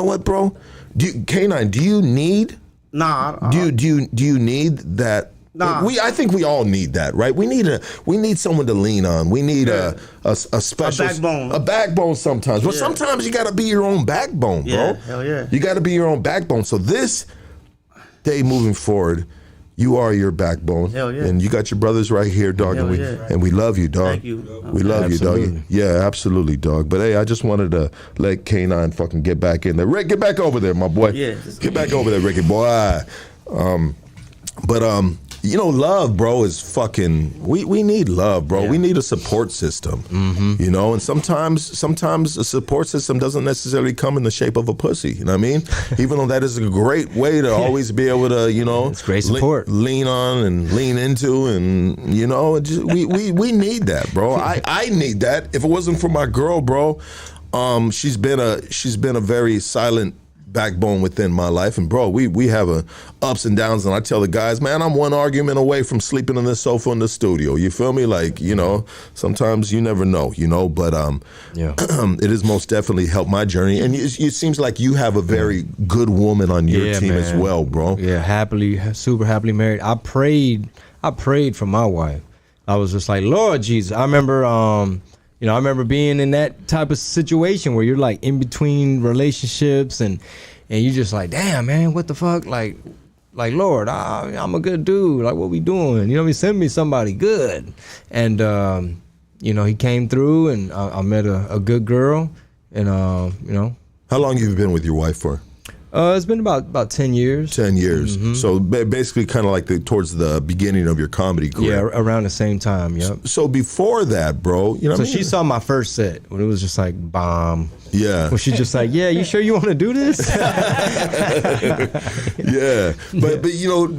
what, bro? K9, do you need? Nah. Do you need that? Nah. I think we all need that, right? We need someone to lean on. We need a special backbone. A backbone sometimes. But sometimes you gotta be your own backbone, bro. Yeah, hell yeah. You gotta be your own backbone. So this day moving forward, you are your backbone. Hell yeah. And you got your brothers right here, dog. Hell and yeah. we love you, dog. Thank you. We love Absolutely. you, dog. Yeah, absolutely, dog. But hey, I just wanted to let K9 fucking get back in there. Rick, get back over there, my boy. Yeah. Get back over there, Ricky boy. Love, bro, is fucking. We need love, bro. Yeah. We need a support system. And sometimes a support system doesn't necessarily come in the shape of a pussy. You know what I mean? Even though that is a great way to always be able to, It's great support. lean on and lean into, and we need that, bro. I need that. If it wasn't for my girl, bro, she's been a very silent backbone within my life, and bro, we have ups and downs, and I tell the guys, man, I'm one argument away from sleeping on this sofa in the studio. You feel me? Like, sometimes you never know, but it has most definitely helped my journey, and it seems like you have a very good woman on your team as well, bro. Yeah, super happily married. I prayed for my wife. I was just like, Lord Jesus. I remember I remember being in that type of situation where you're like in between relationships and you just like, damn, man, what the fuck? Like Lord, I'm a good dude. Like, what we doing? Send me somebody good. And, he came through, and I met a good girl. And, How long have you been with your wife for? It's been about 10 years. 10 years. So basically kind of like towards the beginning of your comedy career. Yeah, around the same time, yep. So before that, bro, So she saw my first set when it was just like bomb. Yeah. Well, she's just like, yeah, you sure you want to do this? Yeah. But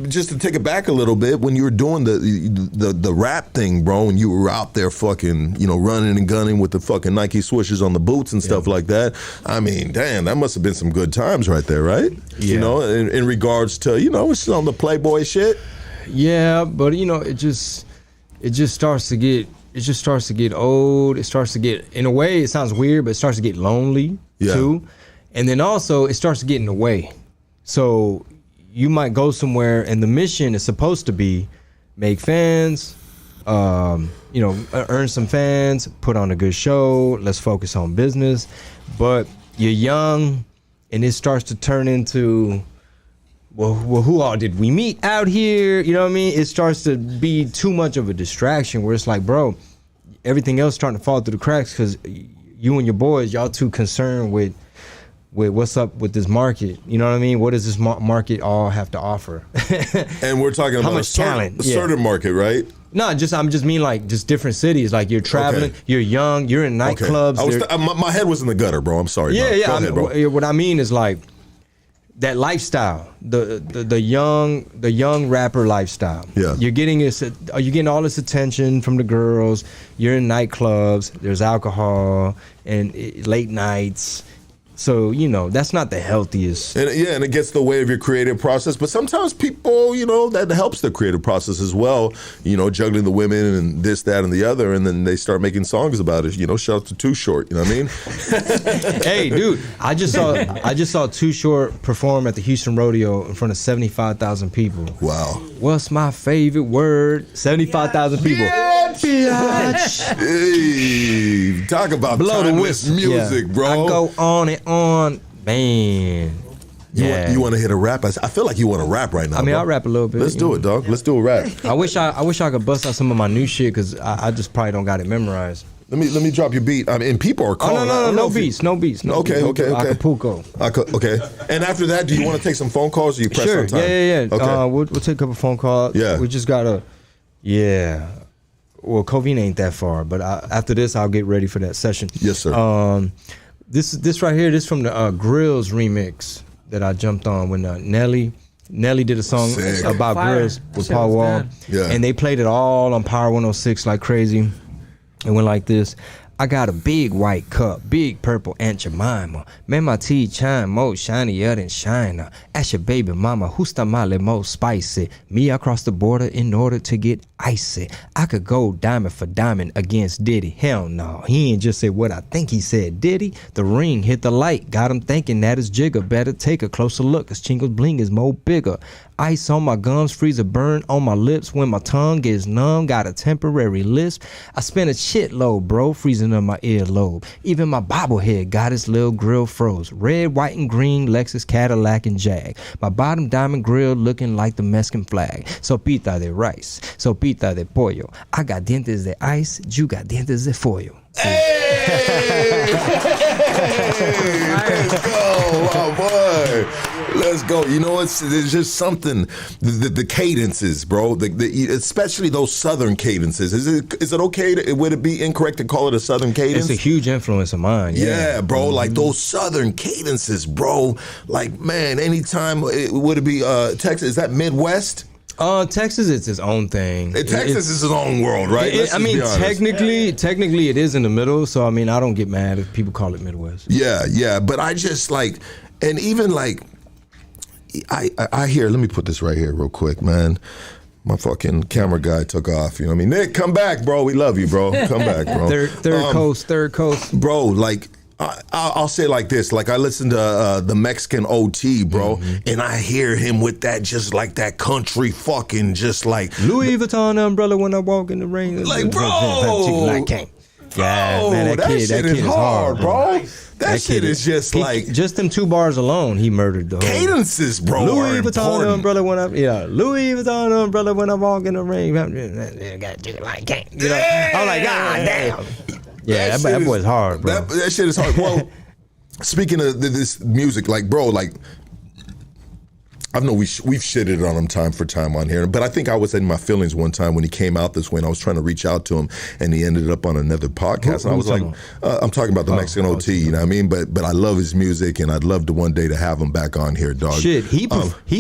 just to take it back a little bit, when you were doing the rap thing, bro, and you were out there fucking, running and gunning with the fucking Nike swooshers on the boots and stuff like that, I mean, damn, that must have been some good times right there, right? Yeah. In regards to, it's on the Playboy shit. Yeah, but it just starts to get old. It starts to get, in a way, it sounds weird, but it starts to get lonely too. And then also it starts to get in the way. So you might go somewhere and the mission is supposed to be make fans, earn some fans, put on a good show, let's focus on business. But you're young and it starts to turn into, well, who all did we meet out here? You know what I mean? It starts to be too much of a distraction where it's like, bro, everything else starting to fall through the cracks because you and your boys, y'all too concerned with what's up with this market. You know what I mean? What does this market all have to offer? And we're talking about much talent? a certain market, right? No, I'm just mean like just different cities. Like you're traveling, you're young, you're in nightclubs. My head was in the gutter, bro. I'm sorry. Yeah, bro. yeah. Go ahead, bro. What I mean is like that lifestyle, the young rapper lifestyle. Yeah. You're getting all this attention from the girls. You're in nightclubs. There's alcohol and late nights. So, that's not the healthiest. And it gets in the way of your creative process. But sometimes people, that helps the creative process as well. Juggling the women and this, that, and the other. And then they start making songs about it. Shout out to Too Short. You know what I mean? Hey, dude, I just saw Too Short perform at the Houston Rodeo in front of 75,000 people. Wow. What's my favorite word? 75,000 people. Bitch. Hey, talk about Blow the timeless whistle. music, Yeah. bro. I go on and on, man. You want to hit a rap? I feel like you want to rap right now. I mean, bro. I'll rap a little bit. Let's do it, dog. Let's do a rap. I wish I could bust out some of my new shit because I just probably don't got it memorized. Let me drop your beat. I mean, people are calling. No beats. Okay. Acapulco. Okay. And after that, do you want to take some phone calls or you press on time? Yeah. Okay. We'll take a couple phone calls. Yeah. We just gotta. Yeah. Well, Covina ain't that far, but after this, I'll get ready for that session. Yes, sir. This right here, this from the Grills remix that I jumped on when Nelly did a song Sick. about Fire. grills with Shit Paul was Wall. good. Yeah. And they played it all on Power 106 like crazy. It went like this. I got a big white cup, big purple Aunt Jemima. Man, my teeth shine more shinier than China. Ask your baby mama, who's tamale most spicy? Me, I crossed the border in order to get icy. I could go diamond for diamond against Diddy. Hell no, he ain't just say what I think he said, did he? The ring hit the light, got him thinking that is jigger. Better take a closer look, cause Chingo's bling is more bigger. Ice on my gums, freezer burn on my lips. When my tongue gets numb, got a temporary lisp. I spent a shitload, bro, freezing on my earlobe. Even my bobblehead got its little grill froze. Red, white, and green, Lexus, Cadillac, and Jag. My bottom diamond grill looking like the Mexican flag. Sopita de rice, sopita de pollo. I got dientes de ice, you got dientes de foil. Let's go, my boy. Let's go. You know, there's just something. The cadences, bro. Especially those southern cadences. Is it okay? Would it be incorrect to call it a southern cadence? It's a huge influence of mine. Yeah, bro. Like those southern cadences, bro. Like, man, anytime would it be Texas? Is that Midwest? Texas, it's its own thing. Texas is its own world, right? I mean, technically, it is in the middle. So I mean, I don't get mad if people call it Midwest. Yeah. But I just like, and even like, I hear. Let me put this right here, real quick, man. My fucking camera guy took off. You know what I mean? Nick, come back, bro. We love you, bro. Come back, bro. Third coast, bro. Like. I'll say it like this, like I listen to the Mexican OT, bro, and I hear him with that, just like that country fucking, just like Louis Vuitton umbrella when I walk in the rain. Like, bro, yeah, man, that kid is hard, bro. That shit kid is just like just them 2 bars alone. He murdered the whole cadences, bro. Louis Vuitton umbrella when Louis Vuitton umbrella when I walk in the rain. I'm like, God damn. Yeah, that boy's hard, bro. That shit is hard. Well, speaking of this music, like, bro, like, I know we've shitted on him time for time on here, but I think I was in my feelings one time when he came out this way, and I was trying to reach out to him, and he ended up on another podcast. And I was like, I'm talking about the Mexican OT, you know what I mean? But I love his music, and I'd love to one day to have him back on here, dog. Shit, he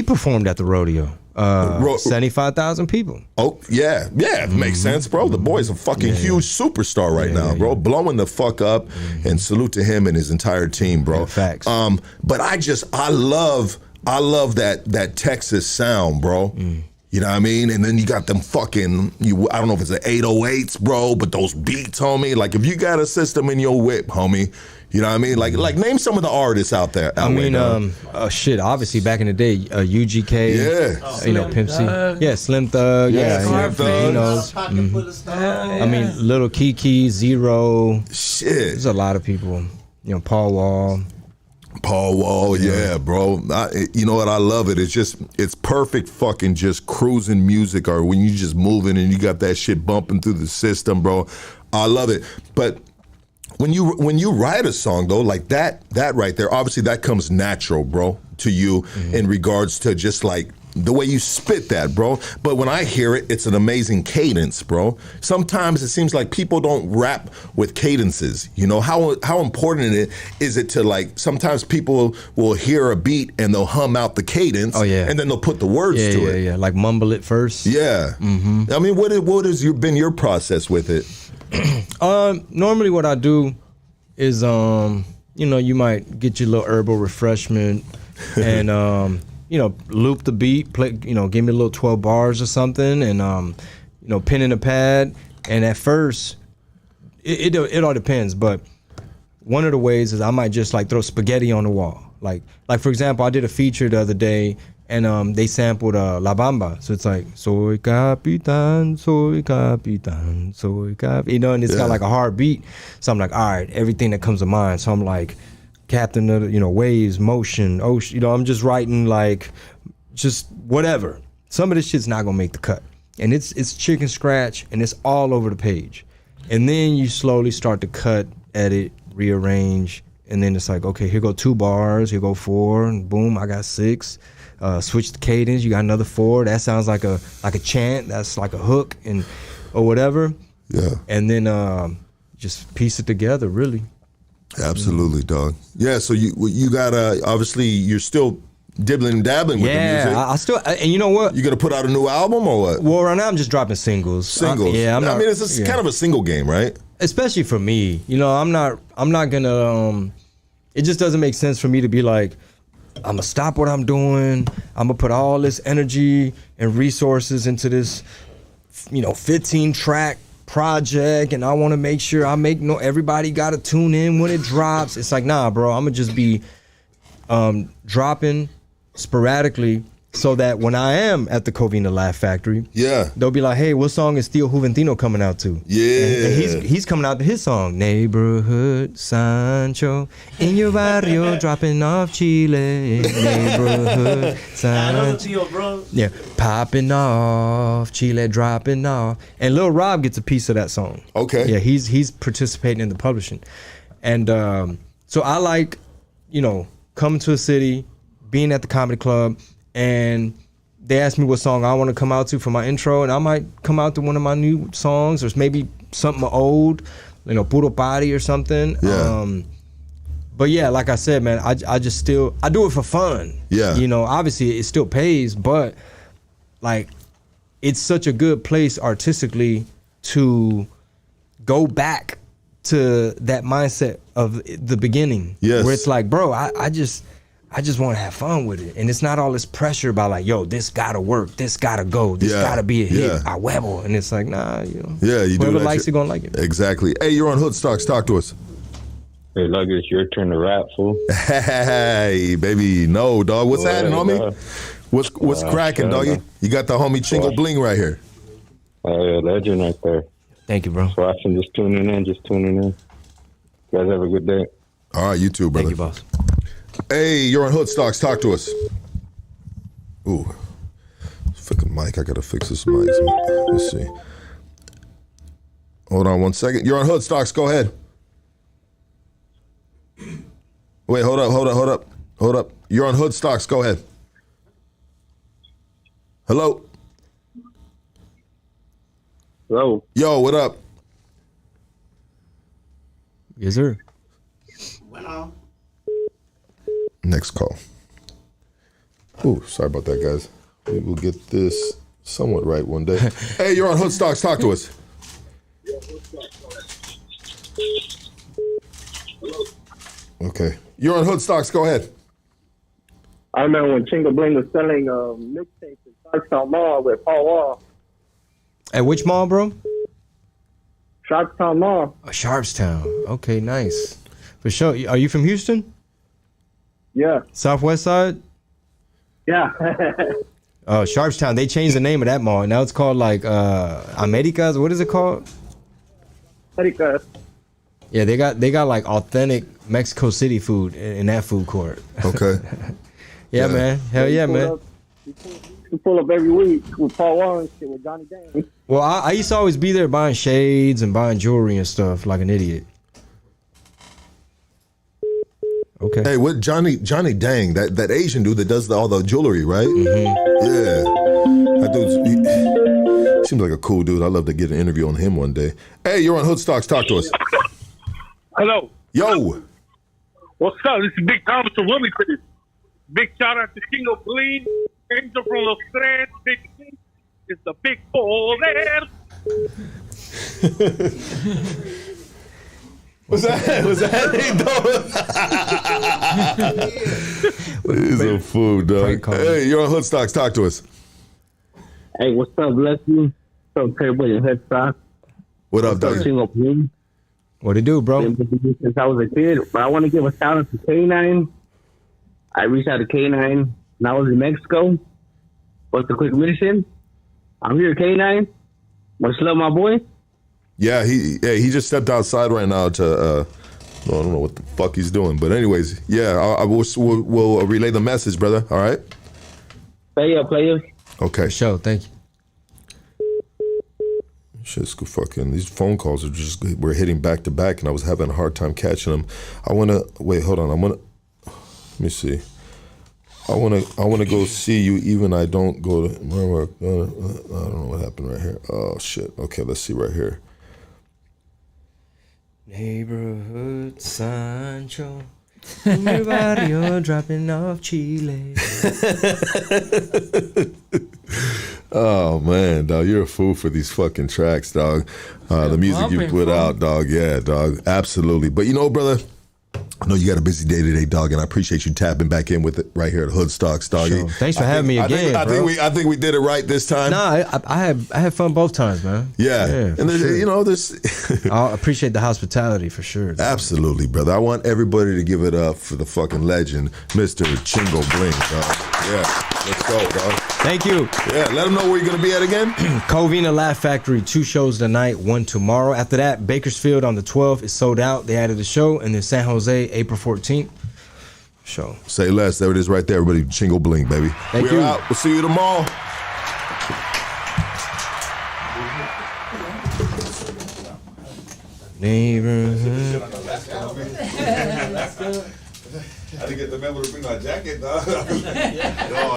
performed at the rodeo. 75,000 people. Oh, yeah, it makes sense, bro. The boy's a fucking huge superstar right now, bro. Blowing the fuck up, and salute to him and his entire team, bro. Yeah, facts. But I love that Texas sound, bro. You know what I mean? And then you got them fucking, I don't know if it's the 808s, bro, but those beats, homie. Like, if you got a system in your whip, homie, you know what I mean? Like name some of the artists out there. Shit, obviously back in the day, UGK, Pimp C. Yeah, Slim Thug, Slim Thug. I mean, Little Kiki, Zero. Shit. There's a lot of people. Paul Wall, yeah, bro. You know what? I love it. It's perfect fucking just cruising music, or when you just moving and you got that shit bumping through the system, bro. I love it. But when you write a song though, like that right there, obviously that comes natural, bro, to you in regards to just like the way you spit that, bro. But when I hear it, it's an amazing cadence, bro. Sometimes it seems like people don't rap with cadences. You know, how important is it to, like, sometimes people will hear a beat and they'll hum out the cadence, and then they'll put the words to it. Yeah, like mumble it first. Yeah. I mean, what has been your process with it? Normally what I do is, you might get your little herbal refreshment and, loop the beat, play, give me a little 12 bars or something, and, pen and a pad. And at first, it all depends, but one of the ways is I might just like throw spaghetti on the wall. Like for example, I did a feature the other day, and they sampled La Bamba. So it's like, soy capitán, and it's got like a hard beat. So I'm like, all right, everything that comes to mind. So I'm like, captain of waves, motion, ocean. I'm just writing like just whatever. Some of this shit's not gonna make the cut, and it's chicken scratch, and it's all over the page. And then you slowly start to cut, edit, rearrange, and then it's like, okay, here go 2 bars, here go 4, and boom, I got 6. Switch the cadence, you got another 4. That sounds like a chant. That's like a hook and or whatever. Yeah. And then just piece it together, really. Absolutely, dog. Yeah. So you got obviously you're still dibbling and dabbling with the music. Yeah, I still, and you know what? You gonna put out a new album or what? Well, right now I'm just dropping singles. Singles. Yeah, I'm not. I mean, it's kind of a single game, right? Especially for me, you know, I'm not gonna. It just doesn't make sense for me to be like, I'm gonna stop what I'm doing. I'm gonna put all this energy and resources into this, 15 track project, and I want to make sure everybody got to tune in when it drops. It's like, nah, bro. I'm gonna just be dropping sporadically, so that when I am at the Covina Laugh Factory, they'll be like, hey, what song is Theo Juventino coming out to? Yeah. And he's coming out to his song, Neighborhood Sancho, in your barrio, dropping off Chile, Neighborhood Sancho. Bro. Yeah, popping off, Chile dropping off. And Lil Rob gets a piece of that song. Okay. Yeah, he's participating in the publishing. And so I like, coming to a city, being at the comedy club, and they asked me what song I want to come out to for my intro, and I might come out to one of my new songs, or maybe something old, Puro Party or something. Yeah. But yeah, like I said, man, I just I do it for fun. Yeah. Obviously it still pays, but like it's such a good place artistically to go back to that mindset of the beginning. Yes. Where it's like, bro, I just want to have fun with it. And it's not all this pressure about like, yo, this gotta work, this gotta go, this gotta be a hit, I huevo. And it's like, nah, Yeah, you do whoever that likes shit. it gonna like it. Exactly. Hey, you're on Hoodstocks. Talk to us. Hey, look, it's your turn to rap, fool. Hey, baby. No, dog. What's happening, homie? What's cracking, doggy? You got the homie Chingo Bling right here. Oh, yeah, legend right there. Thank you, bro. Watching, just tuning in. You guys have a good day. All right, you too, brother. Thank you, boss. Hey, you're on Hoodstocks. Talk to us. Ooh. Fucking mic. I gotta fix this mic. Let's see. Hold on 1 second. You're on Hoodstocks. Go ahead. Wait, hold up. You're on Hoodstocks. Go ahead. Hello? Hello. Yo, what up? Yes, sir. Bueno. Next call. Ooh, sorry about that, guys. We will get this somewhat right one day. Hey, you're on Hoodstocks. Talk to us. Okay. You're on Hoodstocks. Go ahead. I remember when Chingo Bling was selling mixtapes in Sharpstown Mall with Paul Wall. At which mall, bro? Sharpstown Mall. Oh, Sharpstown. Okay, nice. For sure. Are you from Houston? Yeah. Southwest side? Yeah. Oh, Sharpstown. They changed the name of that mall. Now it's called like Americas. What is it called? America. Yeah, they got like authentic Mexico City food in that food court. Okay. Yeah, man. Hell yeah, man. You pull up every week with Paul Wall and shit with Johnny Dang. Well, I used to always be there buying shades and buying jewelry and stuff like an idiot. Okay. Hey, what Johnny Dang, that Asian dude that does all the jewelry, right? Mm-hmm. Yeah. That dude seems like a cool dude. I'd love to get an interview on him one day. Hey, you're on Hoodstocks. Talk to us. Hello. Yo. What's up? This is Big Thomas from Willie Critters. Big shout out to Chingo Bling, Angel from Los Tres, Big C. It's the big poder. Was that He's a fool, dog. Hey, you're on Hoodstocks. Talk to us. Hey, what's up, Leslie? What's up, everybody in Headstock? What up, dog? Chingo Bling. What it do, bro? Since I was a kid, but I want to give a shout out to K9. I reached out to K9 when I was in Mexico. What's the quick mission? I'm here, K9. Want to love my boy? Yeah, he just stepped outside right now to I don't know what the fuck he's doing, but anyways, yeah, we'll relay the message, brother. All right. Play up. Okay. Show. Thank you. Shit's fucking. These phone calls we're hitting back to back, and I was having a hard time catching them. I wanna wait. Hold on. Let me see. I wanna go see you. Even I don't go to. I don't know what happened right here. Oh shit. Okay, let's see right here. Neighborhood Sancho. Everybody dropping off Chile. Oh man, dog, you're a fool for these fucking tracks, dog. The music you put out, dog. Yeah, dog. Absolutely. But you know, brother, I know you got a busy day today, dog, and I appreciate you tapping back in with it right here at Hoodstocks, dog. Sure. Thanks for having me again, bro. I think we did it right this time. Nah, I had fun both times, man. Yeah, and there's, sure. you know, there's. I appreciate the hospitality for sure. Absolutely, brother. I want everybody to give it up for the fucking legend, Mr. Chingo Bling, dog. Yeah, let's go, dog. Thank you. Yeah, let them know where you're gonna be at again. Covina Laugh Factory, 2 shows tonight, 1 tomorrow. After that, Bakersfield on the 12th is sold out. They added a show, and then San Jose, April 14th. Show. Say less. There it is, right there, everybody. Chingo Bling, baby. Thank We're you. out. We'll see you tomorrow. Neighborhood. I didn't get the memo to bring my jacket, dog.